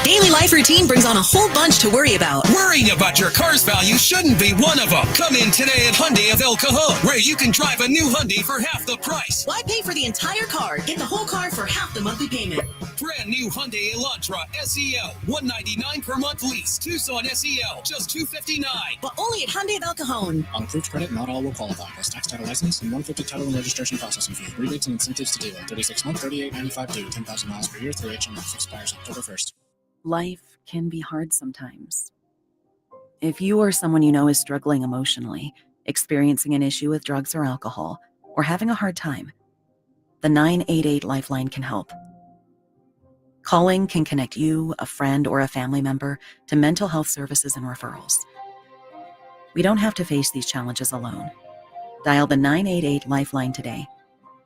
Daily life routine brings on a whole bunch to worry about. Worrying about your car's value shouldn't be one of them. Come in today at Hyundai of El Cajon, where you can drive a new Hyundai for half the price. Why pay for the entire car? Get the whole car for half the monthly payment. Brand new Hyundai Elantra SEL, $199 per month lease. Tucson SEL, just $259. But only at Hyundai of El Cajon. On approved credit, not all will qualify. Plus tax, title license, and $150 title and registration processing fee. Rebates and incentives to dealer. 36 month, $38.95 due. 10,000 miles per year through HMF. Expires October 1st. Life can be hard sometimes. If you or someone you know is struggling emotionally, experiencing an issue with drugs or alcohol, or having a hard time, the 988 Lifeline can help. Calling can connect you, a friend, or a family member to mental health services and referrals. We don't have to face these challenges alone. Dial the 988 Lifeline today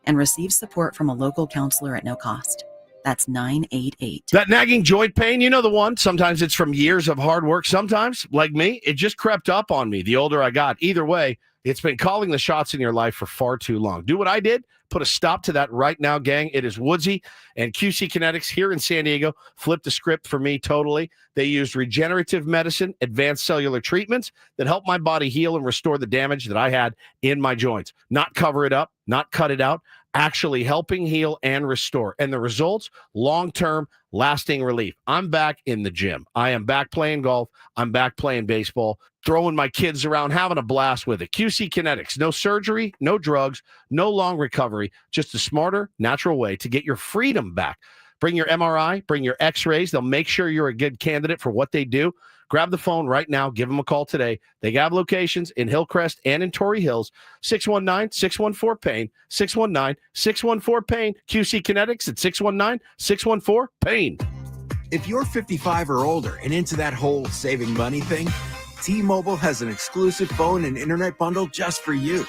and receive support from a local counselor at no cost. That's 988. That nagging joint pain, you know the one. Sometimes it's from years of hard work. Sometimes, like me, it just crept up on me the older I got. Either way, it's been calling the shots in your life for far too long. Do what I did. Put a stop to that right now, gang. It is Woodsy and QC Kinetics here in San Diego. Flipped the script for me totally. They used regenerative medicine, advanced cellular treatments that help my body heal and restore the damage that I had in my joints. Not cover it up, not cut it out. Actually helping heal and restore. And the results, long-term, lasting relief. I'm back in the gym. I am back playing golf. I'm back playing baseball, throwing my kids around, having a blast with it. QC Kinetics, no surgery, no drugs, no long recovery, just a smarter, natural way to get your freedom back. Bring your MRI, bring your x-rays. They'll make sure you're a good candidate for what they do. Grab the phone right now. Give them a call today. They have locations in Hillcrest and in Torrey Hills. 619-614-PAIN. 619-614-PAIN. QC Kinetics at 619-614-PAIN. If you're 55 or older and into that whole saving money thing, T-Mobile has an exclusive phone and internet bundle just for you.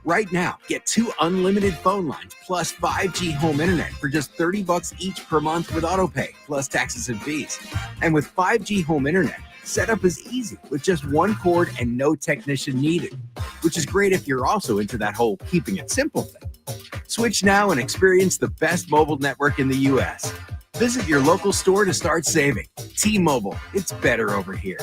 Right now, get 2 unlimited phone lines plus 5G home internet for just $30 each per month with autopay, plus taxes and fees. And with 5G home internet, setup is easy with just one cord and no technician needed, which is great if you're also into that whole keeping it simple thing. Switch now and experience the best mobile network in the U.S. Visit your local store to start saving. T-Mobile, it's better over here.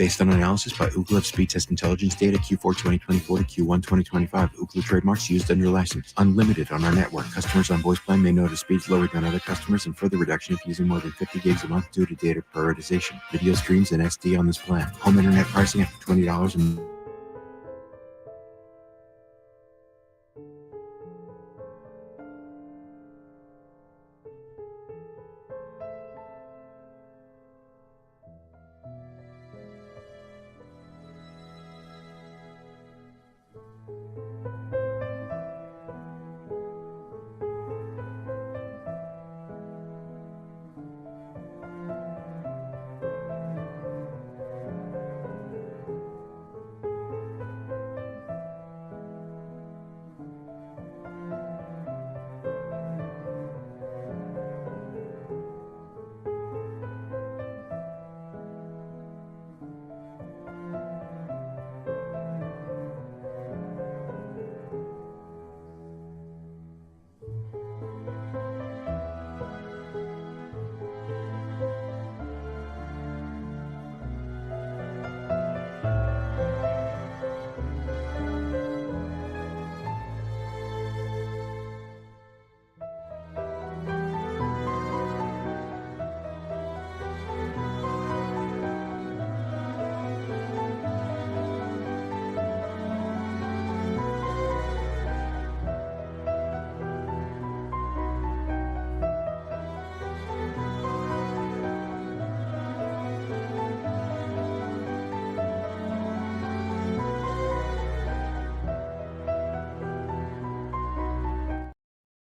Based on analysis by Ookla of speed test intelligence data Q4 2024 to Q1 2025. Ookla trademarks used under license. Unlimited on our network. Customers on voice plan may notice speeds lower than other customers and further reduction if using more than 50 gigs a month due to data prioritization. Video streams and SD on this plan. Home internet pricing after $20 and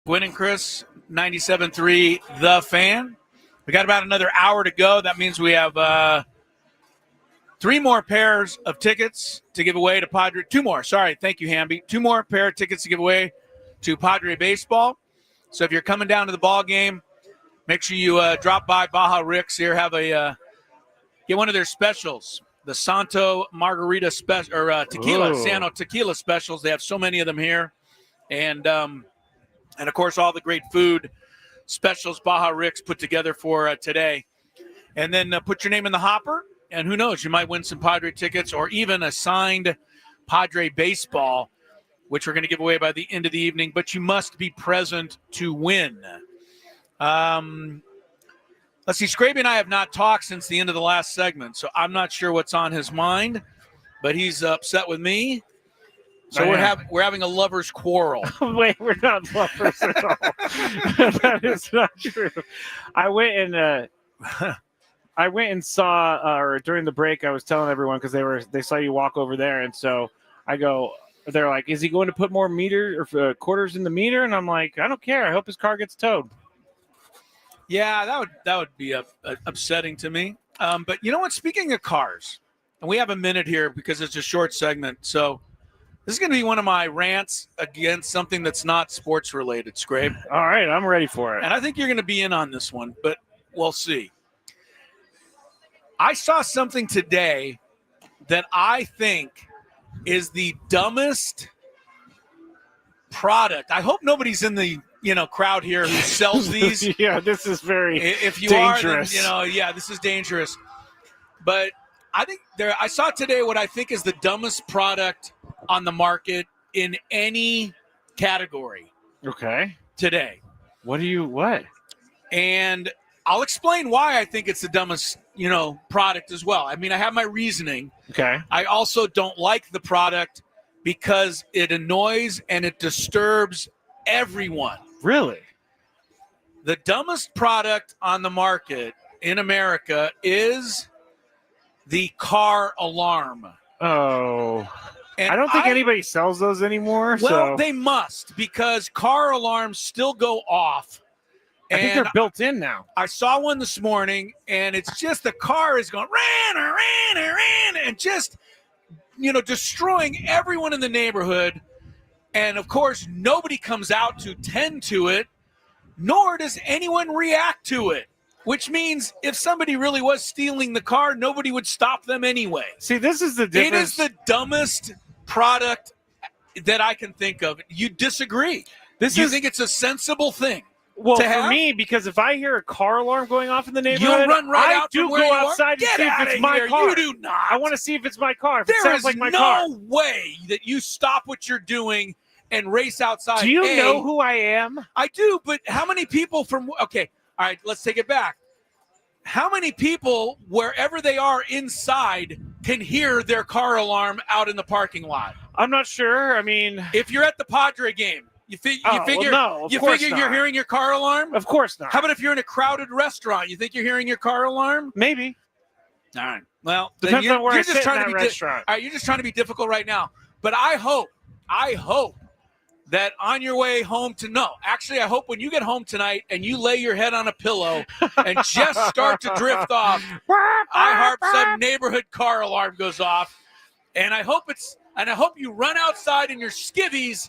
Gwynn and Chris, 97.3 The Fan. We got about another hour to go. That means we have 3 more pairs of tickets to give away to Padre. 2 more. Sorry. Thank you, Hamby. 2 more pair of tickets to give away to Padre Baseball. So if you're coming down to the ball game, make sure you drop by Baja Rick's here. Have a get one of their specials, the Santo Margarita special or tequila, Santo tequila specials. They have so many of them here, and of course all the great food specials Baja Rick's put together for today. And then put your name in the hopper, and who knows, you might win some Padre tickets or even a signed Padre baseball, which we're going to give away by the end of the evening. But you must be present to win. Let's see, Skraby and I have not talked since the end of the last segment, so I'm not sure what's on his mind, but he's upset with me. So we're having a lover's quarrel. Wait, we're not lovers at all. That is not true. I went and saw, or during the break, I was telling everyone because they saw you walk over there, and so I go. They're like, "Is he going to put more meter or quarters in the meter?" And I'm like, "I don't care. I hope his car gets towed." Yeah, that would be upsetting to me. But you know what? Speaking of cars, and we have a minute here because it's a short segment, so. This is going to be one of my rants against something that's not sports related, Scrape. All right, I'm ready for it. And I think you're going to be in on this one, but we'll see. I saw something today that I think is the dumbest product. I hope nobody's in the crowd here who sells these. Yeah, this is very if you dangerous. Are, then, this is dangerous. But I think I saw today what I think is the dumbest product on the market in any category. Okay. Today. What? And I'll explain why I think it's the dumbest, product as well. I mean, I have my reasoning. Okay. I also don't like the product because it annoys and it disturbs everyone. Really? The dumbest product on the market in America is the car alarm. Oh. And I don't think anybody sells those anymore. Well, they must, because car alarms still go off. I think they're built in now. I saw one this morning, and it's just the car is going, and just, destroying everyone in the neighborhood. And, of course, nobody comes out to tend to it, nor does anyone react to it. Which means if somebody really was stealing the car, nobody would stop them anyway. See, this is the difference. It is the dumbest product that I can think of. You disagree. You think it's a sensible thing. Well, to for have? me, because if I hear a car alarm going off in the neighborhood, You'll run right out do from where go you are? outside and Get see if outta it's my here. car. You do not. I want to see if it's my car. If it There sounds is like my no car. way that you stop what you're doing and race outside. Do you know who I am? I do, but how many people okay, all right, let's take it back. How many people, wherever they are inside, can hear their car alarm out in the parking lot? I'm not sure. I mean, if you're at the Padre game, you figure no, of course you're not. hearing your car alarm? Of course not. How about if you're in a crowded restaurant? You think you're hearing your car alarm? Maybe. All right. Well, Depends then on where you're I just sit in trying that to be restaurant. all right, you're just trying to be difficult right now. But I hope that on your way home I hope when you get home tonight and you lay your head on a pillow and just start to drift off, I hope some neighborhood car alarm goes off. And I hope you run outside in your skivvies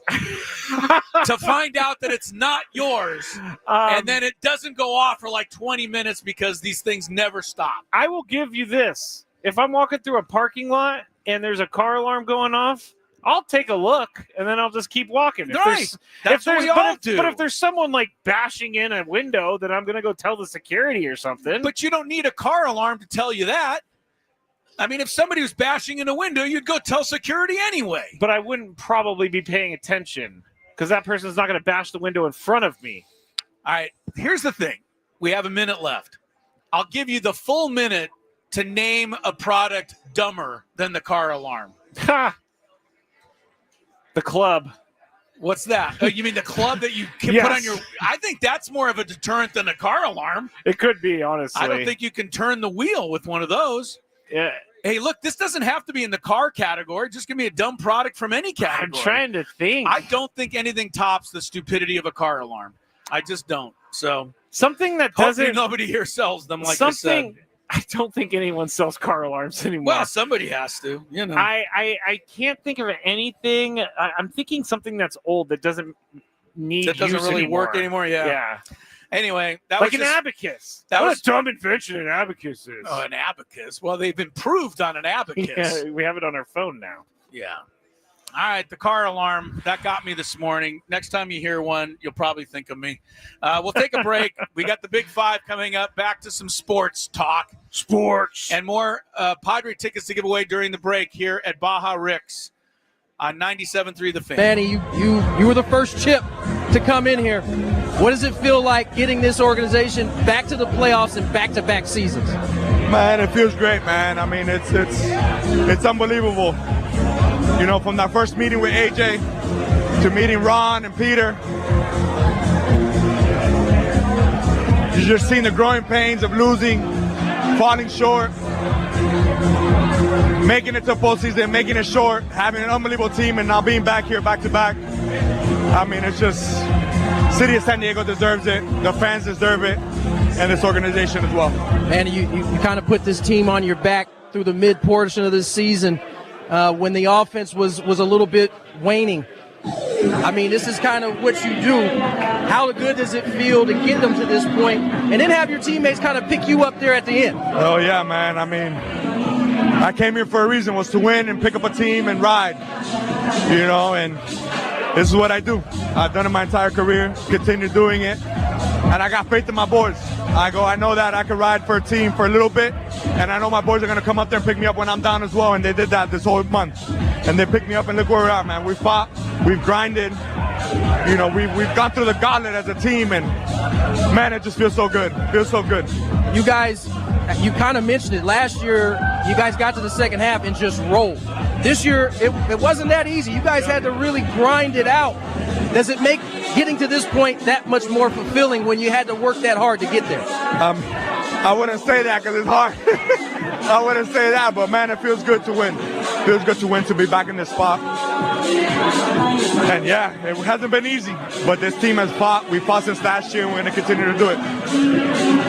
to find out that it's not yours. And then it doesn't go off for like 20 minutes because these things never stop. I will give you this. If I'm walking through a parking lot and there's a car alarm going off, I'll take a look, and then I'll just keep walking. Right. That's what we all do. But if there's someone, like, bashing in a window, then I'm going to go tell the security or something. But you don't need a car alarm to tell you that. I mean, if somebody was bashing in a window, you'd go tell security anyway. But I wouldn't probably be paying attention because that person's not going to bash the window in front of me. All right, here's the thing. We have a minute left. I'll give you the full minute to name a product dumber than the car alarm. Ha! The club. What's that? Oh, you mean the club that you can put on your... I think that's more of a deterrent than a car alarm. It could be, honestly. I don't think you can turn the wheel with one of those. Yeah. Hey, look, this doesn't have to be in the car category. Just give me a dumb product from any category. I'm trying to think. I don't think anything tops the stupidity of a car alarm. I just don't. So something that hopefully doesn't... nobody here sells them like something... I don't think anyone sells car alarms anymore. Well, somebody has to. You know, I can't think of anything. I'm thinking something that's old that doesn't need that doesn't use really anymore. work anymore. Yeah. Anyway, that like was an just, abacus. That what was a dumb invention an abacus is. Oh, an abacus. Well, they've improved on an abacus. Yeah, we have it on our phone now. Yeah. All right, the car alarm, that got me this morning. Next time you hear one, you'll probably think of me. We'll take a break. We got the Big Five coming up. Back to some sports talk. Sports. And more Padre tickets to give away during the break here at Baja Rick's on 97.3 The Fan. Manny, you were the first chip to come in here. What does it feel like getting this organization back to the playoffs and back-to-back seasons? Man, it feels great, man. I mean, it's unbelievable. You know, from that first meeting with AJ to meeting Ron and Peter, you just seen the growing pains of losing, falling short, making it to postseason, making it short, having an unbelievable team, and now being back here back-to-back. I mean, it's just, City of San Diego deserves it, the fans deserve it, and this organization as well. Man, you kind of put this team on your back through the mid-portion of this season. When the offense was a little bit waning. I mean, this is kind of what you do. How good does it feel to get them to this point and then have your teammates kind of pick you up there at the end? Oh, yeah, man. I mean, I came here for a reason, was to win and pick up a team and ride, you know, and this is what I do. I've done it my entire career, continue doing it, and I got faith in my boys. I know that I can ride for a team for a little bit, and I know my boys are going to come up there and pick me up when I'm down as well, and they did that this whole month. And they picked me up, and look where we're at, man. We fought, we've grinded, you know, we've gone through the gauntlet as a team, and, man, it just feels so good. It feels so good. You guys, you kind of mentioned it. Last year, you guys got to the second half and just rolled. This year, it wasn't that easy. You guys had to really grind it out. Does it make getting to this point that much more fulfilling when you had to work that hard to get there? I wouldn't say that because it's hard. I wouldn't say that, but man, it feels good to win. It feels good to win, to be back in this spot. And yeah, it hasn't been easy, but this team has fought. We fought since last year, and we're going to continue to do it.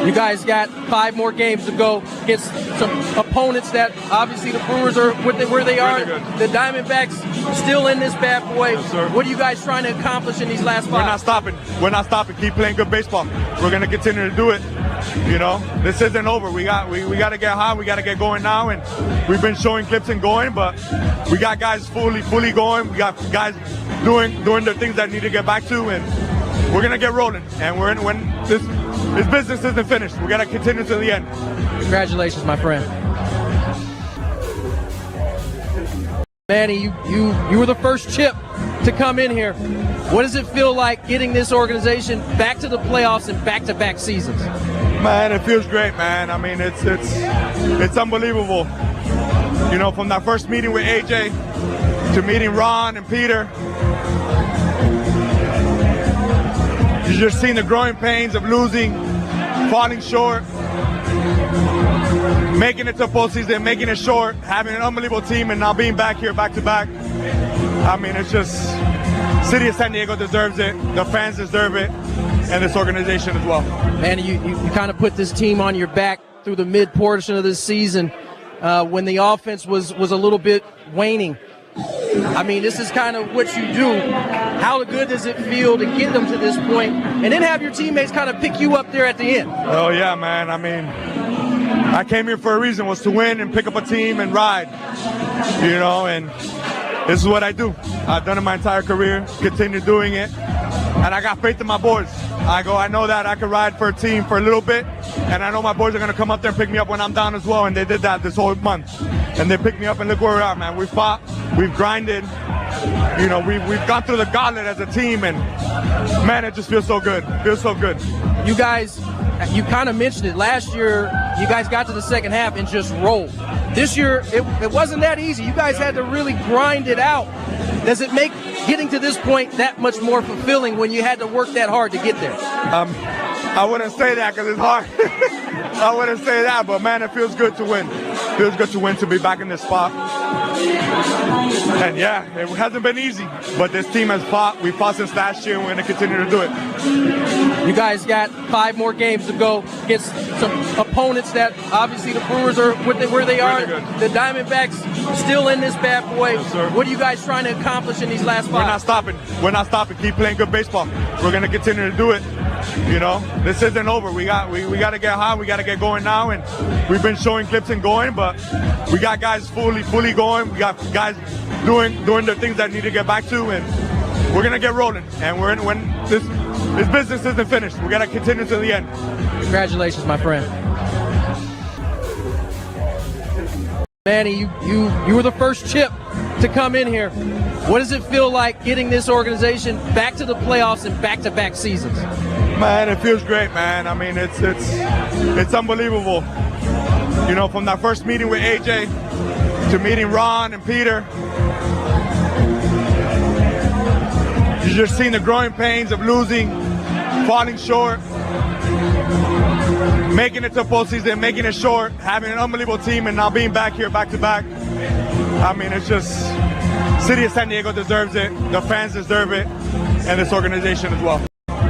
You guys got 5 more games to go against some opponents that obviously the Brewers are where they are. The Diamondbacks still in this bad boy. Yes, what are you guys trying to accomplish in these last 5? We're not stopping. We're not stopping. Keep playing good baseball. We're going to continue to do it. You know, this isn't over. We got to get hot. We got to get going now, and we've been showing clips and going, but we got guys fully going. We got guys doing the things that need to get back to, and we're gonna get rolling, and when this business isn't finished, we gotta continue to the end. Congratulations, my friend. Manny, you were the first chip to come in here. What does it feel like getting this organization back to the playoffs in back-to-back seasons? Man, it feels great, man. I mean, it's unbelievable. You know, from that first meeting with AJ to meeting Ron and Peter, you just seen the growing pains of losing, falling short, making it to postseason, making it short, having an unbelievable team, and now being back here back-to-back. I mean, it's just, City of San Diego deserves it, the fans deserve it, and this organization as well. Man, you kind of put this team on your back through the mid portion of this season when the offense was a little bit waning. I mean, this is kind of what you do. How good does it feel to get them to this point and then have your teammates kind of pick you up there at the end? Oh, yeah, man. I mean, I came here for a reason, was to win and pick up a team and ride, you know, and this is what I do. I've done it my entire career, continue doing it, and I got faith in my boys. I know that I can ride for a team for a little bit, and I know my boys are going to come up there and pick me up when I'm down as well, and they did that this whole month. And they picked me up, and look where we are, man. We fought, we've grinded, you know, we've gone through the gauntlet as a team, and man, it just feels so good. Feels so good. You guys, you kind of mentioned it. Last year, you guys got to the second half and just rolled. This year, it wasn't that easy. You guys had to really grind it out. Does it make getting to this point that much more fulfilling when you had to work that hard to get there? I wouldn't say that because it's hard. I wouldn't say that, but man, it feels good to win. It feels good to win, to be back in this spot. And yeah, it hasn't been easy, but this team has fought. We fought since last year, and we're going to continue to do it. You guys got 5 more games to go against some opponents that obviously the Brewers are where they are. The Diamondbacks still in this bad boy. Yes, what are you guys trying to accomplish in these last 5? We're not stopping. We're not stopping. Keep playing good baseball. We're going to continue to do it. You know, this isn't over. We got to get hot. We got to get going now, and we've been showing clips and going, but we got guys fully going. We got guys doing the things that need to get back to, and we're gonna get rolling. And when this business isn't finished, we gotta continue to the end. Congratulations, my friend. Manny, you were the first chip to come in here. What does it feel like getting this organization back to the playoffs in back-to-back seasons? Man, it feels great, man. I mean, it's unbelievable. You know, from that first meeting with AJ to meeting Ron and Peter, you just seen the growing pains of losing, falling short, making it to postseason, making it short, having an unbelievable team, and now being back here back-to-back. I mean, it's just, City of San Diego deserves it, the fans deserve it, and this organization as well.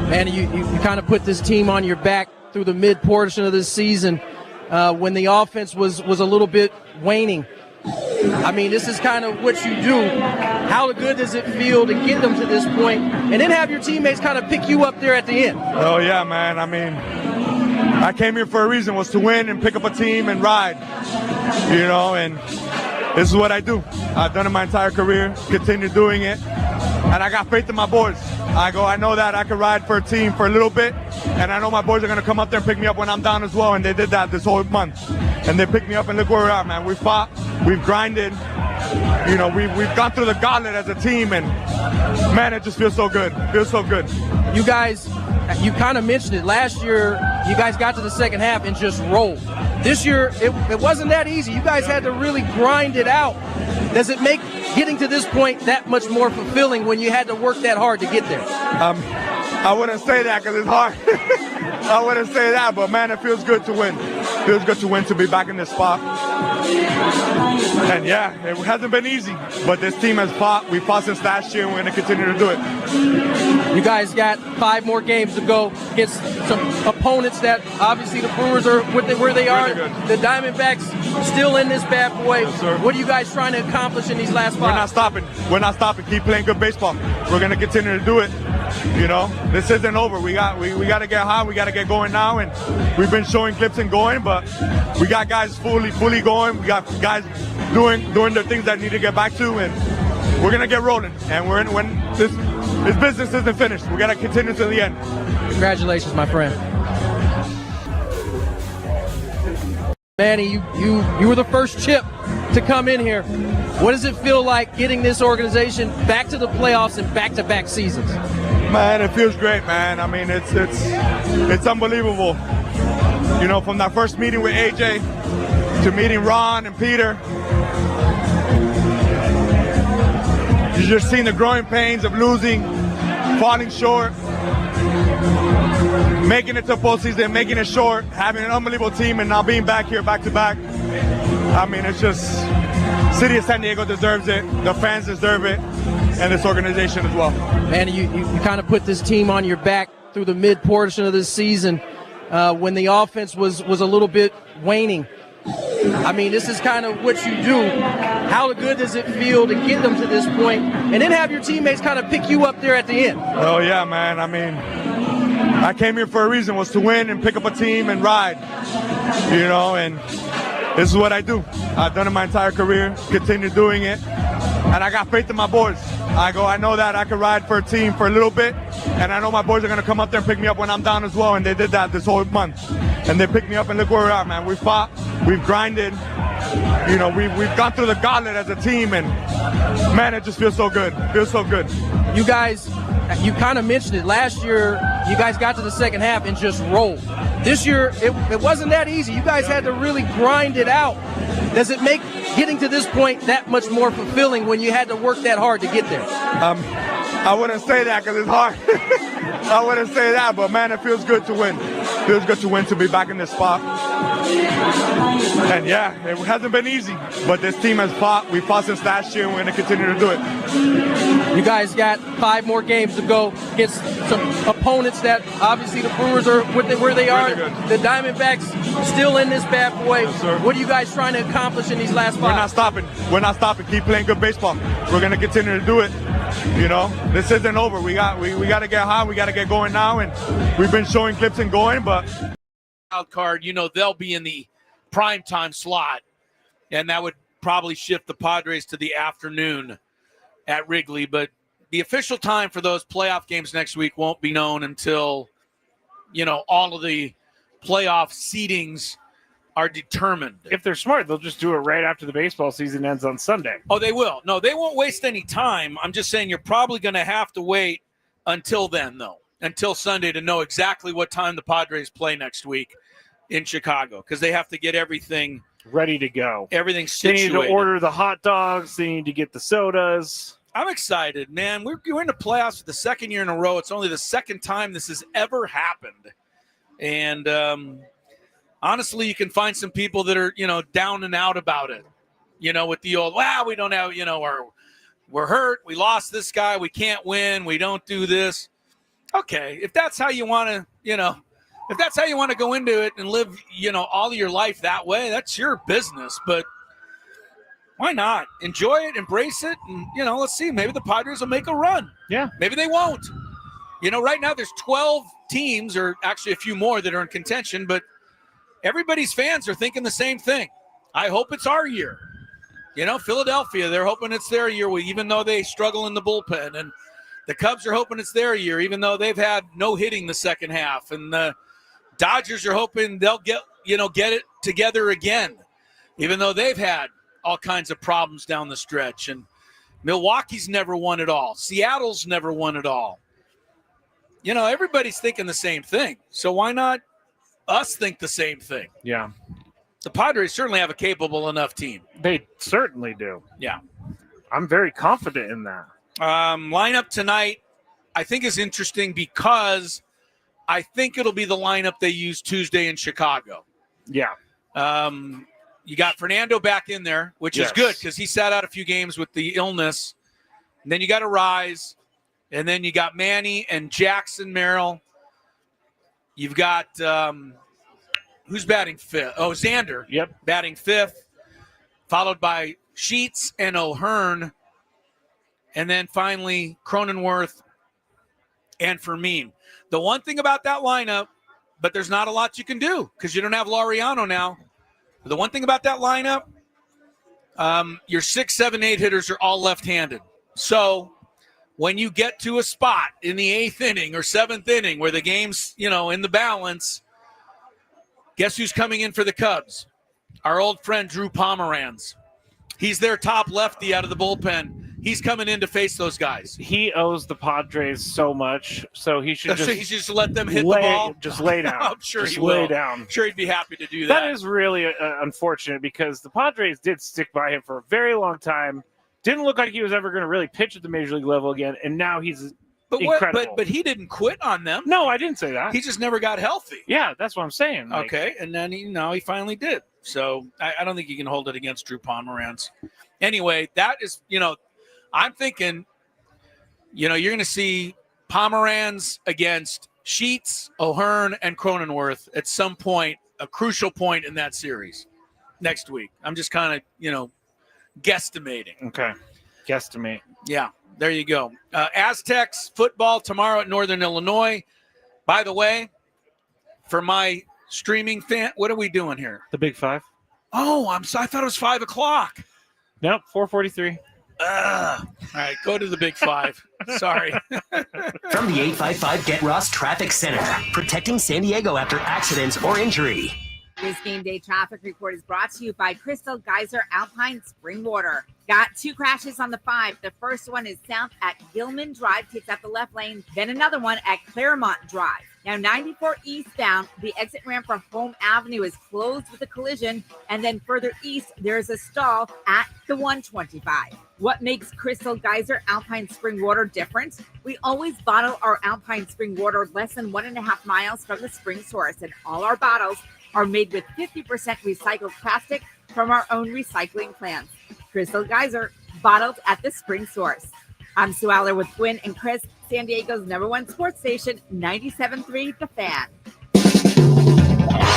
Man, you kind of put this team on your back through the mid portion of this season when the offense was a little bit waning. I mean, this is kind of what you do. How good does it feel to get them to this point and then have your teammates kind of pick you up there at the end? Oh, yeah, man. I mean, I came here for a reason, was to win and pick up a team and ride, you know, and this is what I do. I've done it my entire career, continue doing it, and I got faith in my boys. I know that I can ride for a team for a little bit, and I know my boys are going to come up there and pick me up when I'm down as well, and they did that this whole month. And they picked me up, and look where we are, man. We fought, we've grinded, you know, we've gone through the gauntlet as a team, and man, it just feels so good. Feels so good. You guys, you kind of mentioned it. Last year, you guys got to the second half and just rolled. This year, it wasn't that easy. You guys had to really grind it out. Does it make getting to this point that much more fulfilling when you had to work that hard to get there? I wouldn't say that because it's hard. I wouldn't say that, but man, it feels good to win. It feels good to win, to be back in this spot. And yeah, it hasn't been easy, but this team has fought. We fought since last year, and we're going to continue to do it. You guys got 5 more games to go against some opponents that obviously the Brewers are where they are. The Diamondbacks still in this bad boy. Yes, what are you guys trying to accomplish in these last 5? We're not stopping. We're not stopping. Keep playing good baseball. We're going to continue to do it. You know, this isn't over. We got to get hot. We got to get going now, and we've been showing clips and going, but we got guys fully going. We got guys doing the things that need to get back to, and we're gonna get rolling, and when this business isn't finished, we gotta continue to the end. Congratulations, my friend. Manny, you were the first chip to come in here. What does it feel like getting this organization back to the playoffs in back-to-back seasons? Man, it feels great, man. I mean, it's unbelievable. You know, from that first meeting with AJ to meeting Ron and Peter, you just seen the growing pains of losing, falling short, making it to postseason, making it short, having an unbelievable team, and now being back here back-to-back. I mean, it's just, City of San Diego deserves it, the fans deserve it, and this organization as well. Man, you kind of put this team on your back through the mid portion of this season when the offense was a little bit waning. I mean, this is kind of what you do. How good does it feel to get them to this point and then have your teammates kind of pick you up there at the end? Oh, yeah, man. I mean, I came here for a reason, was to win and pick up a team and ride, you know, and this is what I do. I've done it my entire career, continue doing it, and I got faith in my boys. I know that I can ride for a team for a little bit, and I know my boys are going to come up there and pick me up when I'm down as well, and they did that this whole month. And they picked me up, and look where we're at, man. We fought, we've grinded, you know, we've gone through the gauntlet as a team, and man, it just feels so good. It feels so good. You guys, you kind of mentioned it. Last year, you guys got to the second half and just rolled. This year, it wasn't that easy. You guys had to really grind it out. Does it make getting to this point that much more fulfilling when you had to work that hard to get there? I wouldn't say that because it's hard. I wouldn't say that, but man, it feels good to win. It feels good to win, to be back in this spot. And yeah, it hasn't been easy, but this team has fought. We fought since last year, and we're going to continue to do it. You guys got 5 more games to go against some opponents that obviously the Brewers are where they are. The Diamondbacks still in this bad boy. Yes, what are you guys trying to accomplish in these last 5? We're not stopping. We're not stopping. Keep playing good baseball. We're going to continue to do it. You know, this isn't over. We got to get hot. We got to get going now, and we've been showing clips and going, but wild card, you know, they'll be in the primetime slot, and that would probably shift the Padres to the afternoon at Wrigley. But the official time for those playoff games next week won't be known until, you know, all of the playoff seedings are determined. If they're smart, they'll just do it right after the baseball season ends on Sunday. Oh, they will. No, they won't waste any time. I'm just saying you're probably going to have to wait until then, though, until Sunday to know exactly what time the Padres play next week in Chicago, because they have to get everything ready to go. Everything situated. They need to order the hot dogs. They need to get the sodas. I'm excited, man. We're in the playoffs for the second year in a row. It's only the second time this has ever happened. And honestly, you can find some people that are, you know, down and out about it, you know, with the old, wow, we don't have, you know, we're hurt. We lost this guy. We can't win. We don't do this. Okay. If that's how you want to, you know, if that's how you want to go into it and live, you know, all of your life that way, that's your business. But why not? Enjoy it, embrace it, and, you know, let's see. Maybe the Padres will make a run. Yeah. Maybe they won't. You know, right now there's 12 teams, or actually a few more, that are in contention, but everybody's fans are thinking the same thing. I hope it's our year. You know, Philadelphia, they're hoping it's their year, even though they struggle in the bullpen. And the Cubs are hoping it's their year, even though they've had no hitting the second half. And the Dodgers are hoping they'll get it together again, even though they've had all kinds of problems down the stretch. And Milwaukee's never won it all. Seattle's never won it all. You know, everybody's thinking the same thing. So why not us think the same thing? Yeah. The Padres certainly have a capable enough team. They certainly do. Yeah. I'm very confident in that. Lineup tonight, I think, is interesting because I think it'll be the lineup they use Tuesday in Chicago. Yeah. You got Fernando back in there, which is good because he sat out a few games with the illness. And then you got Arise. And then you got Manny and Jackson Merrill. You've got who's batting fifth? Oh, Xander. Yep. Batting fifth, followed by Sheets and O'Hearn. And then finally Cronenworth and Fermin. The one thing about that lineup, but there's not a lot you can do because you don't have Laureano now. But the one thing about that lineup, your 6, 7, 8 hitters are all left-handed. So when you get to a spot in the 8th inning or 7th inning where the game's, in the balance, guess who's coming in for the Cubs? Our old friend Drew Pomeranz. He's their top lefty out of the bullpen. He's coming in to face those guys. He owes the Padres so much, so he should just let them hit the ball. Just lay down. I'm sure just he will. Lay down. I'm sure he'd be happy to do that. That is really unfortunate because the Padres did stick by him for a very long time. Didn't look like he was ever going to really pitch at the major league level again, and now he's incredible. But he didn't quit on them. No, I didn't say that. He just never got healthy. Yeah, that's what I'm saying. Okay, and then he finally did. So I don't think you can hold it against Drew Pomeranz. Anyway, that is, I'm thinking, you're going to see Pomeranz against Sheets, O'Hearn, and Cronenworth at some point, a crucial point in that series next week. I'm just kind of, guesstimating. Okay, guesstimate. Yeah, there you go. Aztecs football tomorrow at Northern Illinois. By the way, for my streaming fan, what are we doing here? The Big Five. Oh, I thought it was 5 o'clock. Nope, 4:43. All right, go to the Big Five. Sorry. From the 855 Get Ross Traffic Center, protecting San Diego after accidents or injury. This game day traffic report is brought to you by Crystal Geyser Alpine Spring Water. Got 2 crashes on the 5. The first one is south at Gilman Drive, takes out the left lane. Then another one at Claremont Drive. Now 94 eastbound, the exit ramp from Home Avenue is closed with a collision. And then further east, there is a stall at the 125. What makes Crystal Geyser Alpine Spring Water different? We always bottle our Alpine Spring Water less than 1.5 miles from the spring source. And all our bottles are made with 50% recycled plastic from our own recycling plants. Crystal Geyser, bottled at the spring source. I'm Sue Aller with Gwynn and Chris, San Diego's #1 sports station, 97.3 The Fan.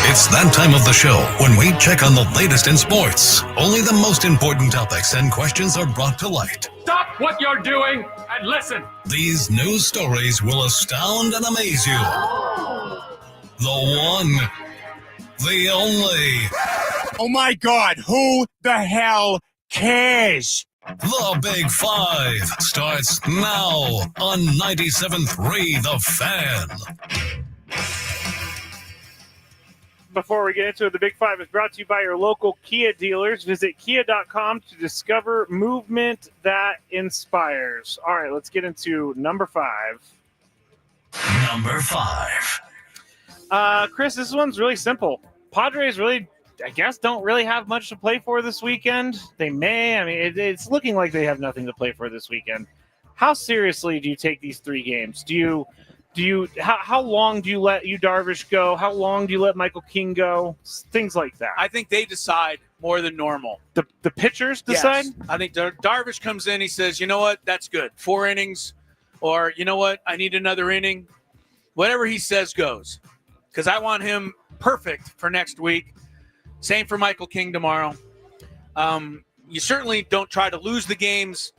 It's that time of the show when we check on the latest in sports. Only the most important topics and questions are brought to light. Stop what you're doing and listen. These news stories will astound and amaze you. The one, the only. Oh my God, who the hell cares? The Big Five starts now on 97.3 The Fan. Before we get into it, the Big Five is brought to you by your local Kia dealers. Visit kia.com to discover movement that inspires. All right, let's get into number 5. Number 5. Chris, this one's really simple. Padres really, I guess, don't really have much to play for this weekend. They may. I mean, it's looking like they have nothing to play for this weekend. How seriously do you take these 3 games? How long do you let Yu Darvish go? How long do you let Michael King go? Things like that. I think they decide more than normal. The pitchers decide? Yes. I think Darvish comes in, he says, you know what, that's good. 4 innings, or you know what, I need another inning. Whatever he says goes. Because I want him perfect for next week. Same for Michael King tomorrow. You certainly don't try to lose the games,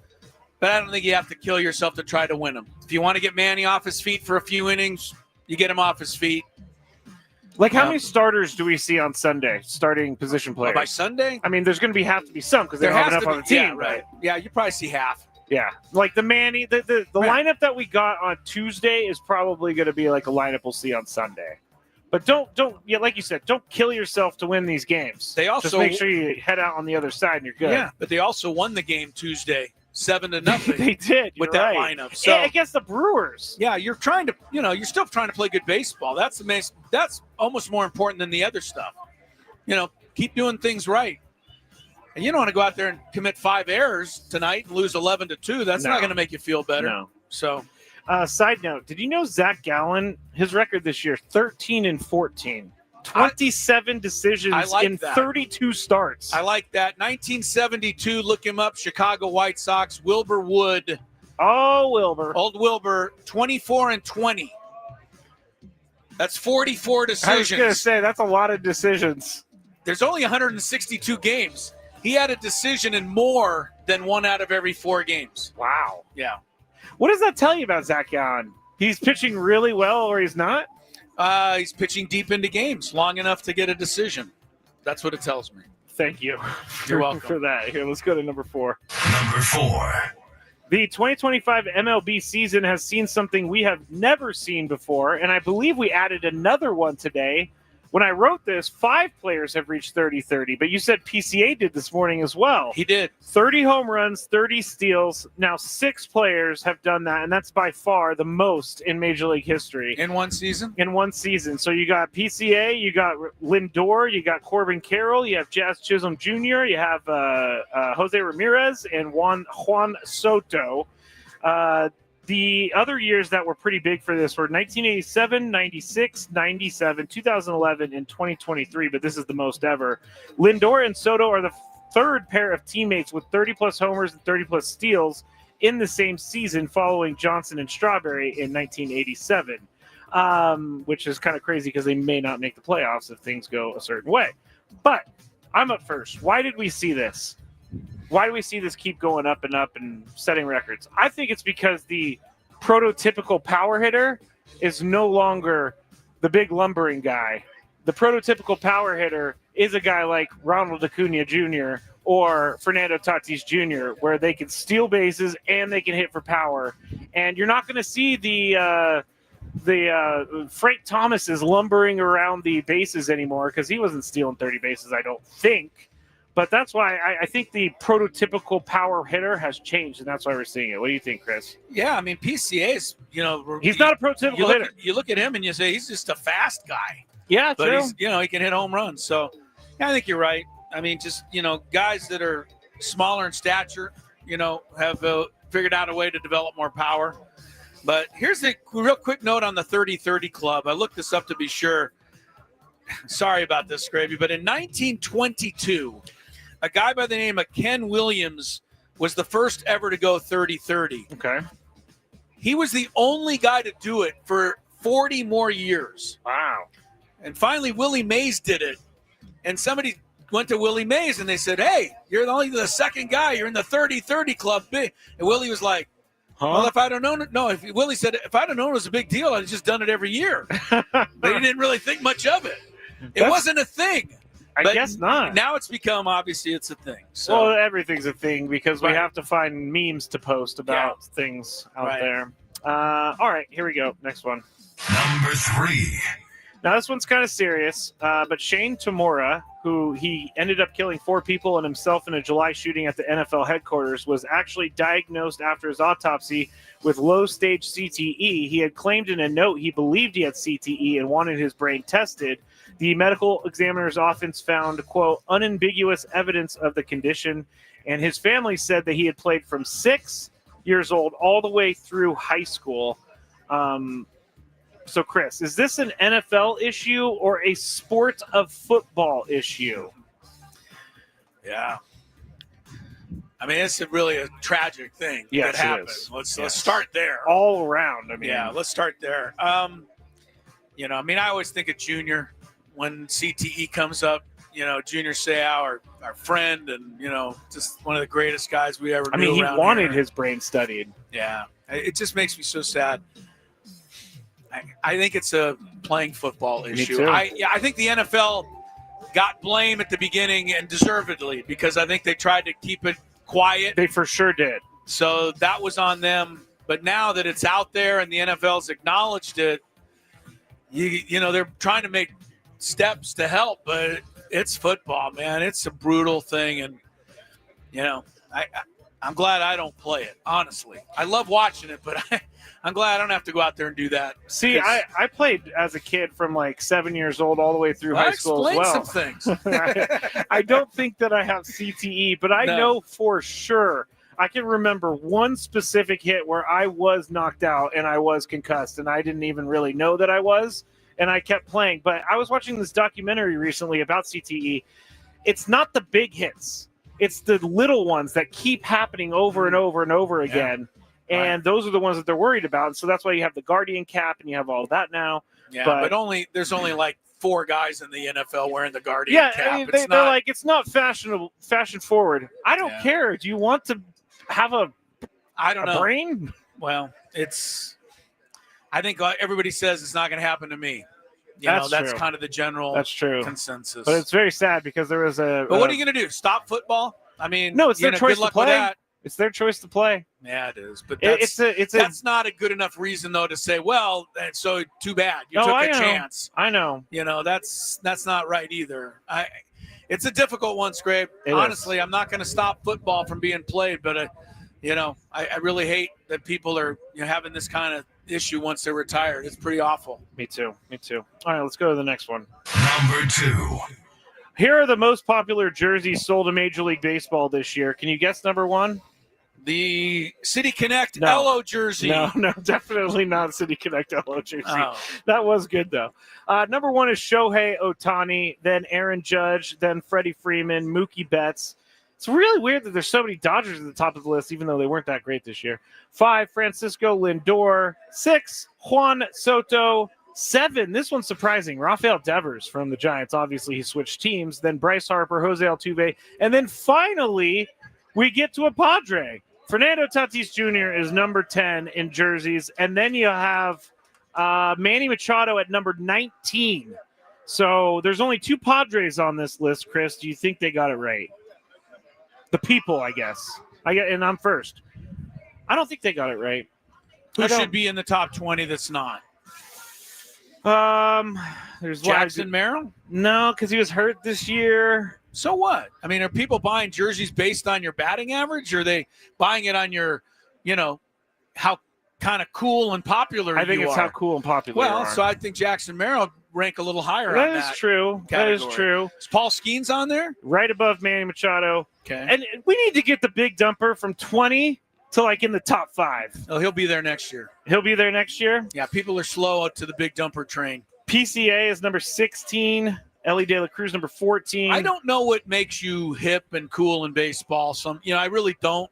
but I don't think you have to kill yourself to try to win them. If you want to get Manny off his feet for a few innings, you get him off his feet. Like, how many starters do we see on Sunday, starting position players? By Sunday? I mean, there's going to have to be some because they don't have enough on the team. Yeah, right. Yeah, you probably see half. Yeah, like the Manny, the lineup that we got on Tuesday is probably going to be like a lineup we'll see on Sunday. But don't, like you said, don't kill yourself to win these games. They also just make sure you head out on the other side and you're good. Yeah, but they also won the game Tuesday, 7-0. They did with that lineup. So against the Brewers. Yeah, you're trying to, you're still trying to play good baseball. That's that's almost more important than the other stuff. Keep doing things right. And you don't want to go out there and commit 5 errors tonight and lose 11-2. That's not going to make you feel better. No. So. Side note, did you know Zach Gallen, his record this year, 13-14, 27 decisions in 32 starts. I like that. 1972, look him up, Chicago White Sox, Wilbur Wood. Oh, Wilbur. Old Wilbur, 24-20. That's 44 decisions. I was going to say, that's a lot of decisions. There's only 162 games. He had a decision in more than 1 out of every 4 games. Wow. Yeah. What does that tell you about Zach Gallen? He's pitching really well or he's not? He's pitching deep into games, long enough to get a decision. That's what it tells me. Thank you. You're welcome for that. Here, let's go to number 4. Number 4. The 2025 MLB season has seen something we have never seen before, and I believe we added another one today. When I wrote this, 5 players have reached 30-30, but you said PCA did this morning as well. He did. 30 home runs, 30 steals. Now 6 players have done that, and that's by far the most in Major League history. In one season? In one season. So you got PCA, you got Lindor, you got Corbin Carroll, you have Jazz Chisholm Jr., you have Jose Ramirez, and Juan Soto. The other years that were pretty big for this were 1987, 96, 97, 2011, and 2023, but this is the most ever. Lindor and Soto are the third pair of teammates with 30-plus homers and 30-plus steals in the same season following Johnson and Strawberry in 1987, which is kind of crazy because they may not make the playoffs if things go a certain way. But I'm up first. Why did we see this? Why do we see this keep going up and setting records? I think it's because the prototypical power hitter is no longer the big lumbering guy. The prototypical power hitter is a guy like Ronald Acuna Jr. or Fernando Tatis Jr., where they can steal bases and they can hit for power. And you're not going to see the Frank Thomas is lumbering around the bases anymore because he wasn't stealing 30 bases, I don't think. But that's why I think the prototypical power hitter has changed, and that's why we're seeing it. What do you think, Chris? Yeah, I mean, PCA is, he's not a prototypical hitter. You look at him and you say he's just a fast guy. Yeah, but true. He's, he can hit home runs. So, yeah, I think you're right. I mean, just, guys that are smaller in stature, have figured out a way to develop more power. But here's a real quick note on the 30-30 club. I looked this up to be sure. Sorry about this, Skraby, but in 1922, a guy by the name of Ken Williams was the first ever to go 30-30. Okay. He was the only guy to do it for 40 more years. Wow. And finally, Willie Mays did it. And somebody went to Willie Mays and they said, hey, you're only the second guy. You're in the 30-30 club. And Willie was like, well, if I'd have known it. No, Willie said, if I'd have known it was a big deal, I'd have just done it every year. But he didn't really think much of it. It wasn't a thing. I guess not. Now it's become, obviously, it's a thing. So. Well, everything's a thing because we have to find memes to post about things out there. All right, here we go. Next one. Number 3. Now, this one's kind of serious, but Shane Tamura, who he ended up killing 4 people and himself in a July shooting at the NFL headquarters, was actually diagnosed after his autopsy with low-stage CTE. He had claimed in a note he believed he had CTE and wanted his brain tested. The medical examiner's office found, quote, unambiguous evidence of the condition, and his family said that he had played from 6 years old all the way through high school. So, Chris, is this an NFL issue or a sport of football issue? Yeah. I mean, it's really a tragic thing that happened. Let's start there. All around. I mean, yeah, let's start there. I always think of Junior when CTE comes up. Junior Seau, our friend, and just one of the greatest guys we ever knew. I mean, he wanted here. His brain studied. Yeah, it just makes me so sad. I think it's a playing football issue. I think the NFL got blame at the beginning and deservedly because I think they tried to keep it quiet. They for sure did. So that was on them. But now that it's out there and the NFL's acknowledged it, they're trying to make steps to help, but it's football, man. It's a brutal thing, and I'm glad I don't play it. Honestly, I love watching it, but I'm glad I don't have to go out there and do that. See, I played as a kid from like 7 years old all the way through high school as well. Some things. I don't think that I have CTE, but I know for sure. I can remember one specific hit where I was knocked out and I was concussed, and I didn't even really know that I was, and I kept playing. But I was watching this documentary recently about CTE. It's not the big hits. It's the little ones that keep happening over and over and over again. And those are the ones that they're worried about. And so that's why you have the Guardian cap and you have all of that now. Yeah, but there's only like 4 guys in the NFL wearing the Guardian cap. I mean, they're like, it's not fashion forward. I don't care. Do you want to have a brain? Well, I think everybody says it's not going to happen to me. That's true. kind of the general consensus. But it's very sad because there was But what are you going to do? Stop football? I mean, no, it's their choice to play. It's their choice to play. Yeah, it is. But That's not a good enough reason, though, to say, well, so too bad. You took a chance. I know. That's not right either. It's a difficult one, Scrape. Honestly, I'm not going to stop football from being played, but, I really hate that people are having this kind of issue once they're retired. It's pretty awful. Me too. All right, let's go to the next one. Number 2. Here are the most popular jerseys sold in Major League Baseball this year. Can you guess number 1? The City Connect LO jersey. No, definitely not City Connect LO jersey. Oh. That was good, though. Number 1 is Shohei Ohtani, then Aaron Judge, then Freddie Freeman, Mookie Betts. It's really weird that there's so many Dodgers at the top of the list, even though they weren't that great this year. 5, Francisco Lindor. 6, Juan Soto. 7, this one's surprising, Rafael Devers from the Giants. Obviously, he switched teams. Then Bryce Harper, Jose Altuve. And then finally, we get to a Padre. Fernando Tatis Jr. is number 10 in jerseys. And then you have Manny Machado at number 19. So there's only 2 Padres on this list, Chris. Do you think they got it right? The people, I guess. And I'm first. I don't think they got it right. Who should be in the top 20 that's not? There's Jackson Merrill? No, because he was hurt this year. So what? I mean, are people buying jerseys based on your batting average? Or are they buying it on your, how kind of cool and popular you are? I think it's how cool and popular you are. So I think Jackson Merrill rank a little higher on that. That is true. Category. That is true. Is Paul Skeens on there? Right above Manny Machado. Okay. And we need to get the big dumper from 20 to in the top 5. Oh, he'll be there next year. He'll be there next year? Yeah, people are slow to the big dumper train. PCA is number 16. Ellie De La Cruz, number 14. I don't know what makes you hip and cool in baseball. I really don't.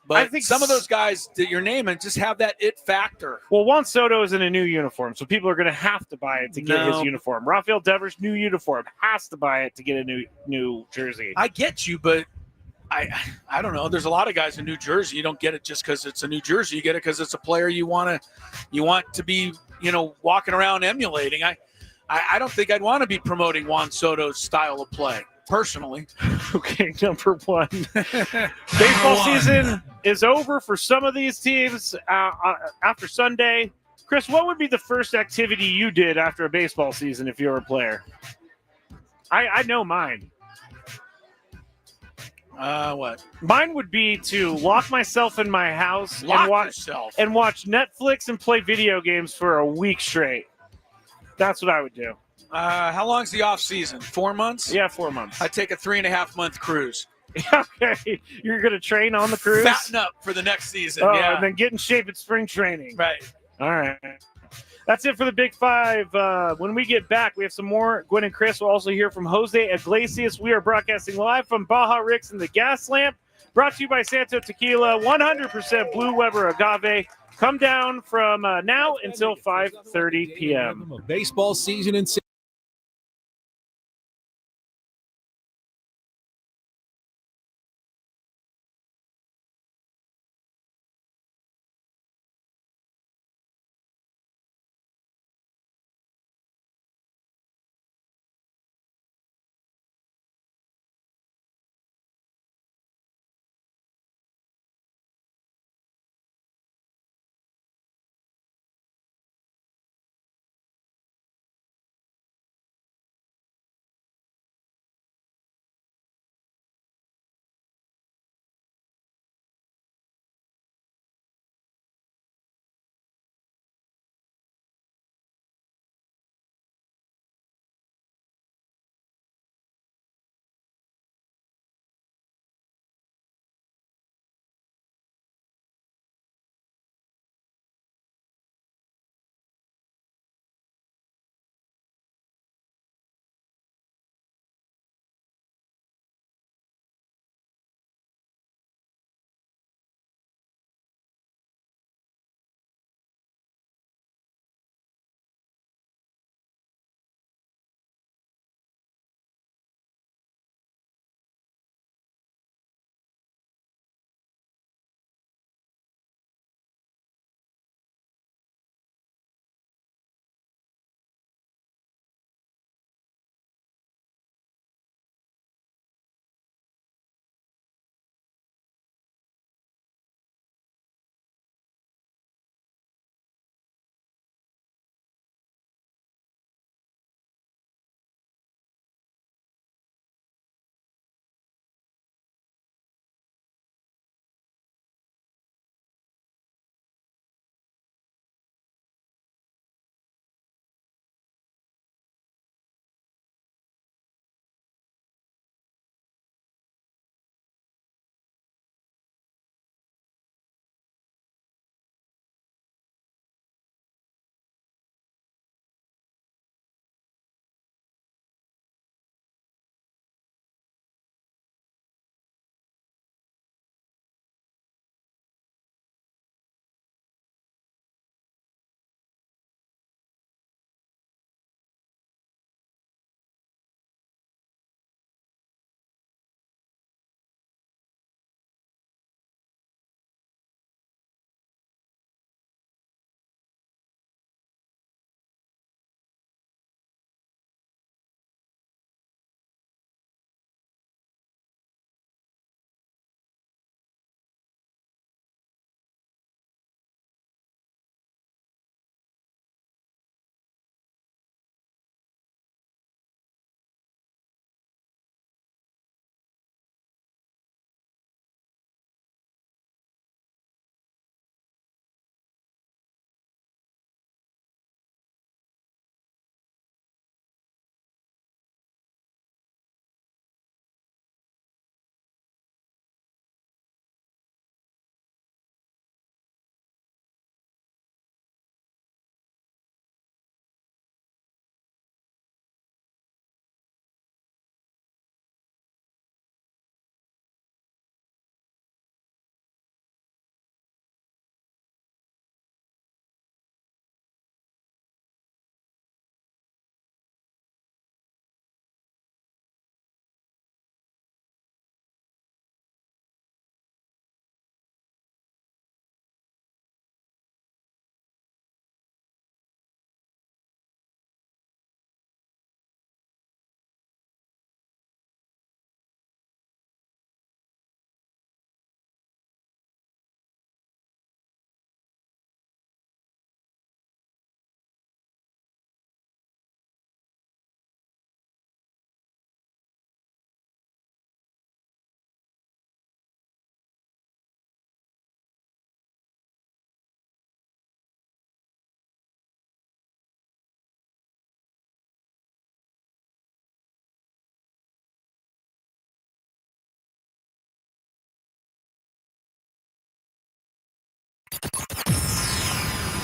But I think some of those guys that you're naming just have that it factor. Well, Juan Soto is in a new uniform, so people are going to have to buy it to get his uniform. Rafael Devers, new uniform, has to buy it to get a new jersey. I get you, but I don't know. There's a lot of guys in New Jersey. You don't get it just because it's a New Jersey. You get it because it's a player you want to be, walking around emulating. I don't think I'd want to be promoting Juan Soto's style of play, personally. Okay, number 1. Baseball season is over for some of these teams after Sunday. Chris, what would be the first activity you did after a baseball season if you were a player? I know mine. What? Mine would be to lock myself in my house and watch Netflix and play video games for a week straight. That's what I would do. How long's the off season? 4 months? Yeah, 4 months. I'd take a 3.5 month cruise. Okay, you're going to train on the cruise? Fatten up for the next season. Yeah. And then get in shape at spring training. Right. All right. That's it for the Big Five. When we get back, we have some more. Gwynn and Chris will also hear from Jose Iglesias. We are broadcasting live from Baja Rick's in the Gaslamp. Brought to you by Santo Tequila, 100% Blue Weber Agave. Come down from now until 5:30 p.m. Baseball season in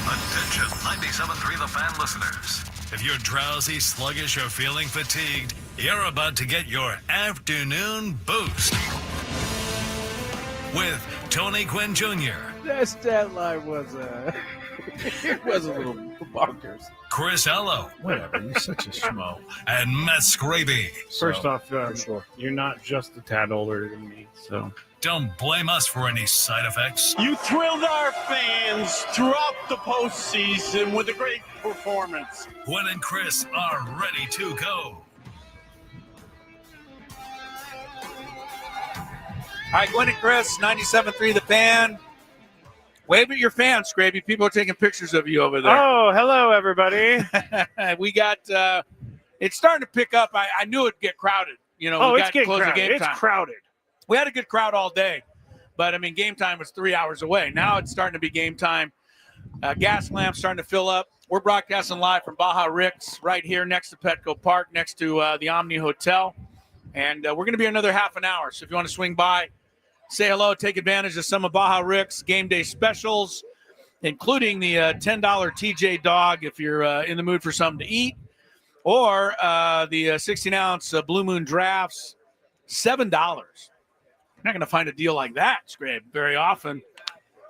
Attention 97.3 The Fan listeners. If you're drowsy, sluggish, or feeling fatigued, you're about to get your afternoon boost with Tony Gwynn Jr. That stat line was it was a little bonkers. Chris Ello. Whatever, you're such a schmo. And Matt Skraby. First off, you're not just a tad older than me, so don't blame us for any side effects. You thrilled our fans throughout the postseason with a great performance. Gwynn and Chris are ready to go. All right, Gwynn and Chris, 97.3 The Fan. Wave at your fans, Skraby. People are taking pictures of you over there. Oh, hello, everybody. We got, it's starting to pick up. I knew it'd get crowded. You know, It's getting crowded. It's crowded. We had a good crowd all day, but, I mean, game time was 3 hours away. Now it's starting to be game time. Gaslamp starting to fill up. We're broadcasting live from Baja Rick's right here next to Petco Park, next to the Omni Hotel. And we're going to be another half an hour. So if you want to swing by, say hello, take advantage of some of Baja Rick's game day specials, including the $10 TJ Dog if you're in the mood for something to eat, or the 16-ounce Blue Moon Drafts, $7. You're not going to find a deal like that, Scrape, very often.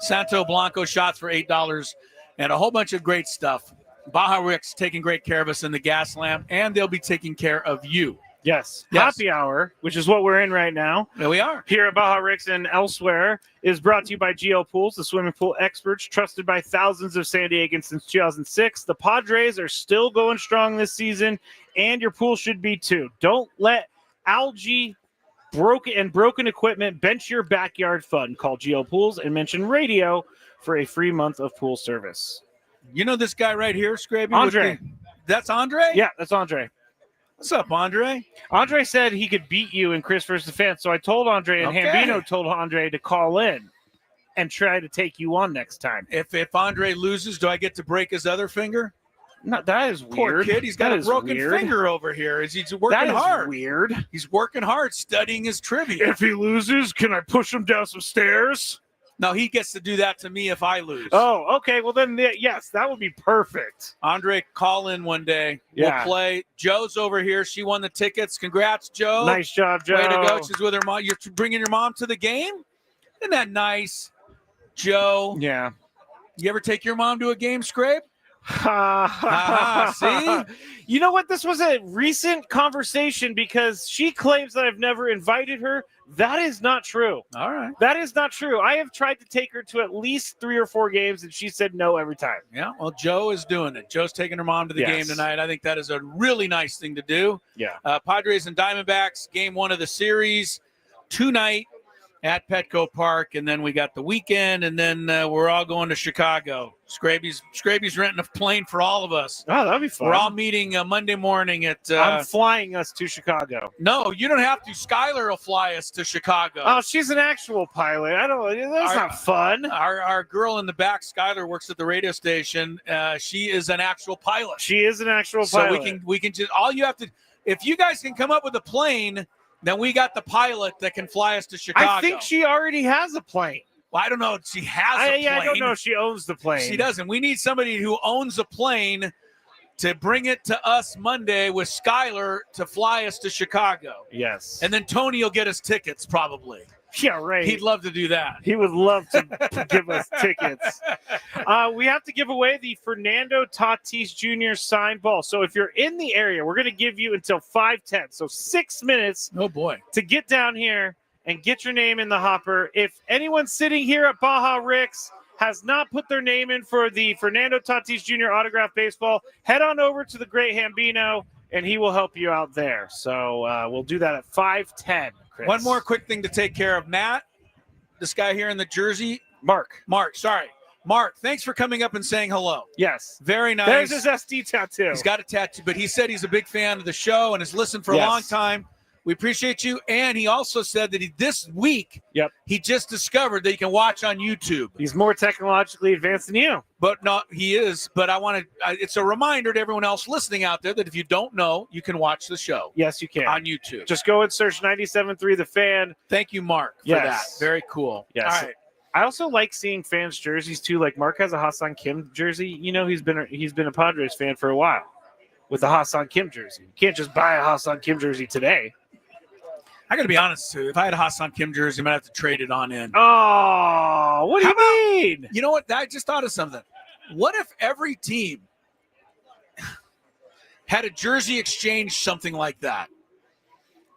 Santo Blanco shots for $8 and a whole bunch of great stuff. Baja Rick's taking great care of us in the Gaslamp, and they'll be taking care of you. Yes. Happy Hour, which is what we're in right now. There we are. Here at Baja Rick's and elsewhere, is brought to you by GL Pools, the swimming pool experts trusted by thousands of San Diegans since 2006. The Padres are still going strong this season, and your pool should be too. Don't let algae, broken equipment bench your backyard fun. Call GL Pools and mention radio for a free month of pool service. You know this guy right here, Scraby? Andre. That's Andre? Yeah, that's Andre. What's up, Andre? Andre said he could beat you in Chris versus the Fan, so I told Andre, and Hambino told Andre to call in and try to take you on next time. If Andre loses, do I get to break his other finger? No, that is Poor weird. kid, he's got a broken finger over here. He's working That is hard. weird. He's working hard studying his trivia. If he loses, can I push him down some stairs? No, he gets to do that to me if I lose. Oh, okay. Well, then, yes, that would be perfect. Andre, call in one day. Yeah. We'll play. Joe's over here. She won the tickets. Congrats, Joe. Nice job, Joe. Way to go. She's with her mom. You're bringing your mom to the game? Isn't that nice, Joe? Yeah. You ever take your mom to a game, Scrape? See? You know what? This was a recent conversation because she claims that I've never invited her. That is not true. All right. That is not true. I have tried to take her to at least 3 or 4 games, and she said no every time. Yeah, well, Joe is doing it. Joe's taking her mom to the game tonight. I think that is a really nice thing to do. Yeah. Padres and Diamondbacks, game 1 of the series, tonight at Petco Park, and then we got the weekend, and then we're all going to Chicago. Skraby's renting a plane for all of us. Oh, that'd be fun. We're all meeting Monday morning at... I'm flying us to Chicago. No, you don't have to. Skylar will fly us to Chicago. Oh, she's an actual pilot. That's not fun. Our girl in the back, Skylar, works at the radio station. She is an actual pilot. She is an actual pilot. So we can just... All you have to... If you guys can come up with a plane... Then we got the pilot that can fly us to Chicago. I think she already has a plane. Well, I don't know if she has a plane. I don't know if she owns the plane. She doesn't. We need somebody who owns a plane to bring it to us Monday with Skylar to fly us to Chicago. Yes. And then Tony will get us tickets probably. Yeah, right. He'd love to do that. He would love to give us tickets. We have to give away the Fernando Tatis Jr. signed ball. So if you're in the area, we're going to give you until 5:10. So 6 minutes. Oh, boy. To get down here and get your name in the hopper. If anyone sitting here at Baja Rick's has not put their name in for the Fernando Tatis Jr. autographed baseball, head on over to the Great Hambino, and he will help you out there. So we'll do that at 5:10. Chris. One more quick thing to take care of. Matt, this guy here in the jersey. Mark, sorry. Mark, thanks for coming up and saying hello. Yes. Very nice. There's his SD tattoo. He's got a tattoo, but he said he's a big fan of the show and has listened for a long time. We appreciate you. And he also said that this week, he just discovered that you can watch on YouTube. He's more technologically advanced than you. But no, he is. But it's a reminder to everyone else listening out there that if you don't know, you can watch the show. Yes, you can. On YouTube. Just go and search 97.3 The Fan. Thank you, Mark, for that. Very cool. Yes. All right. I also like seeing fans' jerseys too. Like Mark has a Hassan Kim jersey. You know, he's been a Padres fan for a while with the Hassan Kim jersey. You can't just buy a Hassan Kim jersey today. I got to be honest, too. If I had a Hassan Kim jersey, I might have to trade it on in. Oh, what do you mean? You know what? I just thought of something. What if every team had a jersey exchange, something like that?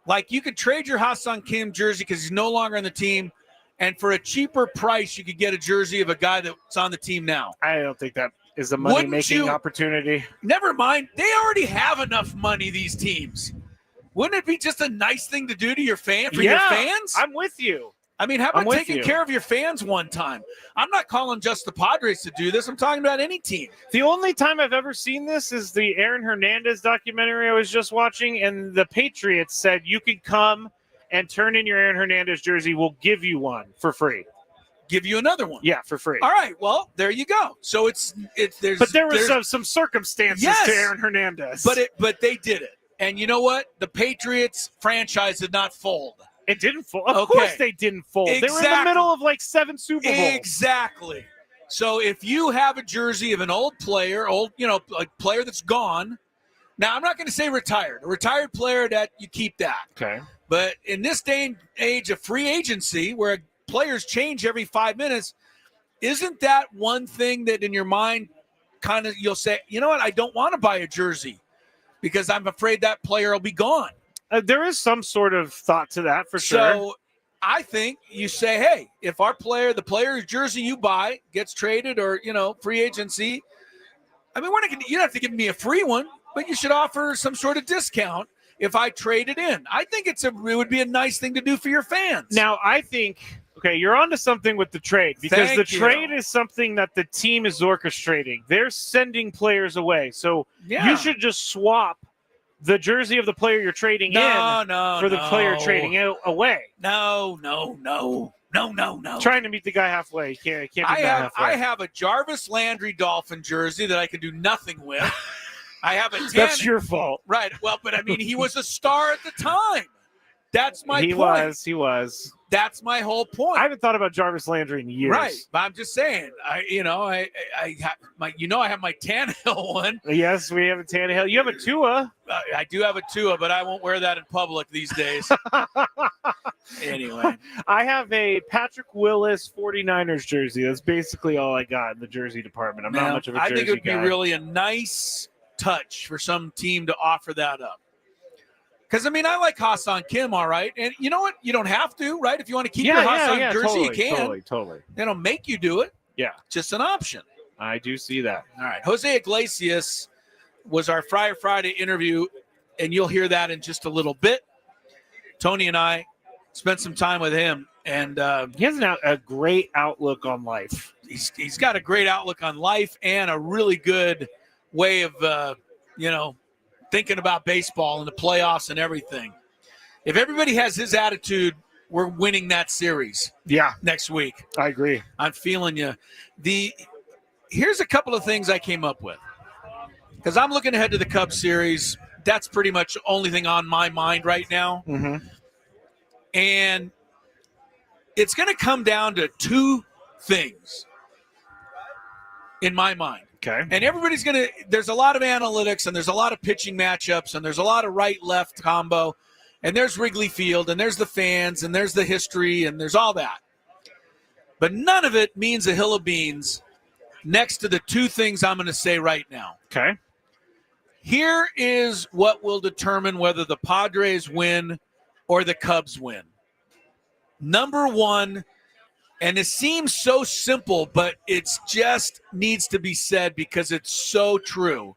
Like you could trade your Hassan Kim jersey because he's no longer on the team, and for a cheaper price, you could get a jersey of a guy that's on the team now. I don't think that is a money-making opportunity. Never mind. They already have enough money, these teams. Wouldn't it be just a nice thing to do to your your fans? I'm with you. I mean, how about taking care of your fans one time? I'm not calling just the Padres to do this. I'm talking about any team. The only time I've ever seen this is the Aaron Hernandez documentary I was just watching, and the Patriots said you could come and turn in your Aaron Hernandez jersey. We'll give you one for free. Give you another one. Yeah, for free. All right. Well, there you go. So there was some circumstances to Aaron Hernandez. But they did it. And you know what? The Patriots franchise did not fold. It didn't fold. Of course they didn't fold. Exactly. They were in the middle of like 7 Super Bowls. Exactly. So if you have a jersey of an old player, a player that's gone, now I'm not going to say retired. A retired player, that you keep that. Okay. But in this day and age of free agency, where players change every 5 minutes, isn't that one thing that in your mind kind of you'll say, you know what, I don't want to buy a jersey because I'm afraid that player will be gone. There is some sort of thought to that for sure. So I think you say, hey, if the player's jersey you buy gets traded or, free agency, I mean, you don't have to give me a free one, but you should offer some sort of discount if I trade it in. I think it would be a nice thing to do for your fans. Now, I think, okay, you're onto something with the trade because trade is something that the team is orchestrating. They're sending players away. So you should just swap the jersey of the player you're trading for the player trading away. No. Trying to meet the guy halfway. You can't meet the guy halfway. I have a Jarvis Landry Dolphin jersey that I can do nothing with. I have a That's your fault. Right. Well, but I mean, he was a star at the time. That's my point. He was. That's my whole point. I haven't thought about Jarvis Landry in years. Right. But I'm just saying, I have my Tannehill one. Yes, we have a Tannehill. You have a Tua. I do have a Tua, but I won't wear that in public these days. Anyway. I have a Patrick Willis 49ers jersey. That's basically all I got in the jersey department. I'm not much of a jersey guy. I think it would be really a nice touch for some team to offer that up. Because, I mean, I like Hassan Kim, all right. And you know what? You don't have to, right? If you want to keep your Hassan jersey, totally, you can. Totally. They don't make you do it. Yeah. Just an option. I do see that. All right. Jose Iglesias was our Friar Friday interview, and you'll hear that in just a little bit. Tony and I spent some time with him, and he has a great outlook on life. He's got a great outlook on life and a really good way of, thinking about baseball and the playoffs and everything. If everybody has his attitude, we're winning that series. Yeah. Next week. I agree. I'm feeling you. Here's a couple of things I came up with. Because I'm looking ahead to the Cubs series. That's pretty much the only thing on my mind right now. Mm-hmm. And it's going to come down to two things in my mind. Okay. And everybody's there's a lot of analytics and there's a lot of pitching matchups and there's a lot of right-left combo and there's Wrigley Field and there's the fans and there's the history and there's all that. But none of it means a hill of beans next to the two things I'm going to say right now. Okay. Here is what will determine whether the Padres win or the Cubs win. Number one, and it seems so simple, but it just needs to be said because it's so true.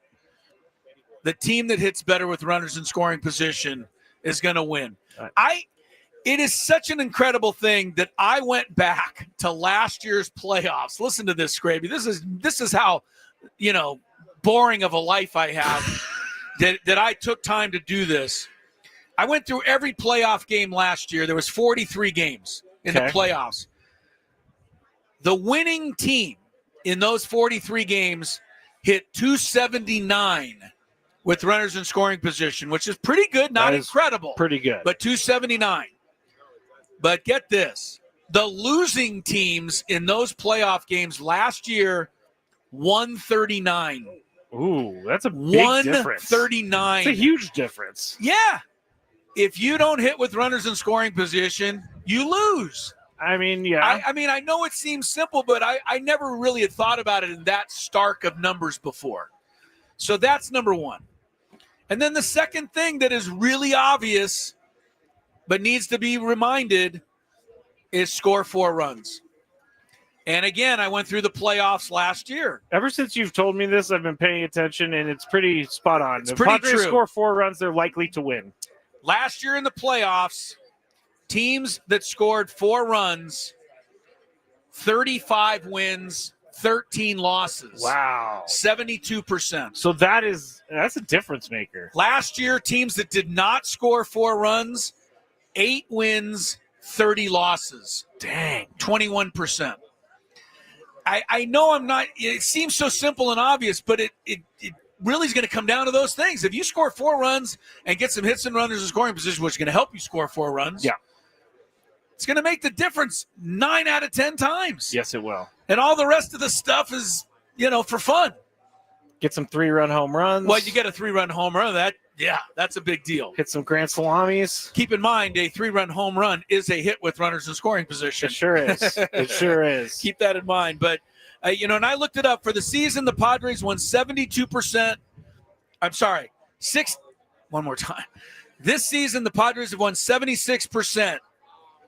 The team that hits better with runners in scoring position is going to win. Right. It is such an incredible thing that I went back to last year's playoffs. Listen to this, Skraby. This is how, boring of a life I have that I took time to do this. I went through every playoff game last year. There was 43 games in the playoffs. The winning team in those 43 games hit 279 with runners in scoring position, which is pretty good, not incredible. Pretty good. But 279. But get this. The losing teams in those playoff games last year, 139. Ooh, that's a big difference. 139. It's a huge difference. Yeah. If you don't hit with runners in scoring position, you lose. I mean, yeah. I mean, I know it seems simple, but I never really had thought about it in that stark of numbers before. So that's number one. And then the second thing that is really obvious but needs to be reminded is score 4 runs. And again, I went through the playoffs last year. Ever since you've told me this, I've been paying attention, and it's pretty spot on. It's if pretty Padres true. score 4 runs, they're likely to win. Last year in the playoffs, teams that scored 4 runs, 35 wins, 13 losses. Wow. 72%. So that's a difference maker. Last year, teams that did not score 4 runs, 8 wins, 30 losses. Dang. 21%. I know I'm not – it seems so simple and obvious, but it really is going to come down to those things. If you score 4 runs and get some hits and runners in scoring position, which is going to help you score 4 runs, yeah, it's going to make the difference 9 out of 10 times. Yes, it will. And all the rest of the stuff is, for fun. Get some 3-run home runs. Well, you get a 3-run home run. That's a big deal. Hit some grand salamis. Keep in mind, a 3-run home run is a hit with runners in scoring position. It sure is. It sure is. Keep that in mind. But, and I looked it up. For the season, the Padres won 72%. I'm sorry, one more time. This season, the Padres have won 76%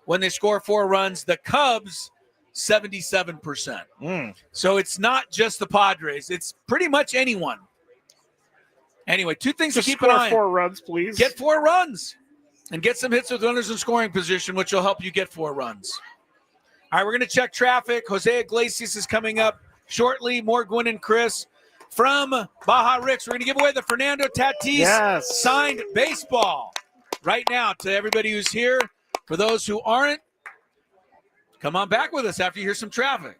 when they score 4 runs. The Cubs, 77%. So it's not just the Padres. It's pretty much anyone. Anyway, 2 things Just to keep an eye on. 4 runs, please. Get 4 runs and get some hits with runners in scoring position, which will help you get 4 runs. All right, we're going to check traffic. Jose Iglesias is coming up shortly. More Gwynn and Chris from Baja Rick. We're going to give away the Fernando Tatis signed baseball right now to everybody who's here. For those who aren't, come on back with us after you hear some traffic.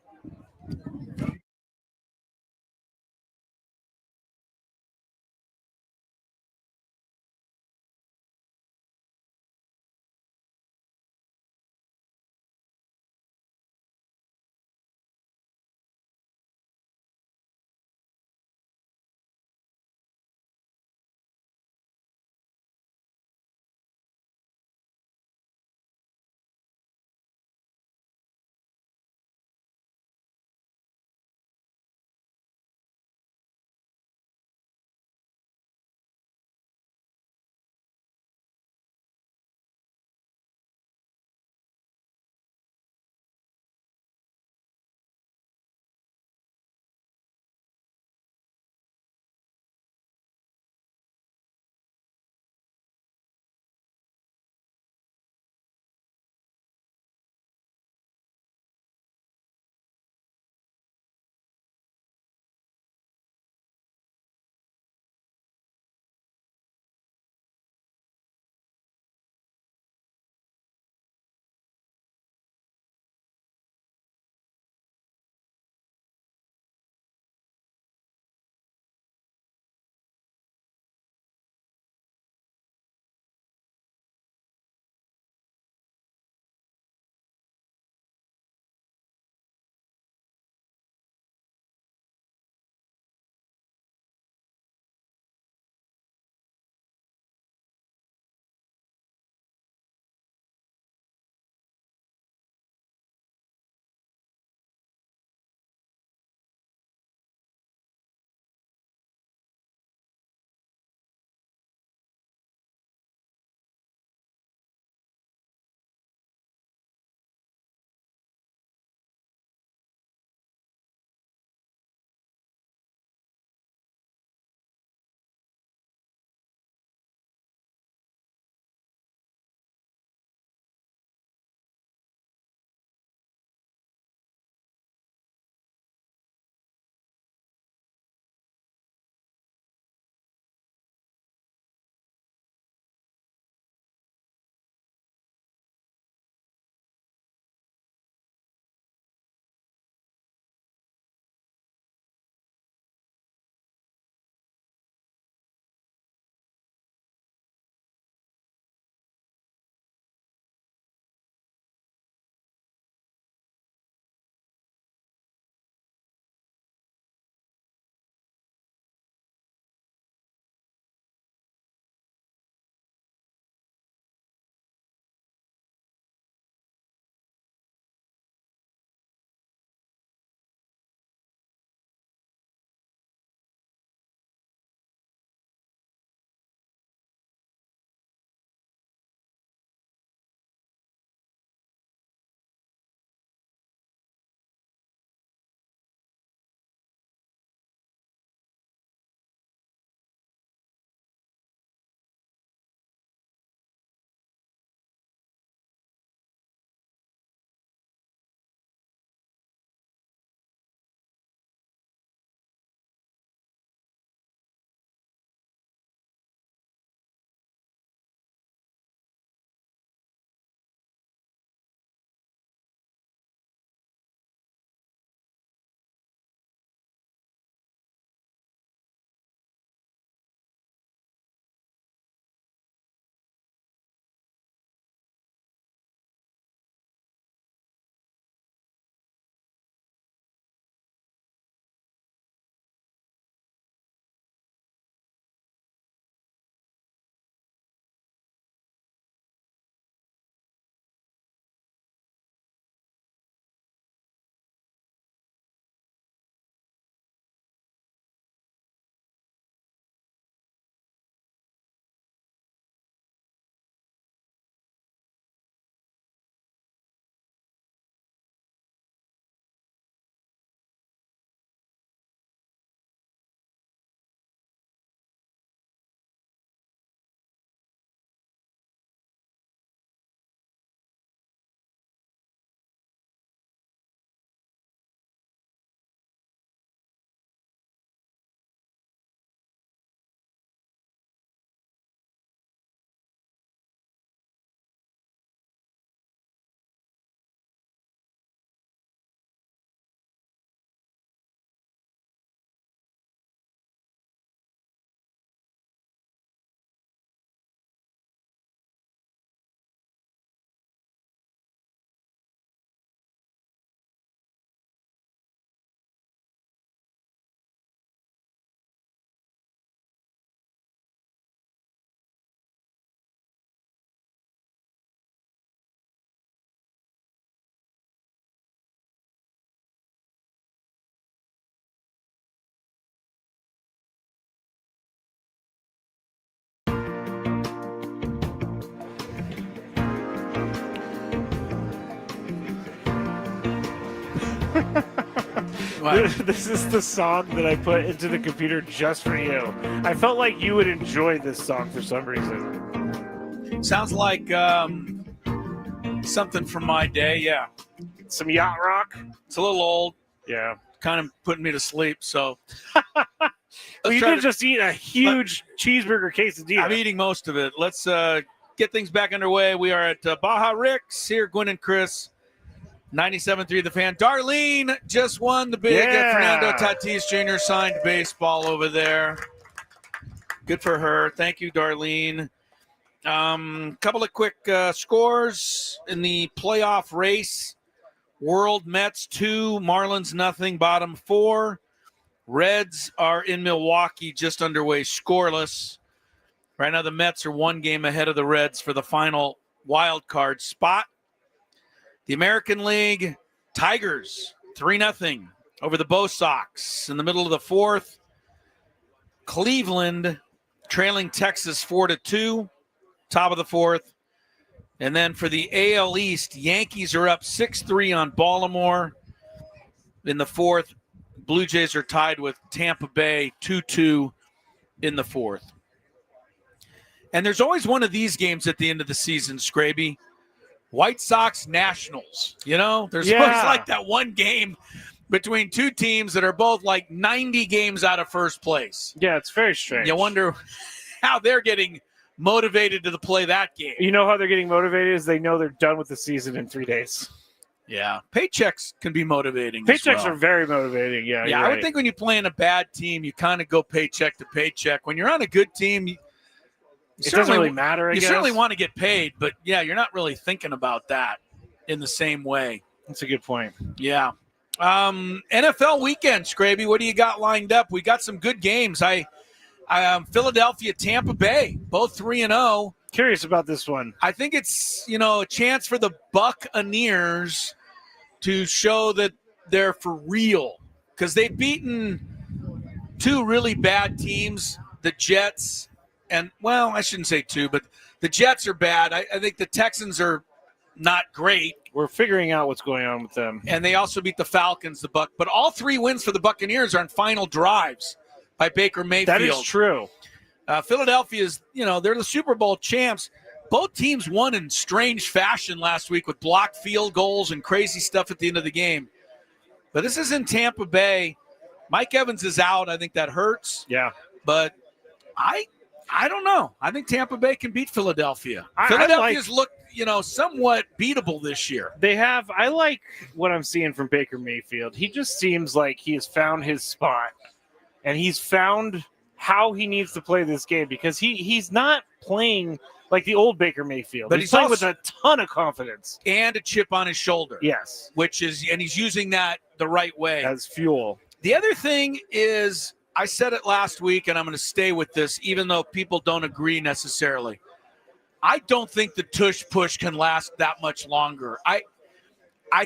This is the song that I put into the computer just for you. I felt like you would enjoy this song for some reason. Sounds like something from my day, yeah. Some yacht rock. It's a little old. Yeah. Kind of putting me to sleep, so. Well, you did just eat a huge cheeseburger quesadilla. I'm eating most of it. Let's get things back underway. We are at Baja Rick's here, Gwynn and Chris. 97.3 The Fan. Darlene just won the big Fernando Tatis Jr. signed baseball over there. Good for her. Thank you, Darlene. Couple of quick scores in the playoff race. World Mets 2, Marlins nothing, bottom 4. Reds are in Milwaukee, just underway, scoreless. Right now the Mets are 1 game ahead of the Reds for the final wild card spot. The American League, Tigers, 3-0 over the Bo Sox in the middle of the 4th. Cleveland trailing Texas 4-2, top of the 4th. And then for the AL East, Yankees are up 6-3 on Baltimore in the 4th. Blue Jays are tied with Tampa Bay 2-2 in the 4th. And there's always one of these games at the end of the season, Skraby. White Sox Nationals. You know, there's always like that one game between two teams that are both like 90 games out of first place. Yeah, it's very strange. You wonder how they're getting motivated to play that game. You know how they're getting motivated is they know they're done with the season in 3 days. Yeah. Paychecks can be motivating. Paychecks are very motivating. Yeah. Yeah, I would think when you play in a bad team, you kind of go paycheck to paycheck. When you're on a good team, it doesn't really matter, I guess. You certainly want to get paid, but yeah, you're not really thinking about that in the same way. That's a good point. Yeah. NFL weekend, Skraby, what do you got lined up? We got some good games. Philadelphia, Tampa Bay, both 3-0. Curious about this one. I think it's, a chance for the Buccaneers to show that they're for real because they've beaten 2 really bad teams, the Jets. And, well, I shouldn't say 2, but the Jets are bad. I think the Texans are not great. We're figuring out what's going on with them. And they also beat the Falcons, but all 3 wins for the Buccaneers are on final drives by Baker Mayfield. That is true. Philadelphia is, they're the Super Bowl champs. Both teams won in strange fashion last week with blocked field goals and crazy stuff at the end of the game. But this is in Tampa Bay. Mike Evans is out. I think that hurts. Yeah. But I don't know. I think Tampa Bay can beat Philadelphia. Philadelphia's looked, somewhat beatable this year. They have. I like what I'm seeing from Baker Mayfield. He just seems like he has found his spot, and he's found how he needs to play this game because he's not playing like the old Baker Mayfield. But he's playing with a ton of confidence. And a chip on his shoulder. Yes. And he's using that the right way. As fuel. The other thing is, I said it last week, and I'm going to stay with this, even though people don't agree necessarily. I don't think the tush-push can last that much longer. I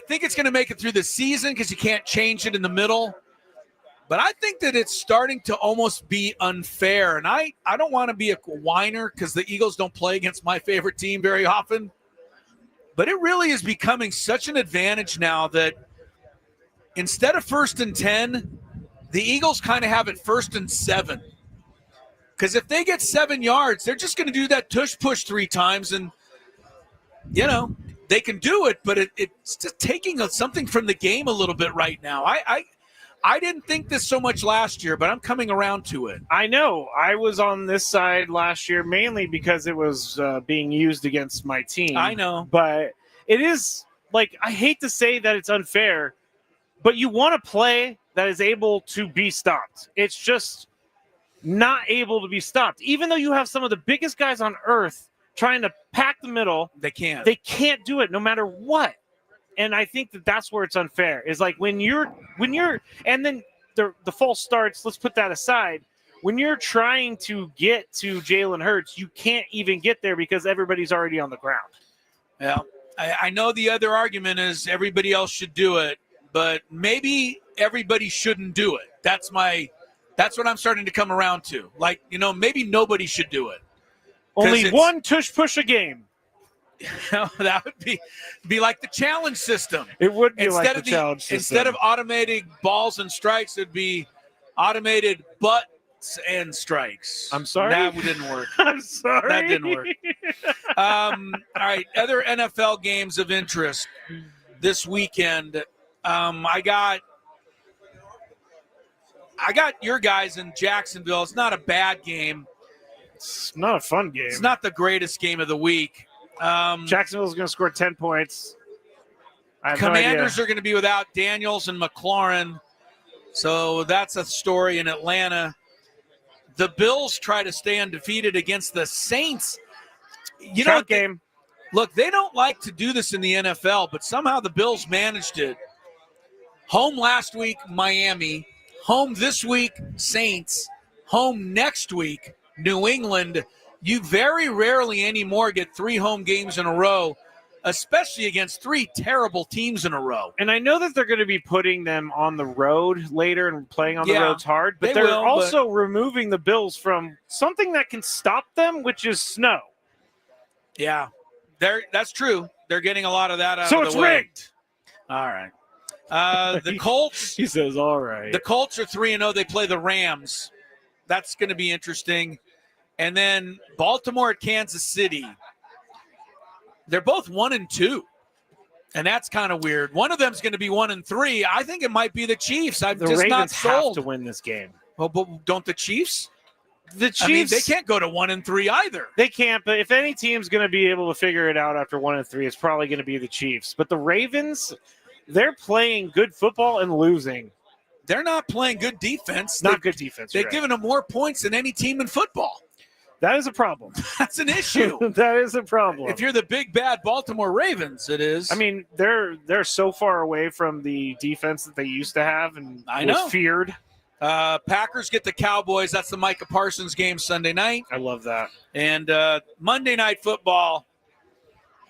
think it's going to make it through the season because you can't change it in the middle. But I think that it's starting to almost be unfair. And I don't want to be a whiner because the Eagles don't play against my favorite team very often. But it really is becoming such an advantage now that instead of 1st and 10, the Eagles kind of have it 1st and 7. Because if they get 7 yards, they're just going to do that tush-push 3 times. And, they can do it, but it's just taking something from the game a little bit right now. I didn't think this so much last year, but I'm coming around to it. I know. I was on this side last year mainly because it was being used against my team. I know. But it is, I hate to say that it's unfair, but you want to play that is able to be stopped. It's just not able to be stopped. Even though you have some of the biggest guys on earth trying to pack the middle, they can't do it no matter what. And I think that's where it's unfair. Is like when you're and then the false starts, let's put that aside. When you're trying to get to Jalen Hurts, you can't even get there because everybody's already on the ground. Yeah. I know the other argument is everybody else should do it, but maybe everybody shouldn't do it. That's what I'm starting to come around to. Maybe nobody should do it. Only one tush push a game. That would be like the challenge system. It would be Instead like the of challenge system. Instead of automating balls and strikes, it'd be automated butts and strikes. I'm sorry? That didn't work. I'm sorry. That didn't work. All right, other NFL games of interest this weekend. I got your guys in Jacksonville. It's not a bad game. It's not a fun game. It's not the greatest game of the week. Jacksonville's going to score 10 points. I have Commanders no are going to be without Daniels and McLaurin, so that's a story in Atlanta. The Bills try to stay undefeated against the Saints. You know, game. Look, they don't like to do this in the NFL, but somehow the Bills managed it. Home last week, Miami. Home this week, Saints. Home next week, New England. You very rarely anymore get 3 home games in a row, especially against 3 terrible teams in a row. And I know that they're going to be putting them on the road later and playing on the roads hard, but they're also removing the Bills from something that can stop them, which is snow. Yeah, that's true. They're getting a lot of that out so of the it's way. rigged. All right. The Colts. He says, all right. The Colts are 3-0. They play the Rams. That's going to be interesting. And then Baltimore at Kansas City. They're both 1-2. And that's kind of weird. One of them's going to be 1-3. I think it might be the Chiefs. I'm The just Ravens not sold. have to win this game. Well, but don't the Chiefs? The Chiefs, I mean, they can't go to 1-3 either. They can't, but if any team's going to be able to figure it out after 1-3, it's probably going to be the Chiefs. But the Ravens, they're playing good football and losing. They're not playing good defense. Not good defense. They've right. given them more points than any team in football. That is a problem. That's an issue. That is a problem. If you're the big bad Baltimore Ravens, it is. I mean, they're so far away from the defense that they used to have, and I was know. feared. Packers get the Cowboys. That's the Micah Parsons game Sunday night. I love that. And Monday Night Football,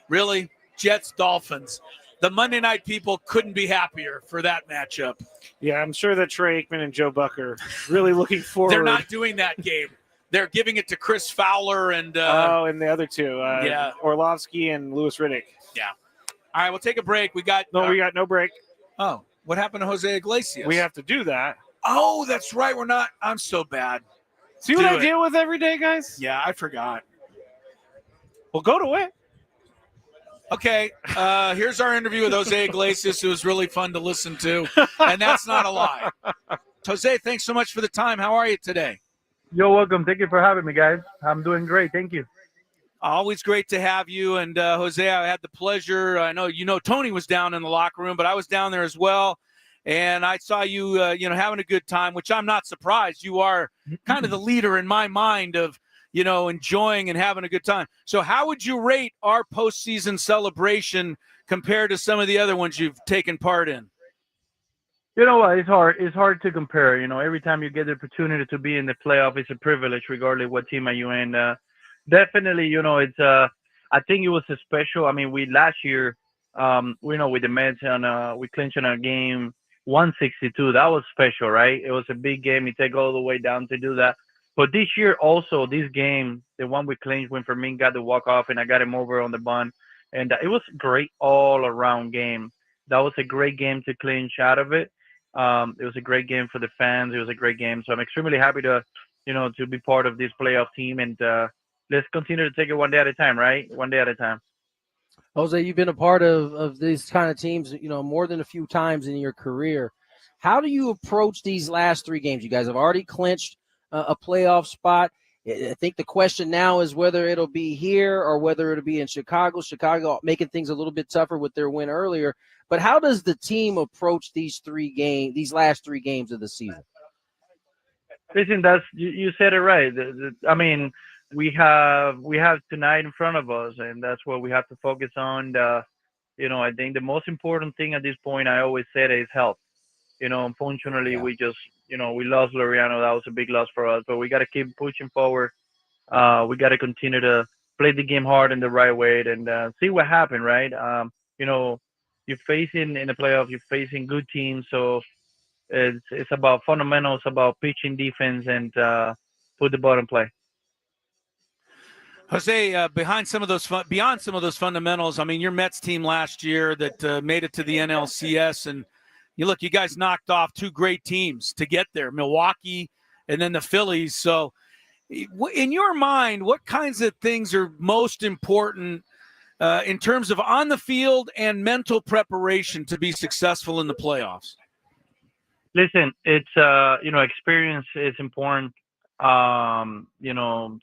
really, Jets, Dolphins. The Monday night people couldn't be happier for that matchup. Yeah, I'm sure that Trey Aikman and Joe Buck are really looking forward. They're not doing that game. They're giving it to Chris Fowler and and the other two, yeah, Orlovsky and Louis Riddick. Yeah. All right, we'll take a break. We got no break. Oh, what happened to Jose Iglesias? We have to do that. Oh, that's right. We're not. I'm so bad. See what I deal with every day, guys? Yeah, I forgot. Well, go to it. Okay, here's our interview with Jose Iglesias. It was really fun to listen to, and that's not a lie. Jose, thanks so much for the time. How are you today? You're welcome. Thank you for having me, guys. I'm doing great. Thank you. Always great to have you. And Jose, I had the pleasure. I know Tony was down in the locker room, but I was down there as well. And I saw you, having a good time, which I'm not surprised. You are kind of the leader in my mind of, enjoying and having a good time. So how would you rate our postseason celebration compared to some of the other ones you've taken part in? You know what? It's hard to compare. Every time you get the opportunity to be in the playoff, it's a privilege, regardless what team are you in. Definitely, it's. I think it was a special. I mean, last year, with the Mets, and we clinched on a game 162. That was special, right? It was a big game. You take all the way down to do that. But this year, also, this game, the one we clinched when Fermin got the walk off, and I got him over on the bunt, and it was a great all around game. That was a great game to clinch out of it. It was a great game for the fans. It was a great game. So I'm extremely happy to be part of this playoff team. And let's continue to take it one day at a time, right? One day at a time. Jose, you've been a part of these kind of teams, more than a few times in your career. How do you approach these last 3 games? You guys have already clinched a playoff spot. I think the question now is whether it'll be here or whether it'll be in Chicago. Chicago making things a little bit tougher with their win earlier. But how does the team approach these last 3 games of the season? Listen, you said it right. I mean, we have tonight in front of us, and that's what we have to focus on. I think the most important thing at this point, I always said, is health. Unfortunately, we just, we lost Laureano. That was a big loss for us, but we got to keep pushing forward. We got to continue to play the game hard in the right way and see what happens, right? You're facing in the playoff, you're facing good teams. So it's about fundamentals, about pitching, defense, and put the ball in play. Jose, beyond some of those fundamentals, I mean, your Mets team last year that made it to the NLCS, and you guys knocked off two great teams to get there, Milwaukee and then the Phillies. So in your mind, what kinds of things are most important in terms of on the field and mental preparation to be successful in the playoffs? Listen, it's experience is important.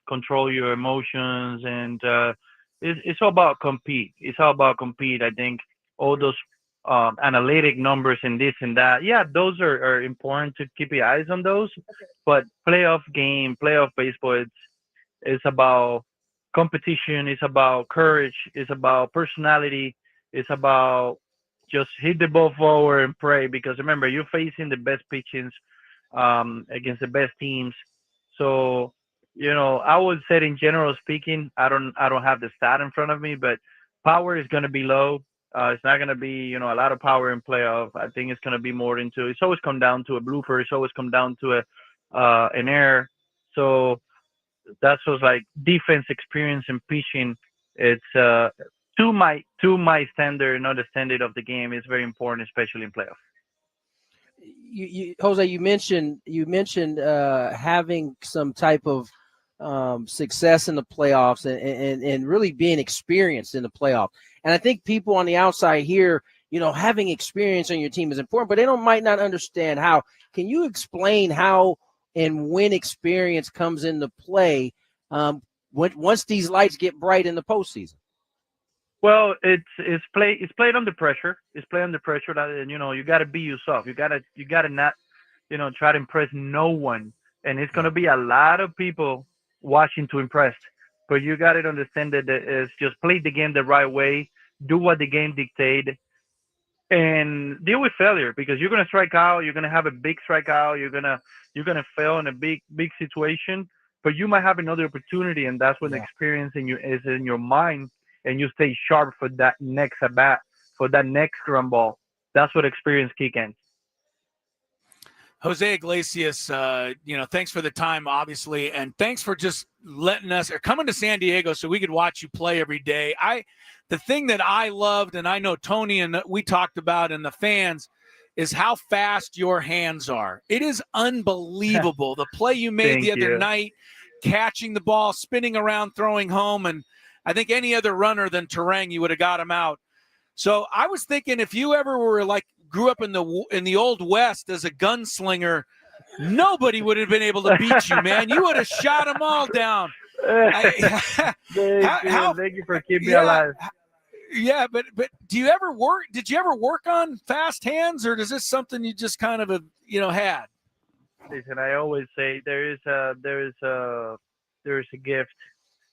Control your emotions, and it's all about compete. It's all about compete. I think all those analytic numbers and this and that, yeah, those are important to keep your eyes on those. But playoff baseball, it's about competition. It's about courage. It's about personality. It's about just hit the ball forward and pray. Because remember, you're facing the best pitchings against the best teams. So, I would say in general speaking, I don't have the stat in front of me, but power is going to be low. It's not going to be, a lot of power in playoff. I think it's going to be more it's always come down to a blooper. It's always come down to an error. So that's what's like defense experience and pitching. It's to my standard, not the standard of the game, is very important, especially in playoff. Jose, you mentioned having some type of success in the playoffs and really being experienced in the playoffs. And I think people on the outside here, having experience on your team is important, but they might not understand how. Can you explain how and when experience comes into play once these lights get bright in the postseason? Well, it's played under pressure. It's played under pressure that you got to be yourself. You got to not try to impress no one. And it's gonna be a lot of people watching to impress. But you got to understand that it's just play the game the right way, do what the game dictates, and deal with failure, because you're gonna strike out. You're gonna have a big strikeout. You're gonna fail in a big situation. But you might have another opportunity, and that's when the experience is in your mind. And you stay sharp for that next at bat, for that next ground ball. That's what experience kick in. Jose Iglesias, thanks for the time, obviously, and thanks for just letting us or coming to San Diego so we could watch you play every day. The thing that I loved, and I know Tony and we talked about, and the fans, is how fast your hands are. It is unbelievable. The play you made the other night, catching the ball, spinning around, throwing home, and I think any other runner than Terang, you would have got him out. So I was thinking, if you ever were grew up in the old West as a gunslinger, nobody would have been able to beat you, man. You would have shot them all down. Thank you for keeping me alive. Yeah, but did you ever work on fast hands, or is this something you just kind of had? Listen, I always say there is a gift,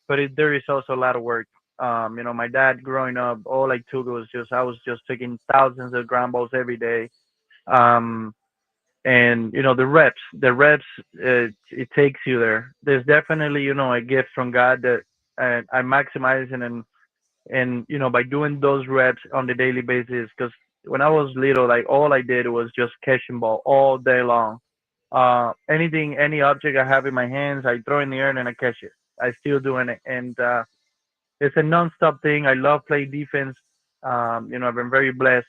but there is also a lot of work. My dad growing up, all I took I was just taking thousands of ground balls every day. And the reps, it takes you there. There's definitely, a gift from God that I maximize and by doing those reps on the daily basis. Because when I was little, all I did was just catching ball all day long. Any object I have in my hands, I throw in the air and I catch it. I still doing it, and it's a non-stop thing. I love playing defense. I've been very blessed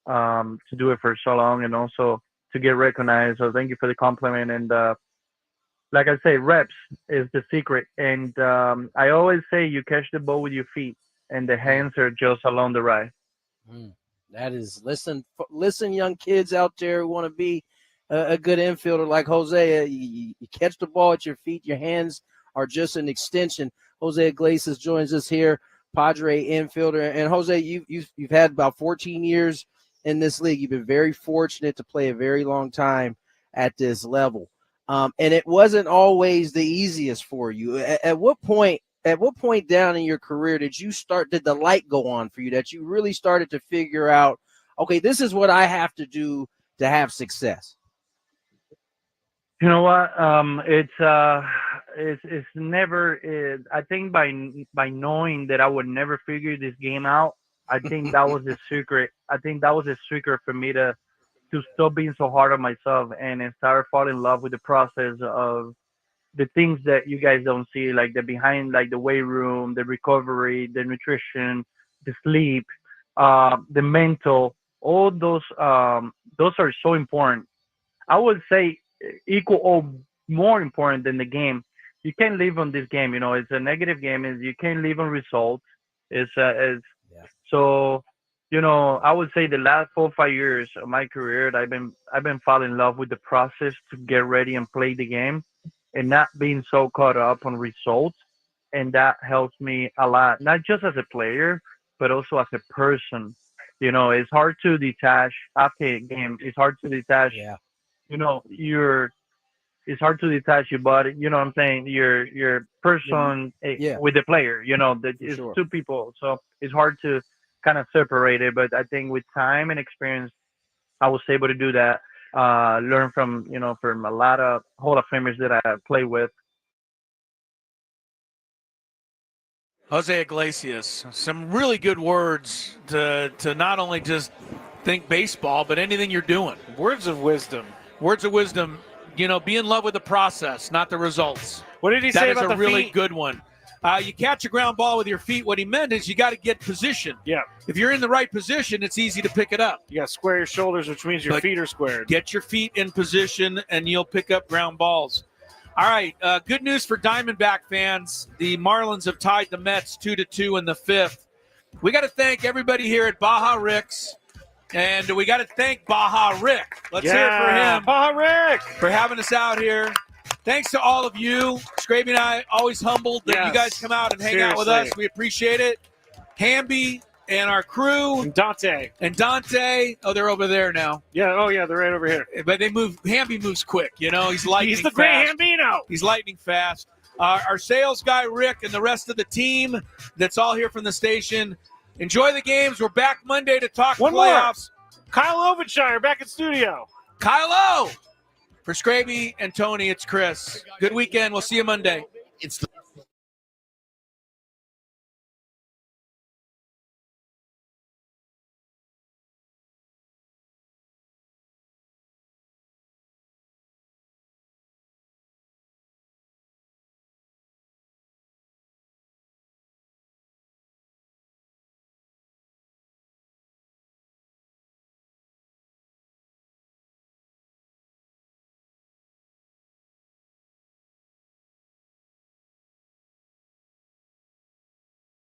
to do it for so long, and also to get recognized. So thank you for the compliment. And like I say, reps is the secret. And I always say you catch the ball with your feet, and the hands are just along the ride. That is, listen, young kids out there who want to be a good infielder like Jose. You catch the ball at your feet. Your hands are just an extension. Jose Iglesias joins us here, Padre infielder. And Jose, you've had about 14 years in this league. You've been very fortunate to play a very long time at this level. And it wasn't always the easiest for you. At what point down in your career did the light go on for you that you really started to figure out, okay, this is what I have to do to have success? You know what? It's never. I think by knowing that I would never figure this game out, I think that was the secret. I think that was the secret for me to stop being so hard on myself and start falling in love with the process of the things that you guys don't see, like the behind, like the weight room, the recovery, the nutrition, the sleep, the mental, all those are so important. I would say equal or more important than the game. You can't live on this game. It's a negative game. Is you can't live on results. So. I would say the last 4 or 5 years of my career, I've been falling in love with the process to get ready and play the game, and not being so caught up on results. And that helps me a lot, not just as a player, but also as a person. It's hard to detach after a game. It's hard to detach. Yeah. It's hard to detach your body. You know what I'm saying? Your person with the player. It's sure. two people, so it's hard to kind of separate it. But I think with time and experience, I was able to do that. Learn from a lot of Hall of Famers that I play with. Jose Iglesias, some really good words to not only just think baseball, but anything you're doing. Words of wisdom. Words of wisdom. Be in love with the process, not the results. What did he say about the feet? That is a really good one. You catch a ground ball with your feet. What he meant is you got to get position. Yeah. If you're in the right position, it's easy to pick it up. You got to square your shoulders, which means your feet are squared. Get your feet in position, and you'll pick up ground balls. All right, good news for Diamondback fans. The Marlins have tied the Mets 2-2 in the fifth. We got to thank everybody here at Baja Rick's, and we got to thank Baja Rick. Let's hear it for him. Baja Rick! For having us out here. Thanks to all of you. Skraby and I always humbled that you guys come out and hang out with us. We appreciate it. Hamby and our crew. And Dante. Oh, they're over there now. Yeah, they're right over here. But they move. Hamby moves quick, He's lightning He's the fast. great Hambino. He's lightning fast. Our sales guy, Rick, and the rest of the team that's all here from the station. Enjoy the games. We're back Monday to talk playoffs. More. Kyle Ovenshire back in studio. Kyle O! For Skraby and Tony, it's Chris. Good weekend. We'll see you Monday. It's the